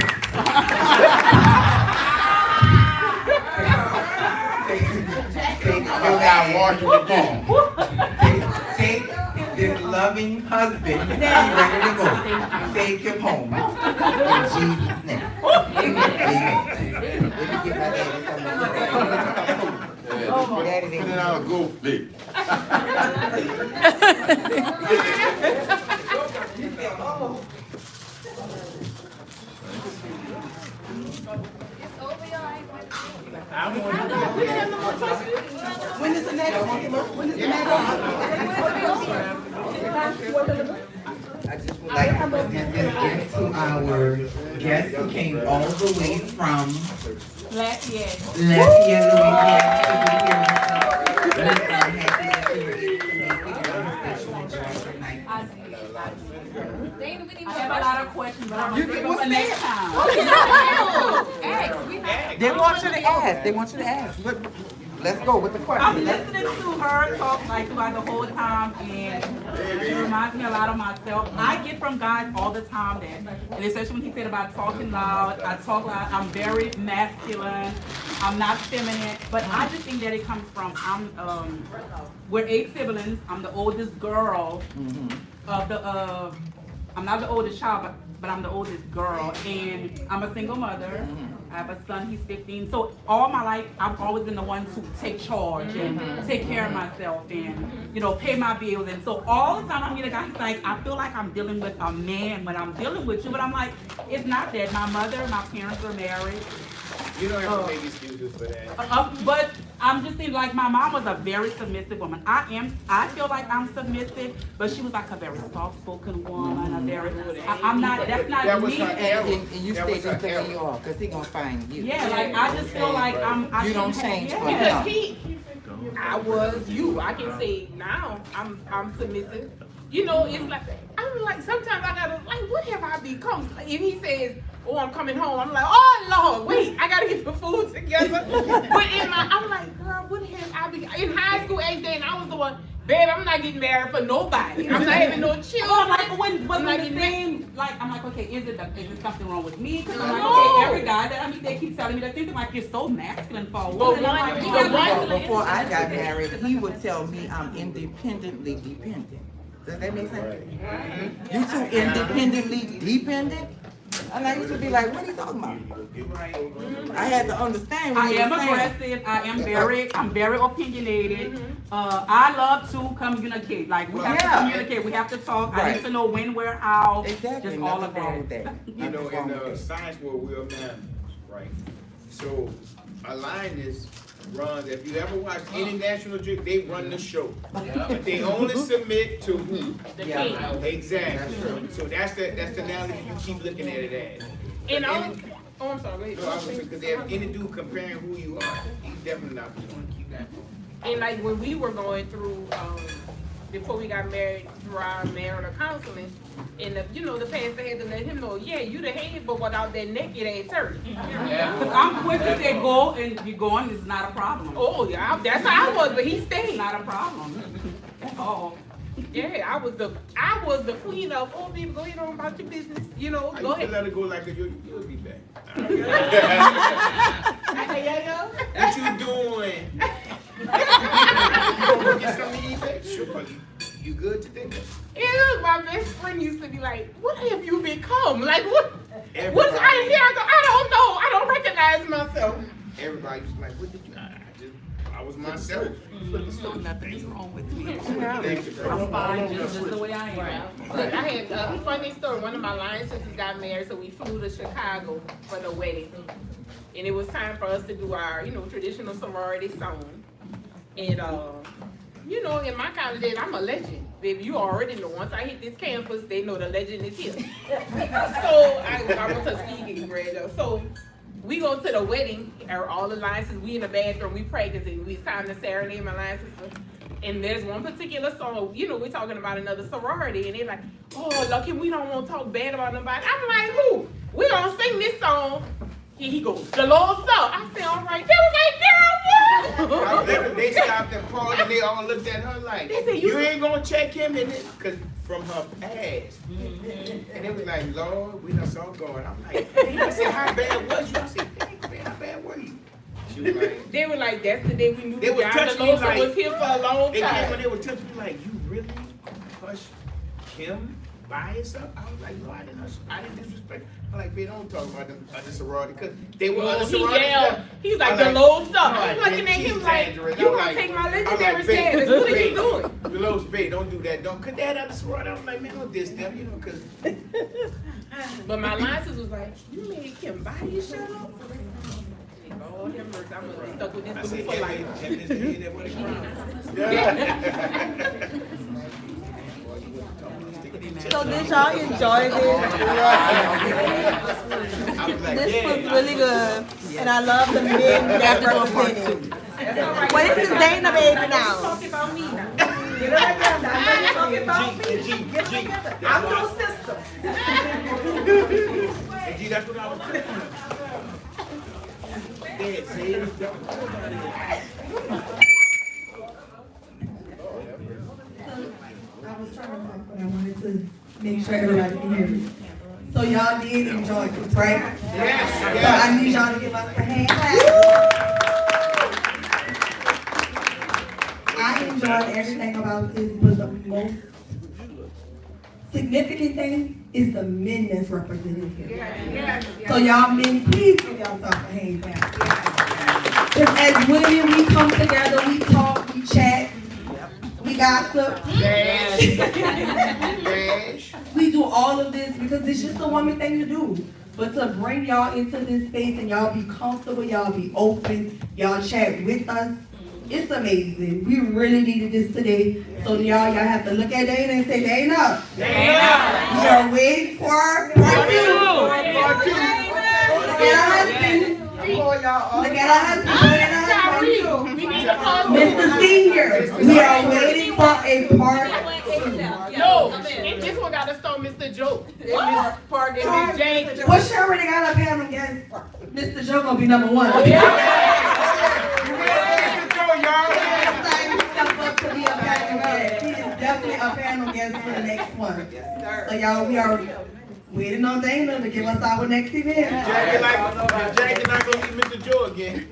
[SPEAKER 6] Take this loving husband ready to go. Take him home. In Jesus' name. Amen. Let me give my daddy
[SPEAKER 16] Put it on a go flip.
[SPEAKER 1] When is the next one? When is the next
[SPEAKER 6] I just would like to present this gift to our guest who came all the way from Lafayette, Louisiana to be here. We're happy that you were able to make it and that you enjoyed your night.
[SPEAKER 5] I have a lot of questions, but I'm gonna save them for next time.
[SPEAKER 6] They want you to ask. They want you to ask. Let's go with the
[SPEAKER 7] I'm
[SPEAKER 6] question.
[SPEAKER 7] listening to her talk like throughout the whole time, and she reminds me a lot of myself. I get from God all the time that, and especially when he said about talking loud, I talk loud, I'm very masculine, I'm not feminine, but I just think that it comes from, we're 8 siblings, I'm the oldest girl of the, I'm not the oldest child, but I'm the oldest girl, and I'm a single mother.
[SPEAKER 21] I have a son, he's 15. So all my life, I've always been the one to take charge and take care of myself and, pay my bills. And so all the time I'm getting a guy, he's like, I feel like I'm dealing with a man when I'm dealing with you. But I'm like, it's not that. My parents are married.
[SPEAKER 8] You don't have to make excuses for that.
[SPEAKER 21] But I'm just saying, like, my mom was a very submissive woman. I feel like I'm submissive, but she was like a very soft-spoken woman, a very, I'm not, that's not
[SPEAKER 8] That was
[SPEAKER 21] me.
[SPEAKER 8] her error.
[SPEAKER 6] And you
[SPEAKER 8] That
[SPEAKER 6] stay
[SPEAKER 8] was her
[SPEAKER 6] just the way
[SPEAKER 8] error.
[SPEAKER 6] you are, because he gonna find you.
[SPEAKER 21] Yeah, like, I just feel like I
[SPEAKER 6] You don't
[SPEAKER 21] shouldn't have-
[SPEAKER 6] change for
[SPEAKER 21] yeah.
[SPEAKER 6] him.
[SPEAKER 2] I was you. I can say now I'm submissive. It's like I'm like sometimes I gotta like what have I become? Like, if he says, "Oh, I'm coming home," I'm like, "Oh Lord, wait, I gotta get the food together." But I'm like, girl, what have I become? In high school age then I was the one. Babe, I'm not getting married for nobody. I'm not having no children.
[SPEAKER 21] Oh, like when
[SPEAKER 2] I'm not
[SPEAKER 21] the
[SPEAKER 2] getting
[SPEAKER 21] same, like I'm like, okay, is it something wrong with me? Because I'm like,
[SPEAKER 2] No.
[SPEAKER 21] okay, every guy that they keep telling me that thing like you're so masculine for a woman. I'm like,
[SPEAKER 6] Before I got married, he would tell me I'm independently dependent. Does that make sense? You too independently dependent? And I used to be like, what are you talking about? I had to understand what
[SPEAKER 21] I
[SPEAKER 6] you
[SPEAKER 21] am
[SPEAKER 6] were saying.
[SPEAKER 21] aggressive. I'm very opinionated. I love to communicate. Like we have to communicate. We have to talk. I need to know when, where, how.
[SPEAKER 6] Exactly.
[SPEAKER 21] Just all of
[SPEAKER 6] Nothing wrong
[SPEAKER 21] that.
[SPEAKER 6] with that.
[SPEAKER 8] In the science world, we're math, right? So aligners runs. If you ever watch any National Geographic, they run the show. But they only submit to who?
[SPEAKER 2] The king.
[SPEAKER 8] Exactly. So that's the analogy you keep looking at it as.
[SPEAKER 2] And I'm sorry. Go
[SPEAKER 8] No, I
[SPEAKER 2] ahead.
[SPEAKER 8] was because if any dude comparing who you are, he's definitely not going to keep that.
[SPEAKER 2] And like when we were going through, before we got married, through our marital counseling, and the pastor had to let him know, yeah, you the head, but without that neck, it ain't turning.
[SPEAKER 21] Because I'm quick to say go, and you going is not a problem.
[SPEAKER 2] Oh yeah, that's how I was, but he stayed.
[SPEAKER 21] It's not a problem. Oh.
[SPEAKER 2] Yeah, I was the queen of people go on about your business,
[SPEAKER 8] I
[SPEAKER 2] go
[SPEAKER 8] used to
[SPEAKER 2] ahead.
[SPEAKER 8] let it go like you'll be back.
[SPEAKER 2] What
[SPEAKER 8] you doing? You gonna get something to eat back? Sure. You good today?
[SPEAKER 2] Yeah, look, my best friend used to be like, "What have you become? Like what?
[SPEAKER 8] Everybody.
[SPEAKER 2] What's I don't know. I don't recognize myself."
[SPEAKER 8] Everybody used to be like, what did you? I was myself.
[SPEAKER 21] So nothing is wrong with me.
[SPEAKER 8] Thank you, bro.
[SPEAKER 21] I'm fine just the way I am.
[SPEAKER 2] Look, I had a funny story. One of my line sisters got married, so we flew to Chicago for the wedding. And it was time for us to do our, traditional sorority song. And, in my college, I'm a legend. Baby, you already know. Once I hit this campus, they know the legend is here. So, I went to Tuskegee grade. So, we go to the wedding, all the line sisters, we in the bathroom, we practicing. It's time to serenade my line sister. And there's one particular song, we're talking about another sorority, and they're like, "Oh, lucky we don't want to talk bad about nobody." I'm like, who? We gonna sing this song. He goes, "The Lord saw." I said, "All right." They was like, "Girl, what?"
[SPEAKER 8] They stopped and paused and they all looked at her like,
[SPEAKER 2] They said,
[SPEAKER 8] you ain't gonna check him in it, cause from her past. And they was like, "Lord, we done saw God." I'm like, I said, "How bad was you?" I said, "How bad were you?" She was like,
[SPEAKER 2] They were like, "That's the day we knew
[SPEAKER 8] they were
[SPEAKER 2] God
[SPEAKER 8] touching
[SPEAKER 2] the
[SPEAKER 8] me
[SPEAKER 2] Lord
[SPEAKER 8] like,
[SPEAKER 2] was here for a long time."
[SPEAKER 8] When they were touching me like, "You really hush Kim by yourself?" I was like, "No, I didn't hush. I didn't disrespect." I'm like, "Babe, don't talk about them other sorority," because they were other
[SPEAKER 2] He
[SPEAKER 8] sororities.
[SPEAKER 2] yelled. He was like,
[SPEAKER 8] I'm
[SPEAKER 2] "The Lord saw."
[SPEAKER 8] no,
[SPEAKER 2] I'm looking at him like,
[SPEAKER 8] dangerous.
[SPEAKER 2] "You
[SPEAKER 8] I'm
[SPEAKER 2] gonna
[SPEAKER 8] like-
[SPEAKER 2] take my
[SPEAKER 8] I'm like,
[SPEAKER 2] legendary
[SPEAKER 8] "Babe,
[SPEAKER 2] status? What are you
[SPEAKER 8] babe,
[SPEAKER 2] doing?"
[SPEAKER 8] Delos, babe, don't do that. Don't, cause that other sorority, I was like, "Man, don't diss them," cause.
[SPEAKER 2] But my line sister was like, "You made Kim buy you shut up?" Lord have mercy, I'm gonna be stuck with this dude for life.
[SPEAKER 1] So did y'all enjoy this? This was really good, and I love the men that represented. Well, this is Dana baby now.
[SPEAKER 2] Talking about me now.
[SPEAKER 1] Get it together. I know you're talking about me. Get it together. I'm your sister.
[SPEAKER 8] And G, that's what I was telling you. Dad, say it.
[SPEAKER 22] I was trying to talk, but I wanted to make sure everybody can hear me. So y'all did enjoy this, right?
[SPEAKER 8] Yes.
[SPEAKER 22] So I need y'all to give us a hand clap. I enjoyed everything about this, but the most significant thing it's the men that's represented here. So y'all men, please give yourself a hand back. Because as women, we come together, we talk, we chat, we gossip. We do all of this because it's just a woman thing to do. But to bring y'all into this space and y'all be comfortable, y'all be open, y'all chat with us, it's amazing. We really needed this today. So y'all have to look at Dana and say, Dana, we are waiting for part 2. Look at our husband. Look at our husband. Mr. Senior, we are waiting for a part 2.
[SPEAKER 2] No, and this one got to start Mr. Joe.
[SPEAKER 22] Well, she already got a panel guest. Mr. Joe gonna be number 1. He is definitely a panel guest for the next one. So y'all, we are waiting on Dana to give us our next event.
[SPEAKER 8] Jackie not gonna be Mr. Joe again.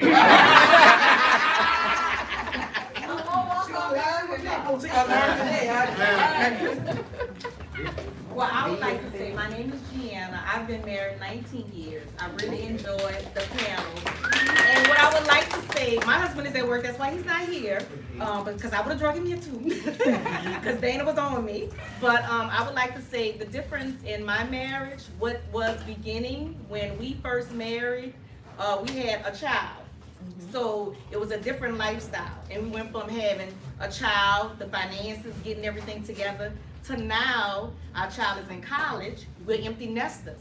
[SPEAKER 15] Well, I would like to say, my name is Gianna. I've been married 19 years. I really enjoyed the panel. And what I would like to say, my husband is at work, that's why he's not here. Because I would have drug him here too. Because Dana was on me. But I would like to say the difference in my marriage, what was beginning when we first married, we had a child. So it was a different lifestyle. And we went from having a child, the finances, getting everything together, to now our child is in college. We're empty nesters.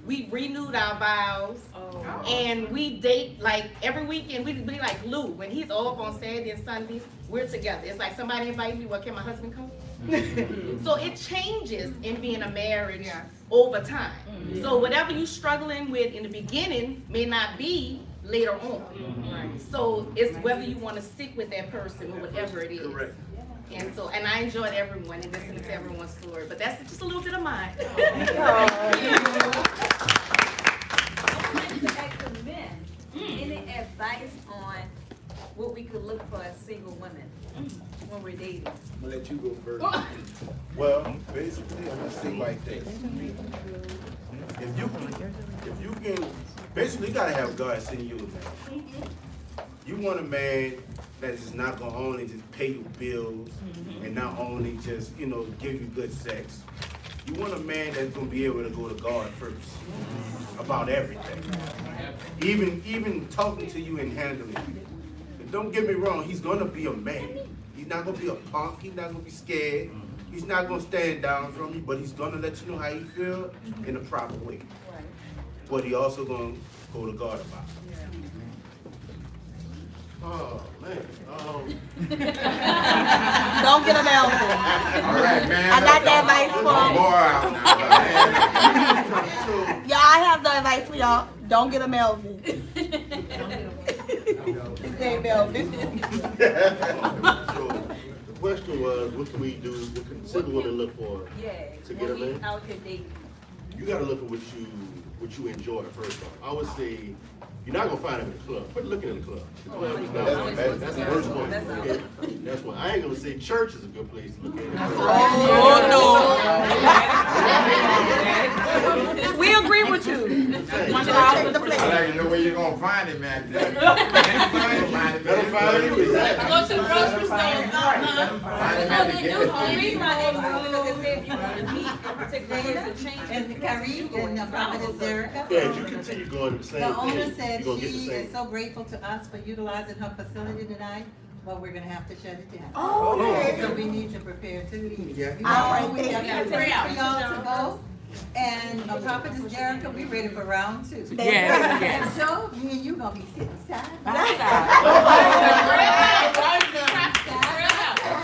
[SPEAKER 15] We renewed our vows, and we date like every weekend. We be like Lou, when he's off on Saturday and Sundays, we're together. It's like somebody invited me, well, can my husband come? So it changes in being a marriage over time. So whatever you're struggling with in the beginning may not be later on. So it's whether you want to stick with that person or whatever it is.
[SPEAKER 8] Correct.
[SPEAKER 15] And so, and I enjoyed everyone and listening to everyone's story, but that's just a little bit of mine.
[SPEAKER 14] Any advice on what we could look for as single women when we're dating?
[SPEAKER 8] I'm gonna let you go first.
[SPEAKER 9] Well, basically, I'm gonna say like this. If you can, basically, you gotta have God send you a man. You want a man that is not gonna only just pay your bills and not only just, give you good sex. You want a man that's gonna be able to go to God first about everything. Even talking to you and handling you. And don't get me wrong, he's gonna be a man. He's not gonna be a punk, he's not gonna be scared. He's not gonna stand down from you, but he's gonna let you know how he feel in a proper way. But he also gonna go to God about it.
[SPEAKER 12] Oh, man.
[SPEAKER 1] Don't get a mouthful.
[SPEAKER 16] All right, man.
[SPEAKER 1] I got that advice for
[SPEAKER 16] More out now.
[SPEAKER 1] y'all. I have the advice for y'all. Don't get a Melvin. His name Melvin.
[SPEAKER 12] So, the question was, what can we do, what can single women look for to get a man?
[SPEAKER 14] Out here dating.
[SPEAKER 12] You gotta look for what you enjoy first off. I would say, you're not gonna find him in the club. Quit looking in the club. The club is not- That's the first one. Okay? That's one. I ain't gonna say church is a good place to look at.
[SPEAKER 1] We agree with you.
[SPEAKER 16] I like to know where you're gonna find him at.
[SPEAKER 12] Better find him. Exactly.
[SPEAKER 5] Go to the grocery store.
[SPEAKER 16] Find him at the gas
[SPEAKER 14] The reason
[SPEAKER 16] station.
[SPEAKER 14] I asked is because it said if you want to meet a particular person, change
[SPEAKER 3] And Kyrie and Prophetess Derricka.
[SPEAKER 12] Yeah, as you continue going the same
[SPEAKER 3] The owner
[SPEAKER 12] thing,
[SPEAKER 3] said
[SPEAKER 12] you're gonna get the
[SPEAKER 3] she
[SPEAKER 12] same.
[SPEAKER 3] is so grateful to us for utilizing her facility tonight, but we're gonna have to shut it down.
[SPEAKER 1] Oh, okay.
[SPEAKER 3] So we need to prepare to leave.
[SPEAKER 12] Yeah.
[SPEAKER 1] All right,
[SPEAKER 3] We got
[SPEAKER 1] thank you.
[SPEAKER 3] 2 days for y'all to go. And Prophetess Derricka, we ready for round 2.
[SPEAKER 21] Yes, yes.
[SPEAKER 3] And so, me and you gonna be sitting side by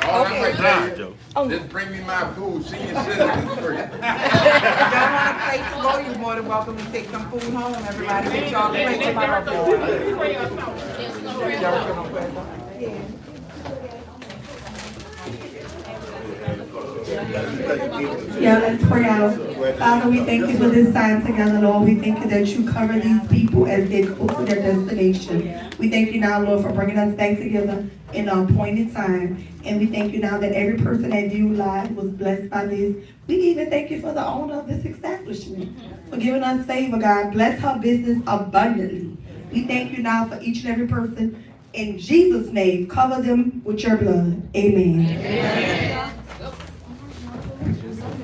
[SPEAKER 16] All I'm gonna tell you, just bring me my food, senior citizens free.
[SPEAKER 11] If y'all want a plate to go, you're more than welcome to take some food home. Everybody get y'all a plate tomorrow.
[SPEAKER 22] Yeah, let's pray out. Father, we thank you for this time together, Lord. We thank you that you cover these people as they go to their destination. We thank you now, Lord, for bringing us back together in an appointed time. And we thank you now that every person that viewed live was blessed by this. We We even thank you for the owner of this establishment, for giving us favor, God. Bless her business abundantly. We thank you now for each and every person. In Jesus' name, cover them with your blood. Amen.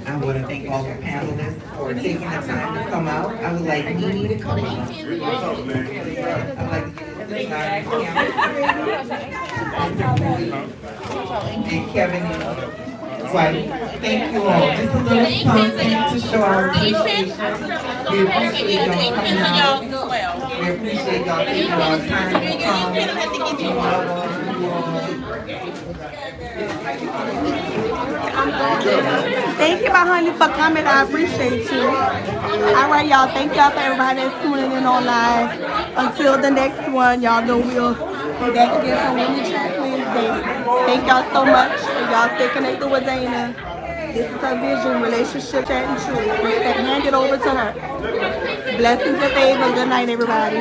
[SPEAKER 4] I want to thank all the panelists for taking the time to come out. I would like Nene to come out. I would like to give this time to and Kevin and White. Thank you all. Just a little something to show our appreciation. We appreciate y'all coming out. We appreciate y'all taking our time to come. We love all you all.
[SPEAKER 1] Thank you, my honey, for coming. I appreciate you. All right, y'all. Thank y'all for everybody that's tuning in online. Until the next one, y'all know we'll be back again on Women's Chat Wednesday. Thank y'all so much. Y'all stay connected with Dana. This is her vision, relationship, chat, and truth. Hand it over to her. Blessings and favor. Good night, everybody.